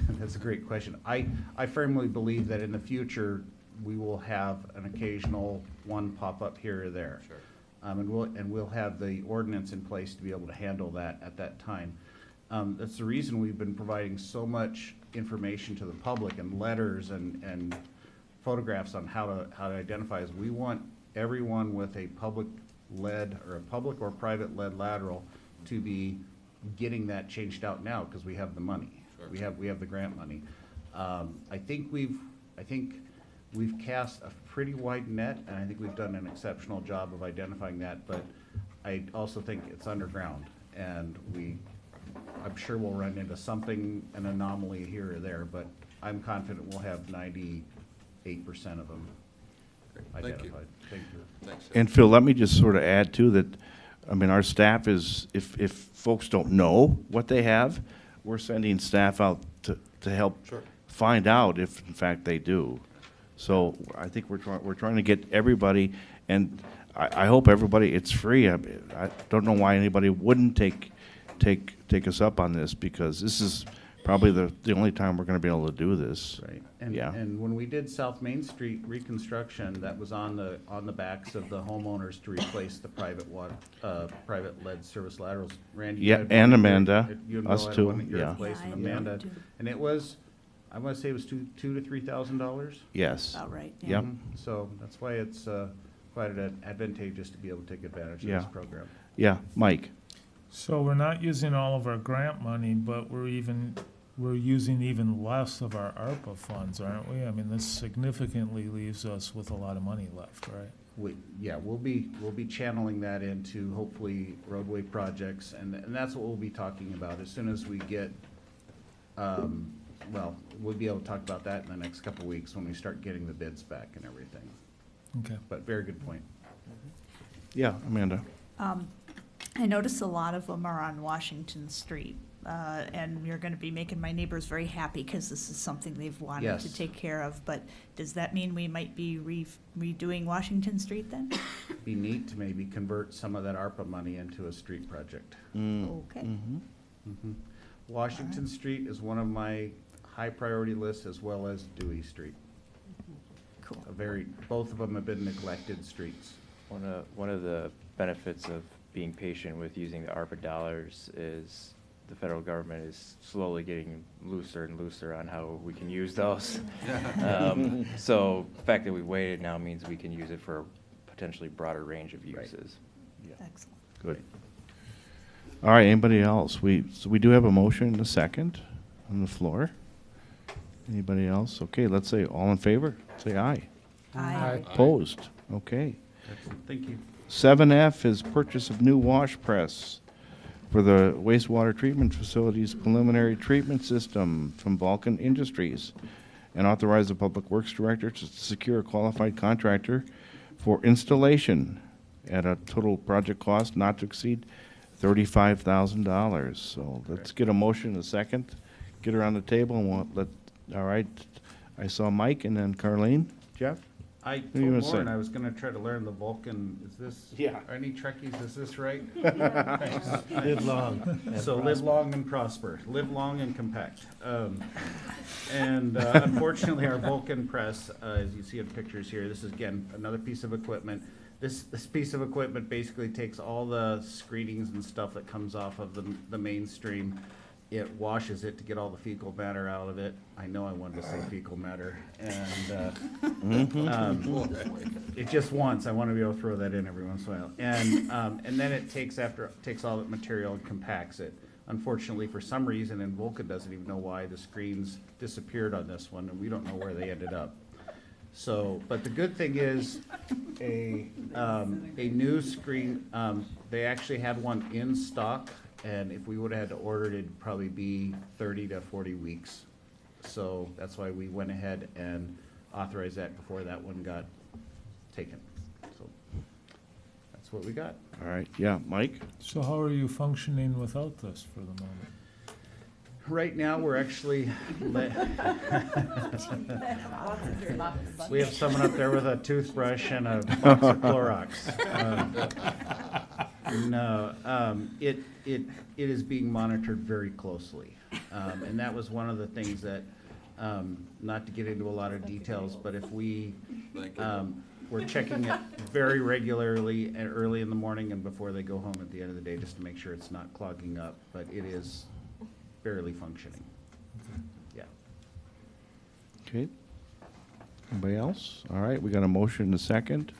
that's a great question. I firmly believe that in the future, we will have an occasional one pop up here or there. Sure. And we'll have the ordinance in place to be able to handle that at that time. That's the reason we've been providing so much information to the public and letters and photographs on how to identify. Is we want everyone with a public lead or a public or private lead lateral to be getting that changed out now because we have the money. Sure. We have the grant money. I think we've cast a pretty wide net, and I think we've done an exceptional job of identifying that. But I also think it's underground, and I'm sure we'll run into something, an anomaly here or there, but I'm confident we'll have 98% of them identified. Thank you. Thanks. And Phil, let me just sort of add too that, I mean, our staff is, if folks don't know what they have, we're sending staff out to help find out if in fact they do. So I think we're trying to get everybody, and I hope everybody, it's free. I don't know why anybody wouldn't take us up on this, because this is probably the only time we're going to be able to do this. Right. And when we did South Main Street reconstruction, that was on the backs of the homeowners to replace the private lead service laterals. Randy, yeah, and Amanda, us too. Yeah. And Amanda, and it was, I want to say it was $2,000 to $3,000. Yes. About right. Yep. So that's why it's quite advantageous to be able to take advantage of this program. Yeah, Mike. So we're not using all of our grant money, but we're using even less of our ARPA funds, aren't we? I mean, this significantly leaves us with a lot of money left, right? We'll be channeling that into hopefully roadway projects, and that's what we'll be talking about as soon as we get. We'll be able to talk about that in the next couple of weeks when we start getting the bids back and everything. Okay. But very good point. Yeah, Amanda. I notice a lot of them are on Washington Street, and you're going to be making my neighbors very happy because this is something they've wanted to take care of. But does that mean we might be redoing Washington Street then? Be neat to maybe convert some of that ARPA money into a street project. Okay. Washington Street is one of my high priority lists, as well as Dewey Street. Cool. Both of them have been neglected streets. One of the benefits of being patient with using the ARPA dollars is the federal government is slowly getting looser and looser on how we can use those. So the fact that we waited now means we can use it for a potentially broader range of uses. Excellent. Good. All right, anybody else? So we do have a motion and a second on the floor. Anybody else? Okay, let's say all in favor, say aye. Aye. Opposed? Okay. Excellent, thank you. 7F is purchase of new wash press for the wastewater treatment facilities preliminary treatment system from Vulcan Industries, and authorize the Public Works Director to secure a qualified contractor for installation at a total project cost not to exceed $35,000. So let's get a motion in a second, get her on the table, and all right, I saw Mike and then Carleen. Jeff? I you told gonna Lauren say? I was gonna try to learn the Vulcan, is this? Yeah. Are any Trekkies, is this right? Live long and So live prosper. long and prosper, live long and compact. Unfortunately, our Vulcan press, as you see in pictures here, this is again, another piece of equipment. This piece of equipment basically takes all the screenings and stuff that comes off of the mainstream. It washes it to get all the fecal matter out of it. I know I wanted to say fecal matter, and it just once. I want to be able to throw that in every once in a while. And then it takes all that material and compacts it. Unfortunately, for some reason, and Vulcan doesn't even know why, the screens disappeared on this one, and we don't know where they ended up. So, but the good thing is, a new screen. They actually had one in stock. And if we would have had to order it, it'd probably be 30 to 40 weeks. So that's why we went ahead and authorized that before that one got taken. So that's what we got. All right, yeah, Mike? So how are you functioning without this for the moment? Right now, we're actually, we have someone up there with a toothbrush and a box of Clorox. No, it is being monitored very closely. And that was one of the things that, not to get into a lot of details, but if we're checking it very regularly and early in the morning and before they go home at the end of the day, just to make sure it's not clogging up, but it is barely functioning. Yeah. Okay. Anybody else? All right, we got a motion and a second.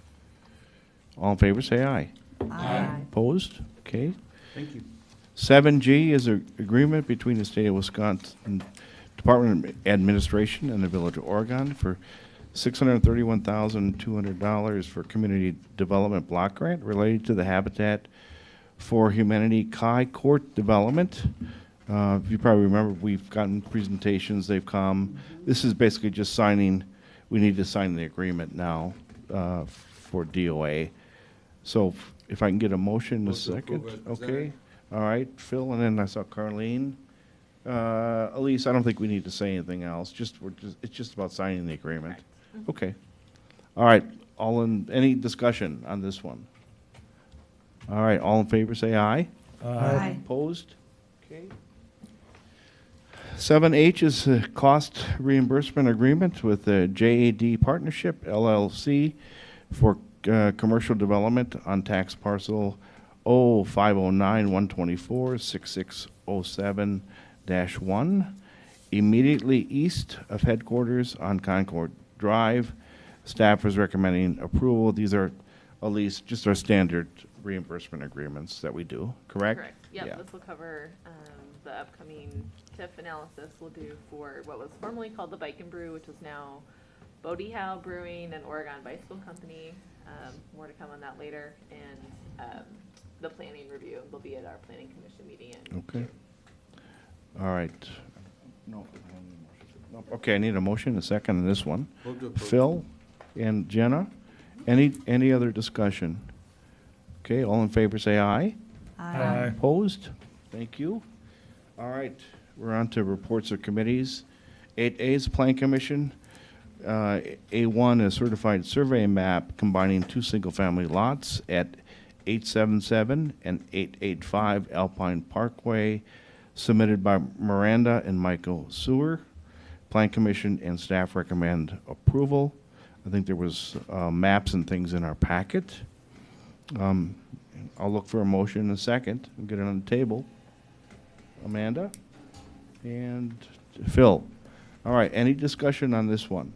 All in favor, say aye. Aye. Opposed? Okay. Thank you. 7G is an agreement between the State of Wisconsin Department of Administration and the Village of Oregon for $631,200 for community development block grant related to the Habitat for Humanity Chi Court development. If you probably remember, we've gotten presentations, they've come. This is basically just signing, we need to sign the agreement now for DOA. So if I can get a motion in a Move to approve second. it. Okay, all right, Phil, and then I saw Carleen. Elise, I don't think we need to say anything else, it's just about signing the agreement. Okay. All right, any discussion on this one? All right, all in favor, say aye. Aye. Opposed? Okay. 7H is a cost reimbursement agreement with the JAD Partnership LLC for commercial development on tax parcel 0509-124-6607-1, immediately east of headquarters on Concord Drive. Staff is recommending approval. These are at least just our standard reimbursement agreements that we do, correct? Correct. Yep, Yeah. this will cover the upcoming TIF analysis we'll do for what was formerly called the Bike and Brew, which is now Bodie Howe Brewing and Oregon Bicycle Company. More to come on that later. And the planning review will be at our planning commission meeting in Okay. June. All right. Okay, I need a motion, a second on this one. Move to approve. Phil and Jenna, any other discussion? Okay, all in favor, say aye. Aye. Opposed? Thank you. All right, we're on to reports of committees. 8A is Plan Commission. A1 is certified survey map combining two single-family lots at 877 and 885 Alpine Parkway, submitted by Miranda and Michael Sewer. Plan Commission and staff recommend approval. I think there was maps and things in our packet. I'll look for a motion in a second and get it on the table. Amanda and Phil. All right, any discussion on this one?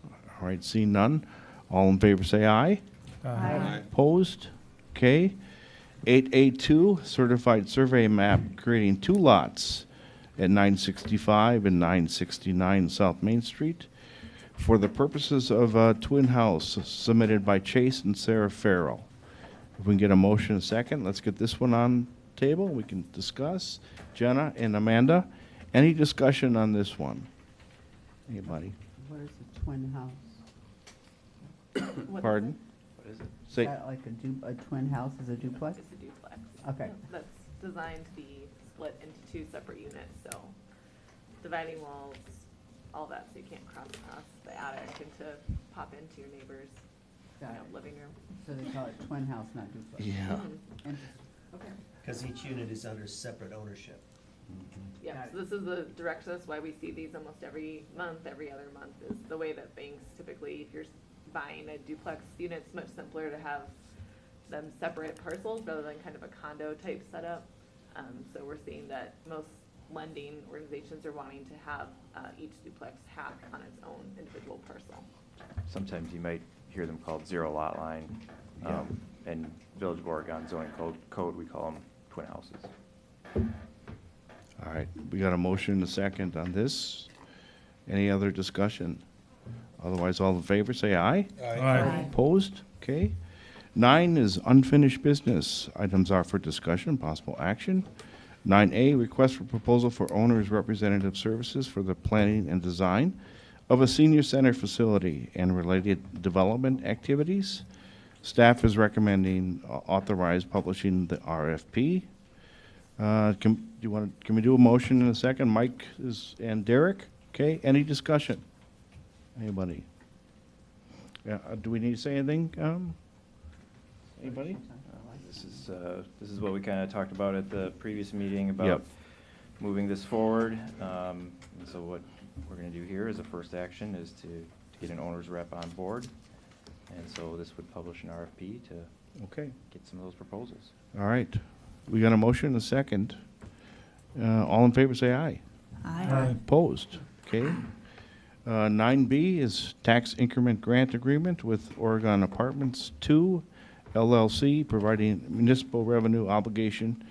All right, seeing none. All in favor say aye. Aye. Opposed? Okay. 8A2, certified survey map creating 2 lots at 965 and 969 South Main Street for the purposes of a twin house submitted by Chase and Sarah Farrell. If we can get a motion in a second, let's get this one on the table. We can discuss. Jenna and Amanda, any discussion on this one? Anybody? What is a twin house? Pardon? What is it? Say, Is that like a twin house is a duplex? It's a duplex. Okay. That's designed to be split into 2 separate units, so dividing walls, all that, so you can't cross the attic and to pop into your neighbor's Got it. living room. So they call it twin house, not duplex? yeah. Interesting. Okay. Because each unit is under separate ownership. Yeah, Got so this is the direct, that's why we see these almost every month, every other month, is the way that banks typically, if you're buying a duplex unit, it's much simpler to have them separate parcels rather than kind of a condo type setup. So we're seeing that most lending organizations are wanting to have each duplex have on its own individual parcel. Sometimes you might hear them called zero lot line. Yeah. And Village of Oregon zoning code, we call them twin houses. All right, we got a motion and a second on this. Any other discussion? Otherwise, all in favor, say aye. Aye. Opposed? Okay. 9 is unfinished business. Items are for discussion, possible action. 9A, request for proposal for owner's representative services for the planning and design of a senior center facility and related development activities. Staff is recommending authorize publishing the RFP. Can we do a motion in a second? Mike and Derek? Okay, any discussion? Anybody? Yeah, do we need to say anything? Anybody? This is what we kind of talked about at the previous meeting about Yep. moving this forward. And so what we're going to do here as a first action is to get an owner's rep on board. And so this would publish an RFP to Okay. get some of those proposals. All right. We got a motion and a second. All in favor, say aye. Aye. Opposed? Okay. 9B is tax increment grant agreement with Oregon Apartments 2 LLC, providing municipal revenue obligation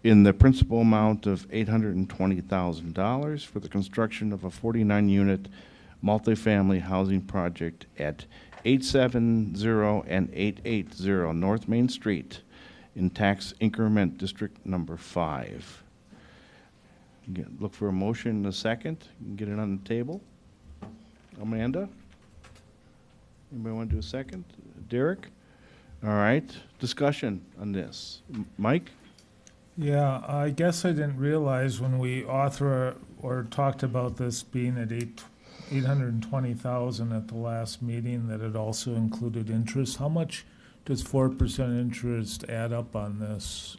in the principal amount of $820,000 for the construction of a 49-unit multifamily housing project at 870 and 880 North Main Street in tax increment district number 5. Look for a motion in a second. You can get it on the table. Amanda? Anybody want to do a second? Derek? All right. Discussion on this. Mike? Yeah, I guess I didn't realize when we talked about this being at 820,000 at the last meeting that it also included interest. How much does 4% interest add up on this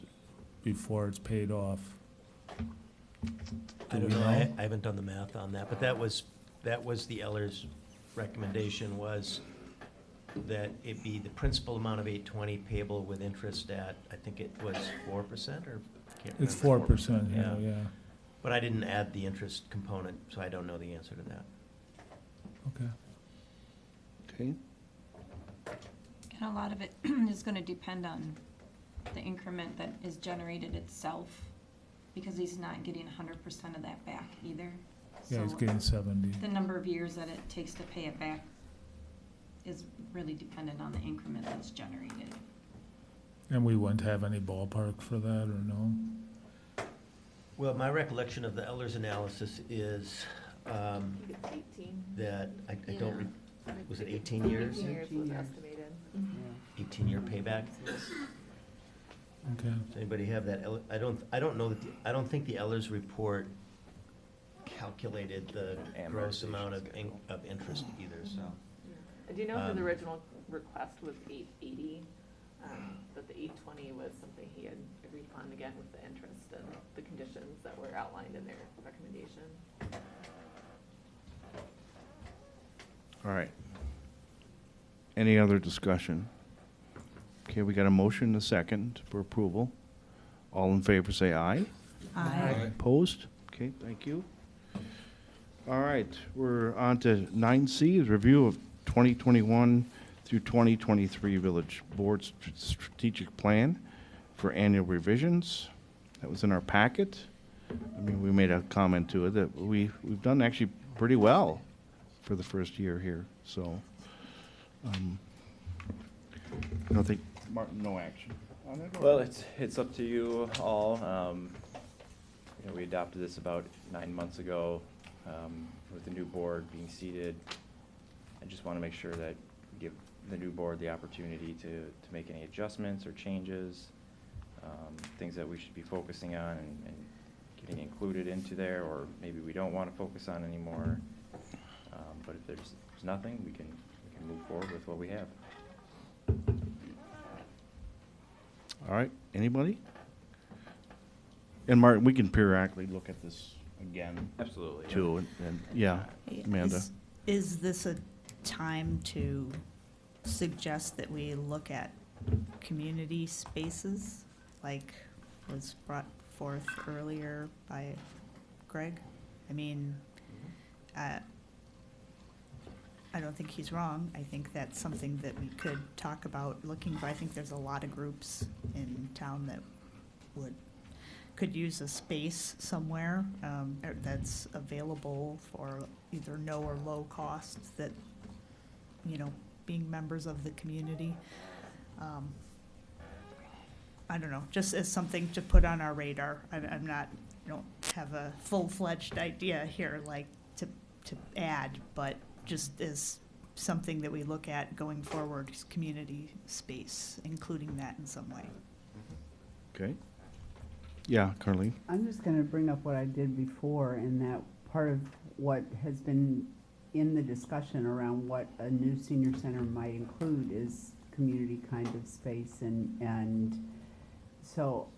before it's paid off? I don't know, I haven't done the math on that, but that was the Eller's recommendation, was that it be the principal amount of 820 payable with interest at, I think it was 4%, or? Can't It's remember. 4%, yeah. But I didn't add the interest component, so I don't know the answer to that. Okay. Okay. And a lot of it is gonna depend on the increment that is generated itself, because he's not getting 100% of that back either. Yeah, he's So getting 70. the number of years that it takes to pay it back is really dependent on the increment that's generated. And we wouldn't have any ballpark for that, or no? Well, my recollection of the Eller's analysis is I think it's 18. that, I don't, Yeah. was it 18 years? 18 years was 18 years. estimated. 18-year payback? Okay. Does anybody have that? I don't know that, I don't think the Ellers report calculated the gross amount of interest either, so. I do know his original request was 880, but the 820 was something he had agreed upon, again with the interest and the conditions that were outlined in their recommendation. All right. Any other discussion? Okay, we got a motion and a second for approval. All in favor, say aye. Aye. Opposed? Okay, thank you. All right, we're on to 9C, is review of 2021 through 2023 Village Board Strategic Plan for annual revisions. That was in our packet. I mean, we made a comment to it that we've done actually pretty well for the first year here, so. I don't think, Martin, no action on it? or- Well, it's up to you all. You know, we adopted this about 9 months ago, with the new board being seated. I just want to make sure that we give the new board the opportunity to make any adjustments or changes, things that we should be focusing on and getting included into there, or maybe we don't want to focus on anymore. But if there's nothing, we can move forward with what we have. All right, anybody? And Martin, we can periodically look at this again. Absolutely, yeah. Too, and yeah, Amanda. Is this a time to suggest that we look at community spaces, like was brought forth earlier by Greg? I mean, I don't think he's wrong. I think that's something that we could talk about looking for. I think there's a lot of groups in town that could use a space somewhere that's available for either no or low cost, that, you know, being members of the community. I don't know, just as something to put on our radar. I'm not, I don't have a full-fledged idea here, like, to add, but just as something that we look at going forward, is community space, including that in some way. Okay. Yeah, Carleen? I'm just going to bring up what I did before, in that part of what has been in the discussion around what a new senior center might include is community kind of space, and so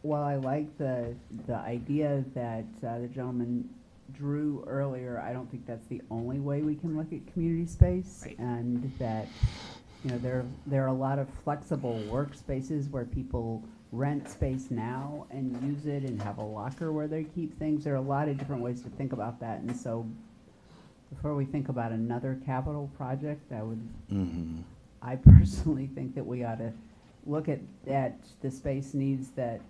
while I like the idea that the gentleman drew earlier, I don't think that's the only way we can look at community space. Right. And that, you know, there are a lot of flexible workspaces where people rent space now and use it and have a locker where they keep things. There are a lot of different ways to think about that. And so before we think about another capital project, I personally think that we ought to look at the space needs that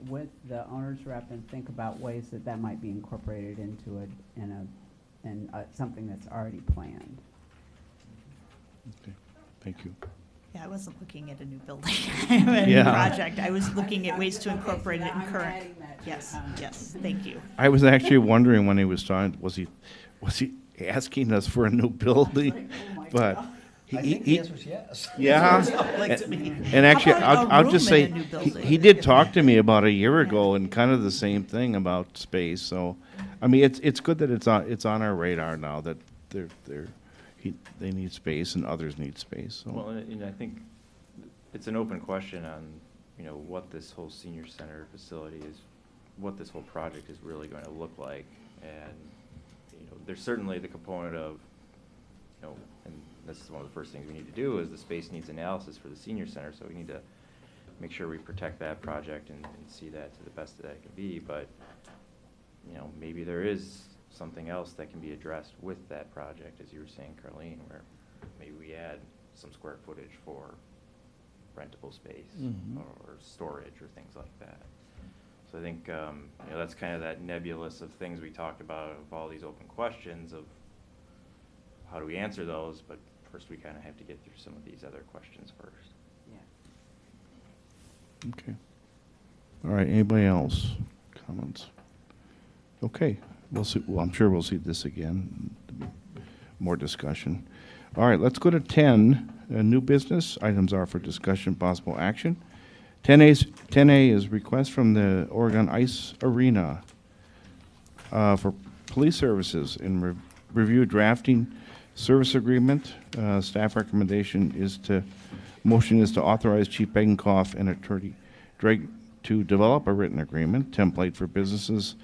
with the owner's rep and think about ways that might be incorporated into something that's already planned. Okay, thank you. Yeah, I wasn't looking at a new building project. I was looking at ways to incorporate it in current. Yes, thank you. I was actually wondering when he was talking, was he asking us for a new building? But I think the answer is yes. Yeah. And actually, I'll just say, he did talk to me about a year ago and kind of the same thing about space. So, I mean, it's good that it's on our radar now that they need space and others need space. So. Well, and I think it's an open question on, you know, what this whole senior center facility is, what this whole project is really going to look like. And, you know, there's certainly the component of, you know, and this is one of the first things we need to do is the space needs analysis for the senior center. So we need to make sure we protect that project and see that to the best that it can be. But, you know, maybe there is something else that can be addressed with that project, as you were saying, Carleen, where maybe we add some square footage for rentable space or storage or things like that. So I think, you know, that's kind of that nebulous of things we talked about, of all these open questions of how do we answer those, but first we kind of have to get through some of these other questions first. Yeah. Okay. All right, anybody else? Comments? Okay, we'll see. Well, I'm sure we'll see this again. More discussion. All right, let's go to 10. New business items are for discussion, possible action. 10A is request from the Oregon Ice Arena for police services and review drafting service agreement. Staff recommendation motion is to authorize Chief Begenkoff and Attorney Drake to develop a written agreement template for businesses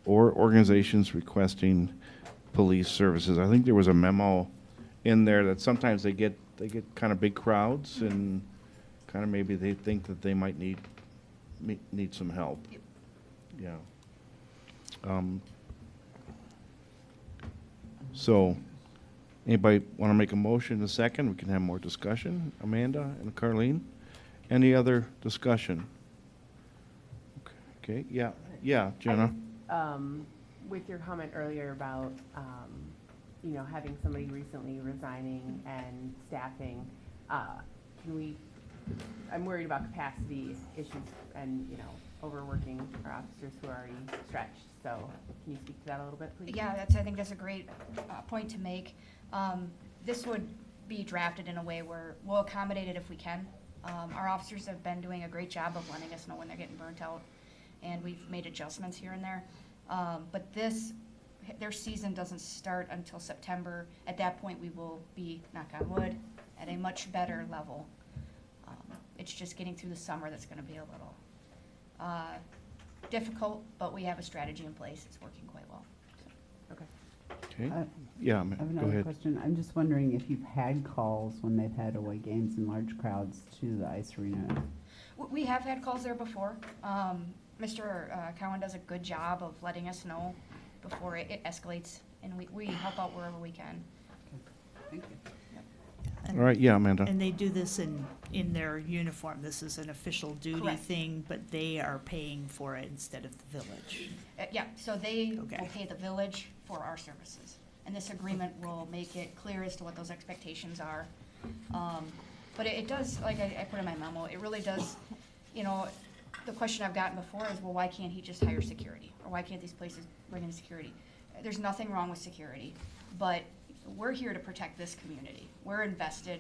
or organizations requesting police services. I think there was a memo in there that sometimes they get kind of big crowds and kind of maybe they think that they might need some help. Yeah. So, anybody want to make a motion in a second? We can have more discussion. Amanda and Carlene? Any other discussion? Okay, yeah, Jenna? With your comment earlier about, having somebody recently resigning and staffing, I'm worried about capacity issues and, overworking our officers who are already stretched. So can you speak to that a little bit, please? Yeah, I think that's a great point to make. This would be drafted in a way where we'll accommodate it if we can. Our officers have been doing a great job of letting us know when they're getting burnt out, and we've made adjustments here and there. But their season doesn't start until September. At that point, we will be, knock on wood, at a much better level. It's just getting through the summer that's going to be a little difficult, but we have a strategy in place. It's working quite well. So. Okay. Okay, yeah, I have go another ahead. question. I'm just wondering if you've had calls when they've had away games in large crowds to the ice arena. We have had calls there before. Mr. Cowan does a good job of letting us know before it escalates, and we help out wherever we can. Thank you. And- All right, yeah, Amanda. And they do this in their uniform. This is an official duty Correct. thing, but they are paying for it instead of the village. Yeah, so they Okay. will pay the village for our services. And this agreement will make it clear as to what those expectations are. But it does, like I put in my memo, it really does, the question I've gotten before is, well, why can't he just hire security? Or why can't these places bring in security? There's nothing wrong with security, but we're here to protect this community. We're invested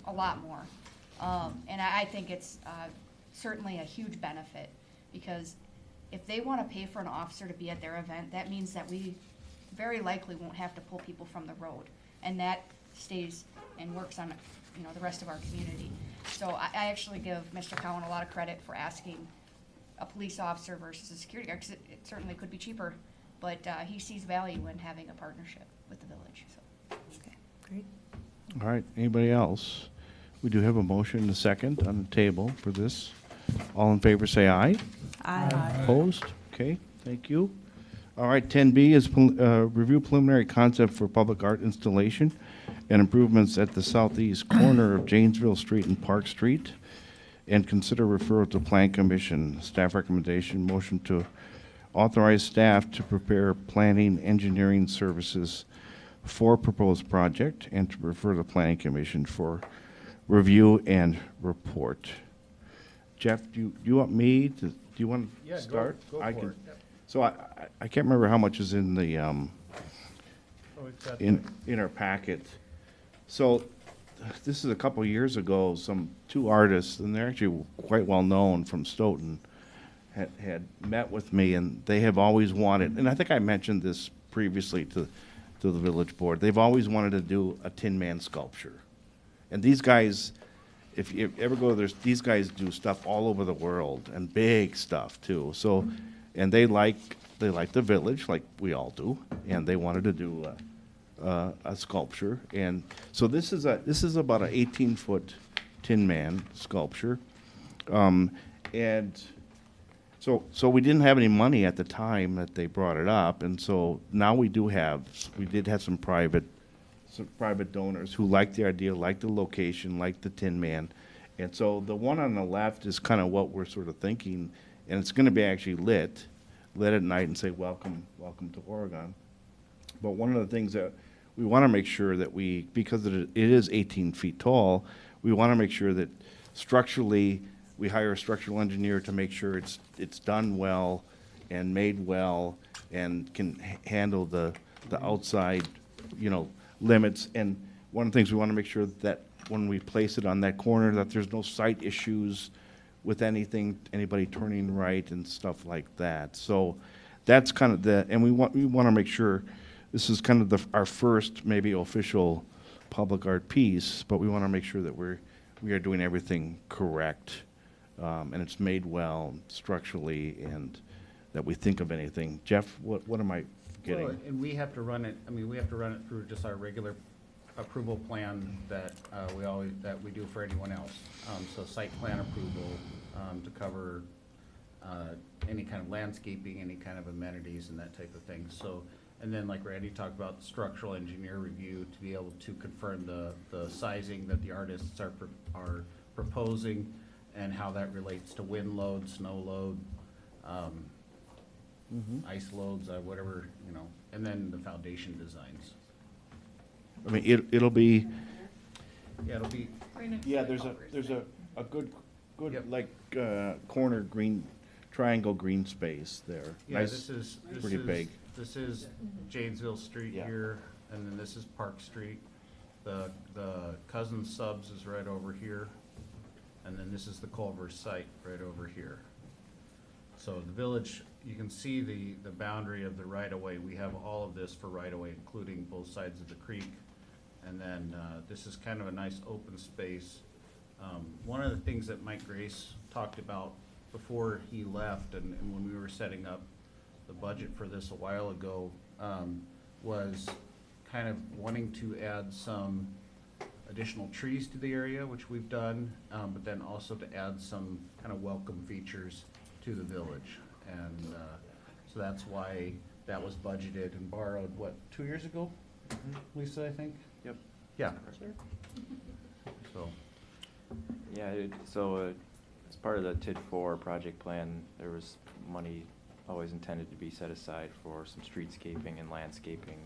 a lot more. And I think it's certainly a huge benefit, because if they want to pay for an officer to be at their event, that means that we very likely won't have to pull people from the road. And that stays and works on, the rest of our community. So I actually give Mr. Cowan a lot of credit for asking a police officer versus a security guard, because it certainly could be cheaper, but he sees value in having a partnership with the village, so. Okay, great. All right, anybody else? We do have a motion and a second on the table for this. All in favor, say aye. Aye. Opposed? Okay, thank you. All right, 10B is review preliminary concept for public art installation and improvements at the southeast corner of Janesville Street and Park Street, and consider referral to Plan Commission. Staff recommendation, motion to authorize staff to prepare planning engineering services for proposed project and to refer to Planning Commission for review and report. Jeff, do you want me to, do you want to start? Go I for can- it. Yep. So I can't remember how much is in the, It's got in our packet. So this is a couple years ago, two artists, and they're actually quite well known from Stoughton, had met with me, and they have always wanted, and I think I mentioned this previously to the village board, they've always wanted to do a Tin Man sculpture. And these guys, if you ever go there, these guys do stuff all over the world, and big stuff too. So, and they like the village, like we all do, and they wanted to do a sculpture. And so this is about an 18-foot Tin Man sculpture. And so we didn't have any money at the time that they brought it up, and so now we did have some private donors who liked the idea, liked the location, liked the Tin Man. And so the one on the left is kind of what we're sort of thinking, and it's going to be actually lit at night and say, welcome to Oregon. But one of the things that we want to make sure that because it is 18 feet tall, we want to make sure that structurally, we hire a structural engineer to make sure it's done well and made well and can handle the outside, limits. And one of the things we want to make sure that when we place it on that corner, that there's no site issues with anybody turning right and stuff like that. So that's kind of and we want to make sure this is kind of our first maybe official public art piece, but we want to make sure that we are doing everything correct. And it's made well structurally, and that we think of anything. Jeff, what am I getting. Well, and we have to run it, I mean, we have to run it through just our regular approval plan that that we do for anyone else. So site plan approval to cover any kind of landscaping, any kind of amenities and that type of thing. So, and then like Randy talked about, the structural engineer review to be able to confirm the sizing that the artists are proposing and how that relates to wind load, snow load, ice loads, whatever, you know, and then the foundation designs. I mean, it'll be, Yeah, it'll be, yeah, there's a good, like, corner green, triangle green space there. yeah, Nice, this is pretty big. This is Janesville Street Yeah. here, and then this is Park Street. The Cousins Subs is right over here, and then this is the Culver site right over here. So the village, you can see the boundary of the right-of-way. We have all of this for right-of-way, including both sides of the creek. And then this is kind of a nice open space. One of the things that Mike Grace talked about before he left and when we were setting up the budget for this a while ago was kind of wanting to add some additional trees to the area, which we've done, but then also to add some kind of welcome features to the village. And so that's why that was budgeted and borrowed, what, 2 years ago, Lisa, I think? Yep. Yeah. So, Yeah, so as part of the TID 4 project plan, there was money always intended to be set aside for some streetscaping and landscaping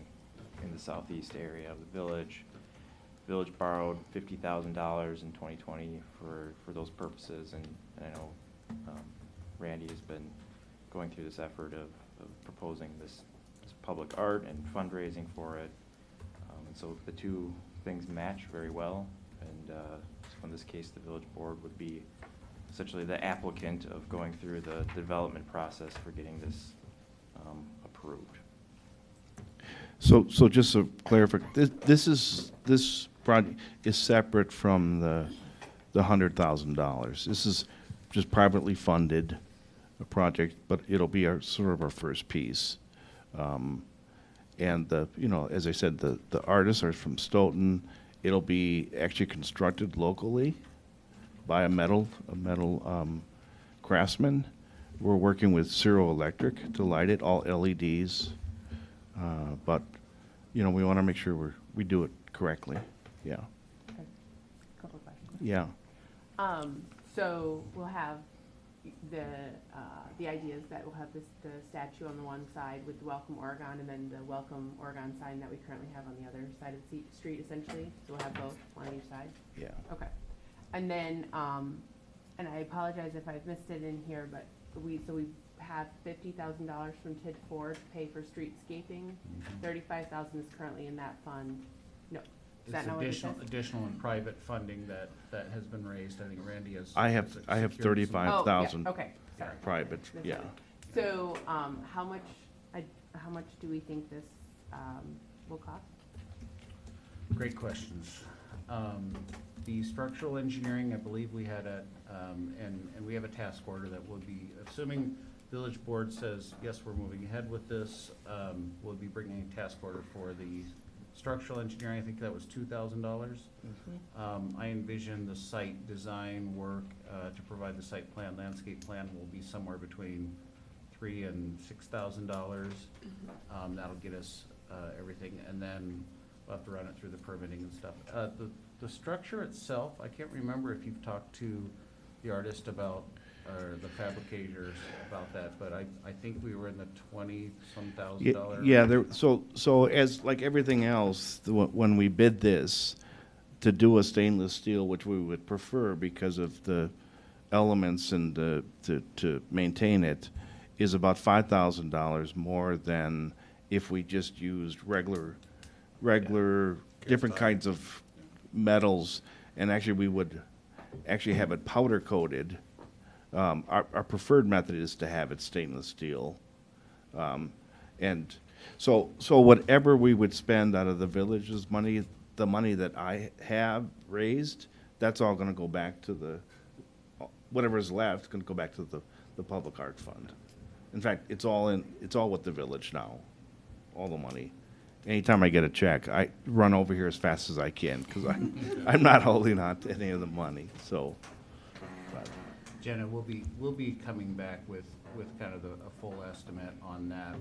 in the southeast area of the village. Village borrowed $50,000 in 2020 for those purposes, and I know Randy has been going through this effort of proposing this public art and fundraising for it. And so the two things match very well, and so in this case, the village board would be essentially the applicant of going through the development process for getting this approved. So just to clarify, this project is separate from the $100,000. This is just privately funded a project, but it'll be sort of our first piece. And as I said, the artists are from Stoughton. It'll be actually constructed locally by a metal craftsman. We're working with Ciro Electric to light it, all LEDs. But we want to make sure we do it correctly. Yeah. Okay. Couple questions. Yeah. So we'll have the idea is that we'll have the statue on the one side with the Welcome Oregon, and then the Welcome Oregon sign that we currently have on the other side of the street, essentially. So we'll have both on each side. Yeah. Okay. And then, and I apologize if I've missed it in here, but we have $50,000 from TID 4 to pay for streetscaping. $35,000 is currently in that fund. No, is that not what it says? additional and private funding that has been raised. I think Randy has. I have secured some- 35,000. Oh, yeah, okay, sorry. Private, That's yeah. fine. So, how much do we think this will cost? Great questions. The structural engineering, I believe we had and we have a task order that will be, assuming village board says, yes, we're moving ahead with this, we'll be bringing a task order for the structural engineering. I think that was $2,000. I envision the site design work to provide the site plan, landscape plan will be somewhere between $3,000 and $6,000. That'll get us everything, and then we'll have to run it through the permitting and stuff. The structure itself, I can't remember if you've talked to the artist about, or the fabricators about that, but I think we were in the $20-some thousand. Yeah, so as like everything else, when we bid this, to do a stainless steel, which we would prefer because of the elements and to maintain it, is about $5,000 more than if we just used regular different kinds of metals, and actually we would actually have it powder coated. Our preferred method is to have it stainless steel. And so whatever we would spend out of the village's money, the money that I have raised, that's all gonna go back to whatever's left is gonna go back to the public art fund. In fact, it's all with the village now, all the money. Anytime I get a check, I run over here as fast as I can, because I'm not holding on to any of the money, so. but- Jenna, we'll be coming back with kind of a full estimate on that,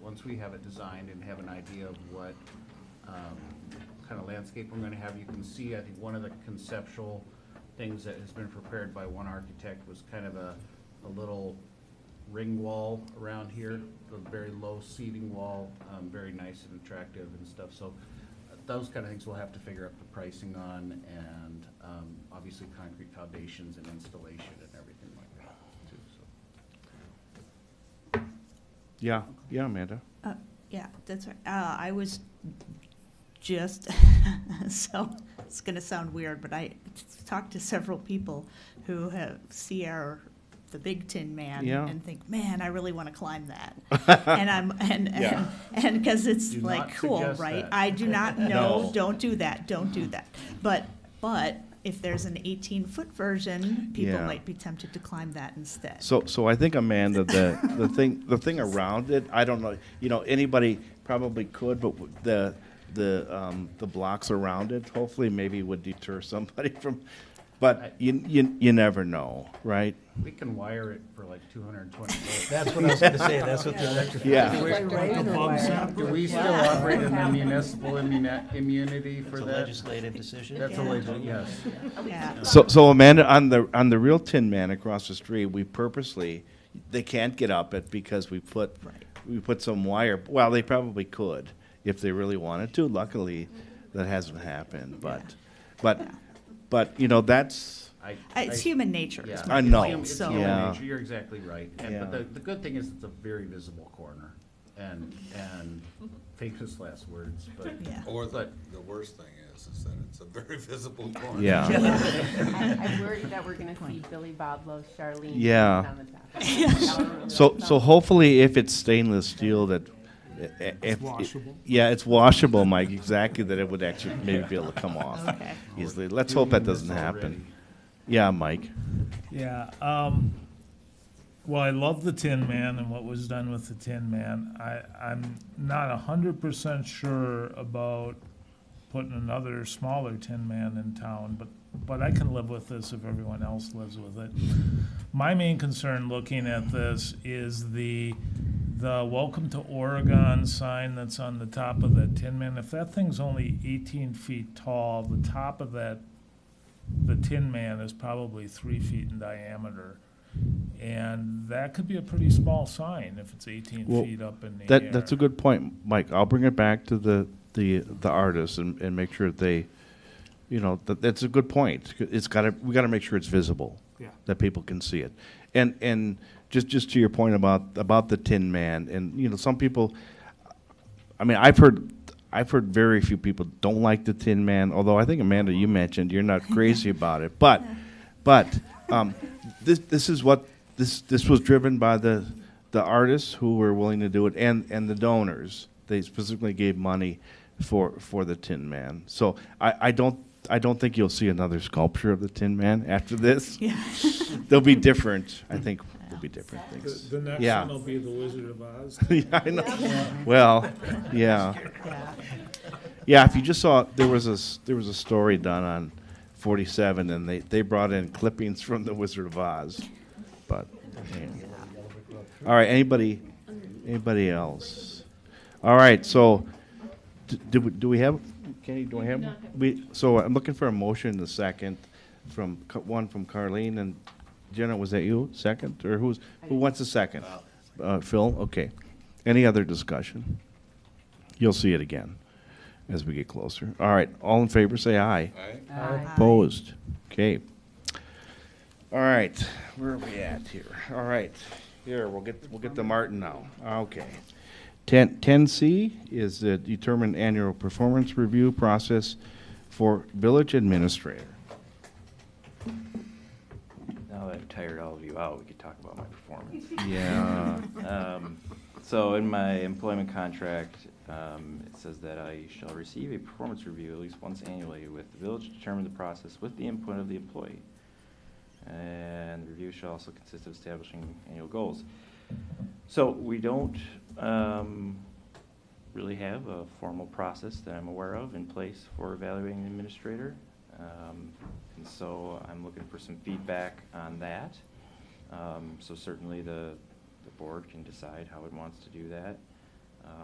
once we have it designed and have an idea of what, kind of landscape we're gonna have. You can see, I think one of the conceptual things that has been prepared by one architect was kind of a little ring wall around here, a very low seating wall, very nice and attractive and stuff. So those kind of things we'll have to figure out the pricing on, and obviously concrete foundations and installation and everything like that too. So Yeah, Amanda. Yeah, that's right. I was just, so it's going to sound weird, but I talked to several people who see the Big Tin Man Yeah. and think, man, I really want to climb that. And because it's Do like not cool, suggest right? that. I do not know. No. Don't do that. Don't do that. But if there's an 18-foot version, people Yeah. might be tempted to climb that instead. So I think, Amanda, the thing around it, I don't know, anybody probably could, but the blocks around it, hopefully maybe would deter somebody from, but you never know, right? we can wire it for like 220 volts. That's what I was gonna say, that's what the electric. Yeah. Do we still operate in the municipal immunity for It's a that? legislative decision. That's a yes. Yeah. So Amanda, on the real Tin Man across the street, we purposely, they can't get up it because we put some wire. Well, they probably could if they really wanted to. Luckily, that hasn't happened. But that's. It's human nature. Yeah. Is my I know. point, It's so. human Yeah. nature, you're exactly right. Yeah. But the good thing is it's a very visible corner, and famous last words, but. Yeah. Or the worst thing is that it's a very visible corner. Yeah. I'm worried that we're gonna see Billy Bob Loves Charlene. Yeah. on the top. So hopefully, if it's stainless steel, that it's washable. Yeah, it's washable, Mike. Exactly, that it would actually maybe be able to come off Okay. easily. Let's hope that doesn't happen. Yeah, Mike. Yeah, well, I love the Tin Man and what was done with the Tin Man. I'm not 100% sure about putting another smaller Tin Man in town, but I can live with this if everyone else lives with it. My main concern looking at this is the Welcome to Oregon sign that's on the top of the Tin Man. If that thing's only 18 feet tall, the top of the Tin Man is probably 3 feet in diameter. And that could be a pretty small sign if it's 18 feet up in the air. That's a good point, Mike. I'll bring it back to the artists and make sure they, that's a good point. We gotta make sure it's visible. Yeah. That people can see it. And just to your point about the Tin Man, and some people, I mean, I've heard very few people don't like the Tin Man, although I think, Amanda, you mentioned you're not crazy about it. But this is what this was driven by the artists who were willing to do it, and the donors. They specifically gave money for the Tin Man. So I don't think you'll see another sculpture of the Tin Man after this. Yeah. They'll be different. I think there'll be different things. The next Yeah. one will be the Wizard of Oz. Yeah, I know. Well, yeah. Yeah, if you just saw, there was a story done on 47, and they brought in clippings from the Wizard of Oz. But, yeah. All right, anybody else? All right, so do we have, Kenny, do I have? So I'm looking for a motion in a second one from Carlene, and Jenna, was that you, second? Or who wants a second? Phil, okay. Any other discussion? You'll see it again as we get closer. All right, all in favor, say aye. Aye. Opposed? Okay. All right, where are we at here? All right, here, we'll get to Martin now. Okay. 10C is the determine annual performance review process for village administrator. Now that I've tired all of you out, we could talk about my performance. Yeah. So in my employment contract, it says that I shall receive a performance review at least once annually with the village to determine the process with the input of the employee. And the review shall also consist of establishing annual goals. So we don't really have a formal process that I'm aware of in place for evaluating an administrator. And so I'm looking for some feedback on that. So certainly the board can decide how it wants to do that.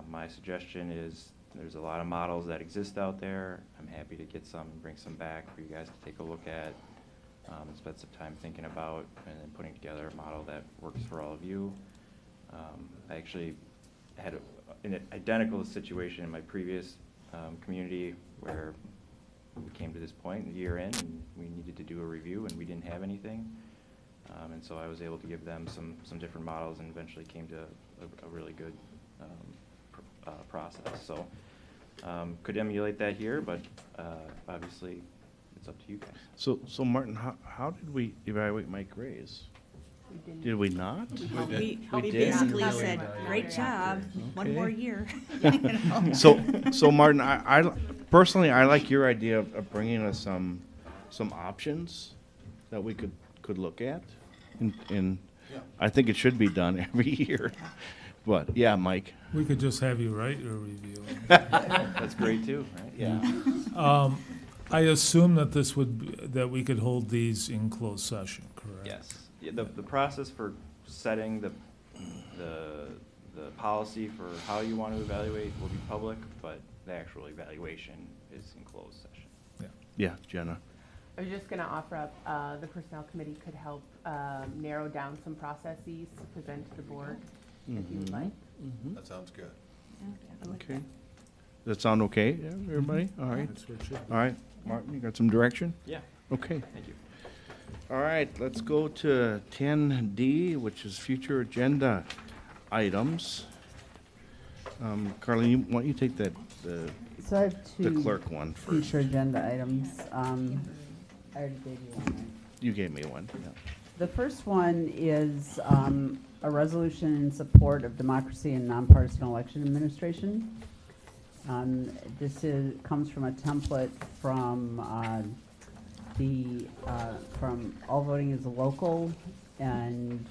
My suggestion is there's a lot of models that exist out there. I'm happy to get some and bring some back for you guys to take a look at, spend some time thinking about, and then putting together a model that works for all of you. I actually had an identical situation in my previous community where we came to this point a year in and we needed to do a review and we didn't have anything. And so I was able to give them some different models and eventually came to a really good process. So could emulate that here, but obviously it's up to you guys. So Martin, how did we evaluate Mike Ray's? Did we not? We did? basically said, great job, one more year. So Martin, I personally, I like your idea of bringing us some options that we could look at. And I think it should be done every year. But, yeah, Mike. We could just have you write your review. That's great too, right? Yeah. I assume that that we could hold these in closed session, correct? Yes. Yeah, the process for setting the policy for how you want to evaluate will be public, but the actual evaluation is in closed session. Yeah, Jenna. I was just going to offer up, the Personnel Committee could help narrow down some processes to present to the board, if you would like. That sounds good. Okay. Does that sound okay, yeah, everybody? All right. That's what it should be. All right. Martin, you got some direction? Yeah. Okay. Thank you. All right, let's go to 10D, which is future agenda items. Carlene, why don't you take the So I have the two clerk one first? future agenda items. I already gave you one, right? You gave me one, yeah. The first one is a resolution in support of democracy and nonpartisan election administration. This comes from a template from from All Voting is Local, and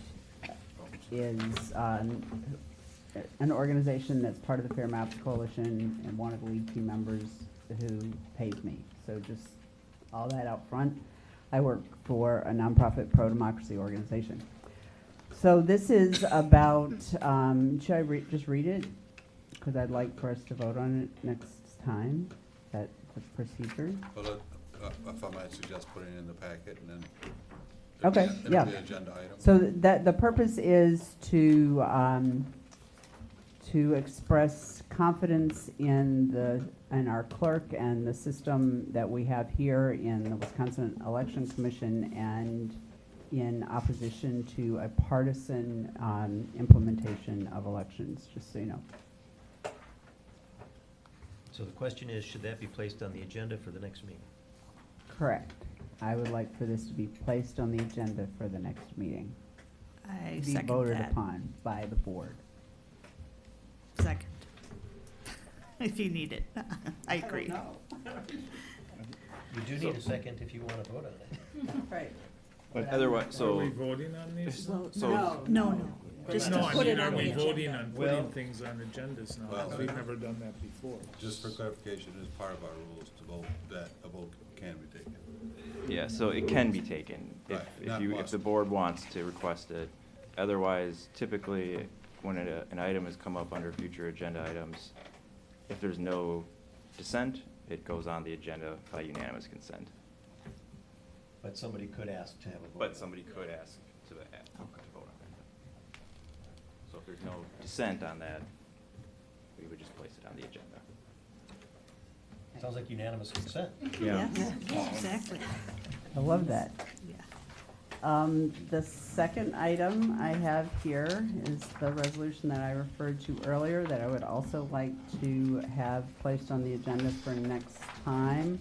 is an organization that's part of the Fair Maps Coalition and one of the lead team members who pays me. So just all that out front. I work for a nonprofit pro-democracy organization. So this is about, should I just read it? Because I'd like for us to vote on it next time. That's the procedure. Well, if I might suggest putting it in the packet and then. Okay, yeah. The agenda item. So that, the purpose is to express confidence in our clerk and the system that we have here in the Wisconsin Election Commission, and in opposition to a partisan implementation of elections, just so you know. So the question is, should that be placed on the agenda for the next meeting? Correct. I would like for this to be placed on the agenda for the next meeting. I Be second voted that. upon by the board. Second. If you need it. I agree. You do need a second if you want to vote on it. Right. But otherwise, Are we voting on these? No. Just to No, I put mean, it are on we the agenda. voting on putting things on agendas now? Well, Because we've never done that before. Just for clarification, as part of our rules to vote, that a vote can be taken. Yeah, so it can be taken Right, not if must. the board wants to request it. Otherwise, typically, when an item has come up under future agenda items, if there's no dissent, it goes on the agenda by unanimous consent. But somebody could ask to have a vote. But somebody could ask to vote on that. So if there's no dissent on that, we would just place it on the agenda. Sounds like unanimous consent. Yeah. Yeah, exactly. I love that. Yeah. The second item I have here is the resolution that I referred to earlier that I would also like to have placed on the agenda for next time,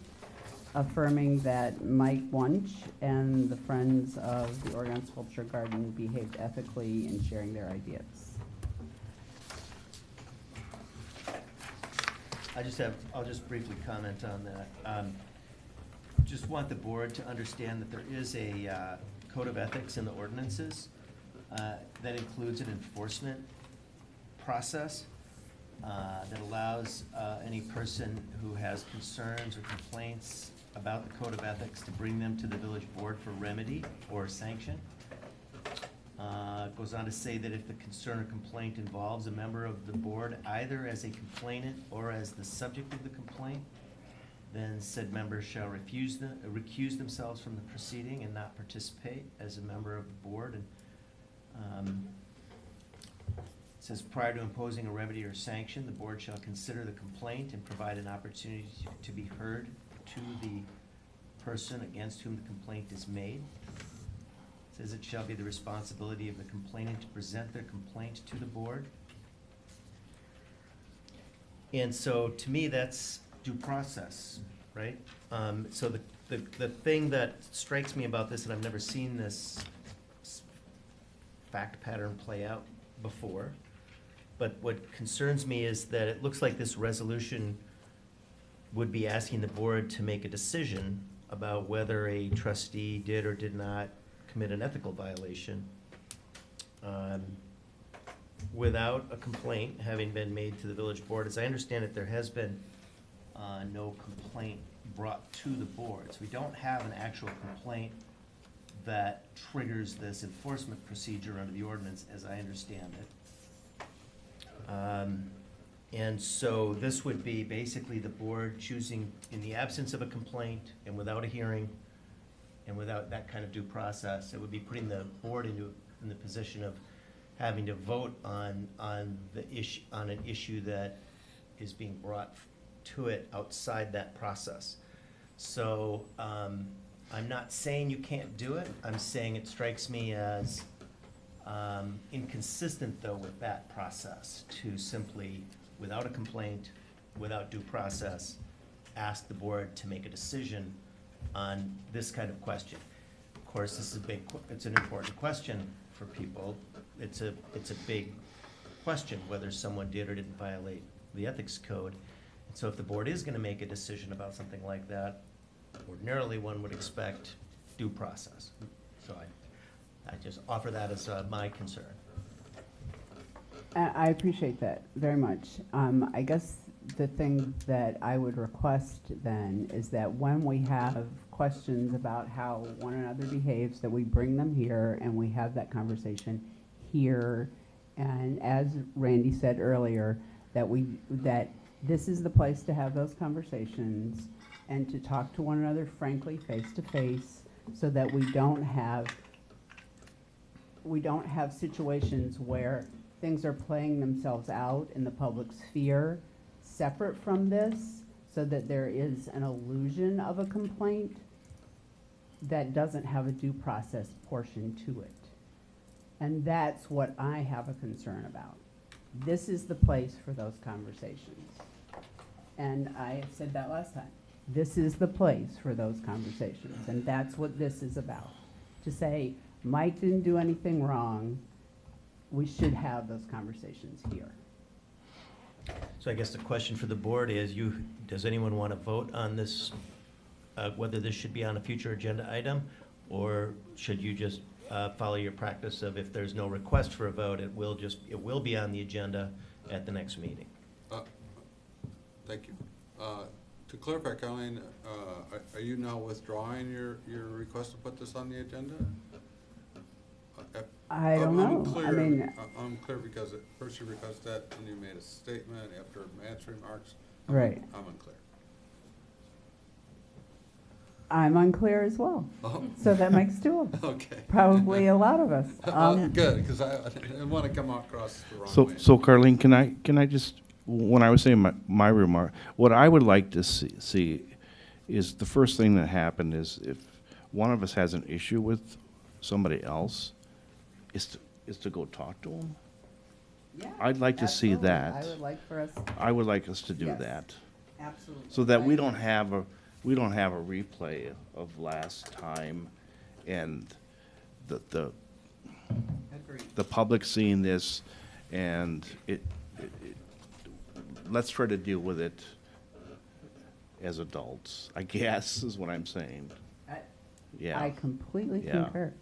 affirming that Mike Wunsch and the Friends of the Oregon Sculpture Garden behaved ethically in sharing their ideas. I'll just briefly comment on that. Just want the board to understand that there is a code of ethics in the ordinances that includes an enforcement process. that allows any person who has concerns or complaints about the code of ethics to bring them to the village board for remedy or sanction. It goes on to say that if the concern or complaint involves a member of the board, either as a complainant or as the subject of the complaint, then said member shall recuse themselves from the proceeding and not participate as a member of the board. And it says prior to imposing a remedy or sanction, the board shall consider the complaint and provide an opportunity to be heard to the person against whom the complaint is made. It says it shall be the responsibility of the complainant to present their complaint to the board. And so, to me, that's due process, right? So the thing that strikes me about this, and I've never seen this fact pattern play out before, but what concerns me is that it looks like this resolution would be asking the board to make a decision about whether a trustee did or did not commit an ethical violation without a complaint having been made to the village board. As I understand it, there has been no complaint brought to the board. So we don't have an actual complaint that triggers this enforcement procedure under the ordinance, as I understand it. And so this would be basically the board choosing, in the absence of a complaint and without a hearing and without that kind of due process, it would be putting the board in the position of having to vote on an issue that is being brought to it outside that process. So I'm not saying you can't do it. I'm saying it strikes me as inconsistent, though, with that process to simply, without a complaint, without due process, ask the board to make a decision on this kind of question. Of course, this is it's an important question for people. It's a big question whether someone did or didn't violate the ethics code. And so if the board is gonna make a decision about something like that, ordinarily one would expect due process. So I just offer that as my concern. I appreciate that very much. I guess the thing that I would request then is that when we have questions about how one another behaves, that we bring them here and we have that conversation here. And as Randy said earlier, that this is the place to have those conversations and to talk to one another frankly, face to face, so that we don't have situations where things are playing themselves out in the public sphere separate from this, so that there is an illusion of a complaint that doesn't have a due process portion to it. And that's what I have a concern about. This is the place for those conversations. And I said that last time. This is the place for those conversations, and that's what this is about. To say, Mike didn't do anything wrong, we should have those conversations here. So I guess the question for the board is, does anyone want to vote on this, whether this should be on a future agenda item, or should you just follow your practice of, if there's no request for a vote, it will be on the agenda at the next meeting? Thank you. To clarify, Colleen, are you now withdrawing your request to put this on the agenda? I don't know. Unclear, I mean, I'm clear because at first you requested that, and you made a statement after answering remarks. Right. I'm unclear. I'm unclear as well. Oh. So that makes two of us. Okay. Probably a lot of us. Good, because I didn't want to come across the wrong way. So Carlene, can I just, when I was saying my remark, what I would like to see is the first thing that happened is if one of us has an issue with somebody else, is to go talk to them. Yeah, I'd like to see absolutely. that. I would like us to do Yes. that. Absolutely. So that we don't have a replay of last time and the public seeing this, and let's try to deal with it as adults, I guess, is what I'm saying. Yeah. I completely Yeah. concur.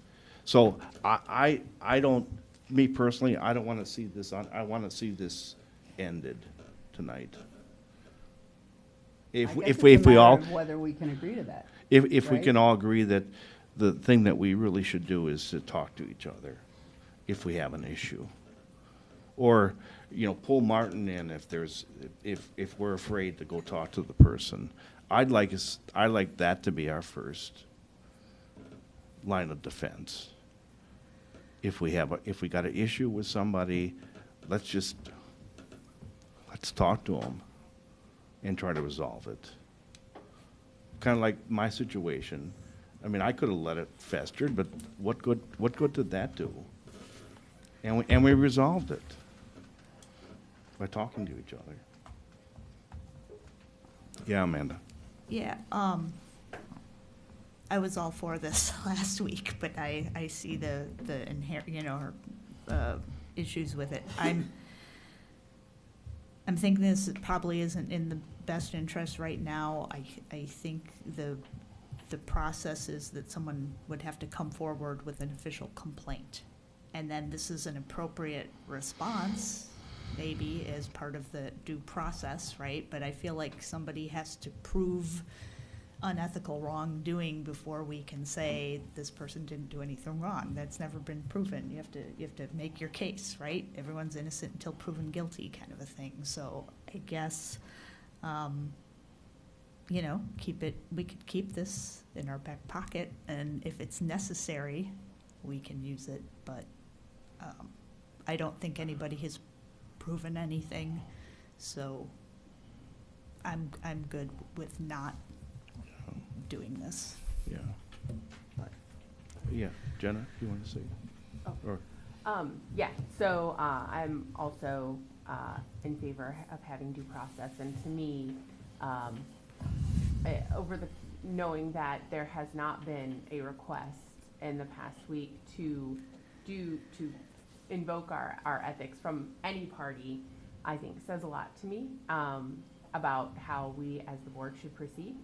So I don't, me personally, I don't want to see this on, I want to see this ended. tonight. I If, guess if it's we, a if we all, matter of whether we can agree to that. if we right? can all agree that the thing that we really should do is to talk to each other if we have an issue. Or, you know, pull Martin in if there's, if we're afraid to go talk to the person. I'd like that to be our first line of defense. If we got an issue with somebody, let's talk to them and try to resolve it. Kind of like my situation. I mean, I could have let it fester, but what good did that do? And we resolved it by talking to each other. Yeah, Amanda. Yeah, I was all for this last week, but I see the inherent, issues with it. I'm thinking this probably isn't in the best interest right now. I think the process is that someone would have to come forward with an official complaint. And then this is an appropriate response, maybe as part of the due process, right? But I feel like somebody has to prove unethical wrongdoing before we can say this person didn't do anything wrong. That's never been proven. You have to make your case, right? Everyone's innocent until proven guilty, kind of a thing. So I guess, we could keep this in our back pocket, and if it's necessary, we can use it. But I don't think anybody has proven anything, so I'm good with not doing this. Yeah. Yeah, Jenna, you want to say? Oh. Or, Yeah, so I'm also in favor of having due process, and to me, knowing that there has not been a request in the past week to invoke our ethics from any party, I think says a lot to me about how we as the board should proceed.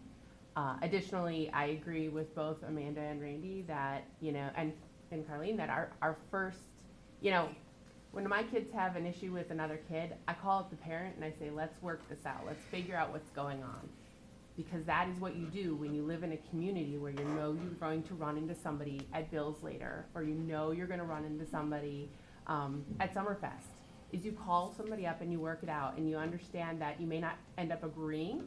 Additionally, I agree with both Amanda and Randy that, and Carlene, that our first, when my kids have an issue with another kid, I call up the parent and I say, let's work this out. Let's figure out what's going on. Because that is what you do when you live in a community where you know you're going to run into somebody at Bill's later, or you know you're going to run into somebody at Summerfest, is you call somebody up and you work it out, and you understand that you may not end up agreeing,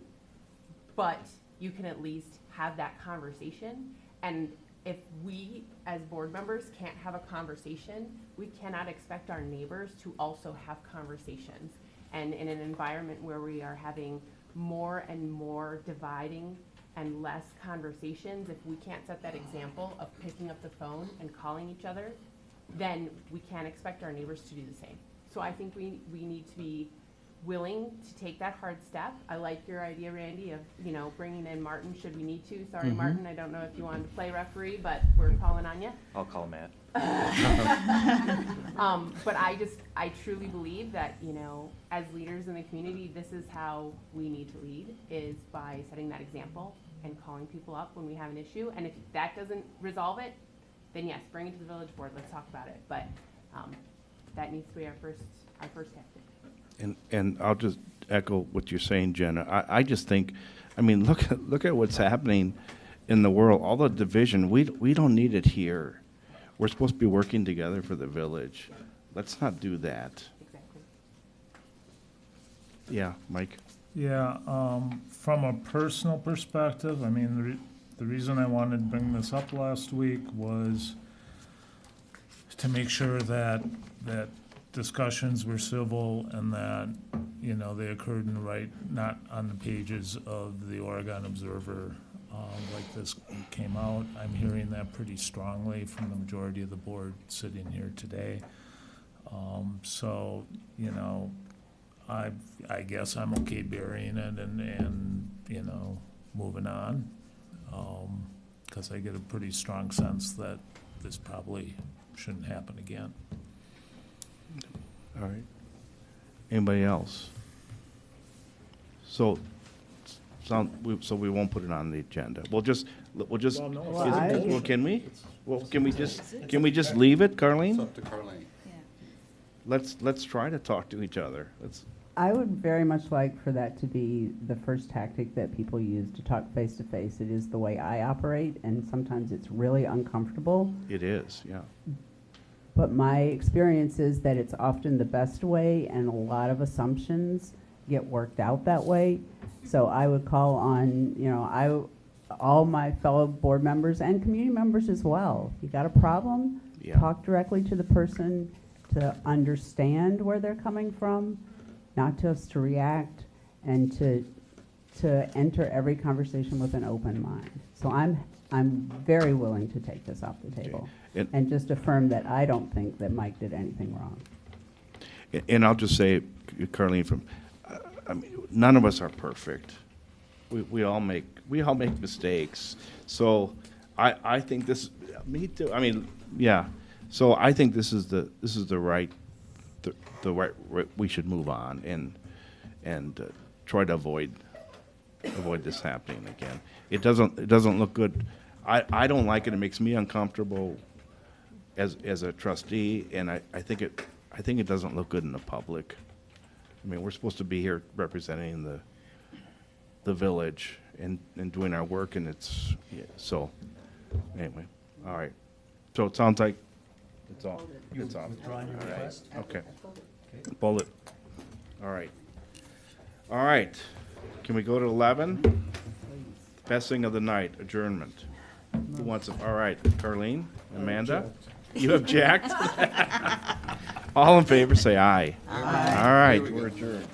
but you can at least have that conversation. And if we as board members can't have a conversation, we cannot expect our neighbors to also have conversations. And in an environment where we are having more and more dividing and less conversations, if we can't set that example of picking up the phone and calling each other, then we can't expect our neighbors to do the same. So I think we need to be willing to take that hard step. I like your idea, Randy, of bringing in Martin should we need to. Sorry, Mhm. Martin, I don't know if you wanted to play referee, but we're calling on you. I'll call Matt. But I truly believe that, as leaders in the community, this is how we need to lead, is by setting that example and calling people up when we have an issue. And if that doesn't resolve it, then yes, bring it to the village board, let's talk about it. But that needs to be our first tactic. and I'll just echo what you're saying, Jenna. I just think, look at what's happening in the world, all the division. We don't need it here. We're supposed to be working together for the village. Let's not do that. Exactly. Yeah, Mike? Yeah, from a personal perspective, the reason I wanted to bring this up last week was to make sure that discussions were civil and that, they occurred in the right, not on the pages of the Oregon Observer, like this came out. I'm hearing that pretty strongly from the majority of the board sitting here today. So, I guess I'm okay burying it and moving on. Because I get a pretty strong sense that this probably shouldn't happen again. All right. Anybody else? So we won't put it on the agenda. We'll just. Well, no. Well, can we? Well, can we just leave it, Carlene? It's up to Carlene. Let's try to talk to each other. I would very much like for that to be the first tactic that people use to talk face to face. It is the way I operate, and sometimes it's really uncomfortable. It is, yeah. But my experience is that it's often the best way, and a lot of assumptions get worked out that way. So I would call on, all my fellow board members and community members as well. You got a problem? Yeah. Talk directly to the person to understand where they're coming from, not just to react, and to enter every conversation with an open mind. So I'm very willing to take this off the table and just affirm that I don't think that Mike did anything wrong. And I'll just say, Carlene, none of us are perfect. We all make mistakes. So I think this, me too. I mean, yeah. So I think this is the right we should move on and try to avoid this happening again. It doesn't look good. I don't like it. It makes me uncomfortable as a trustee, and I think it doesn't look good in the public. I mean, we're supposed to be here representing the village and doing our work, and so anyway, all right. So it sounds like it's off. It's off. Withdrawing your request? Okay. Bullet. All right. All right. Can we go to 11? Best thing of the night, adjournment. Who wants it? All right, Carlene, Amanda? You object? All in favor, say aye. Aye. All right, we're adjourned.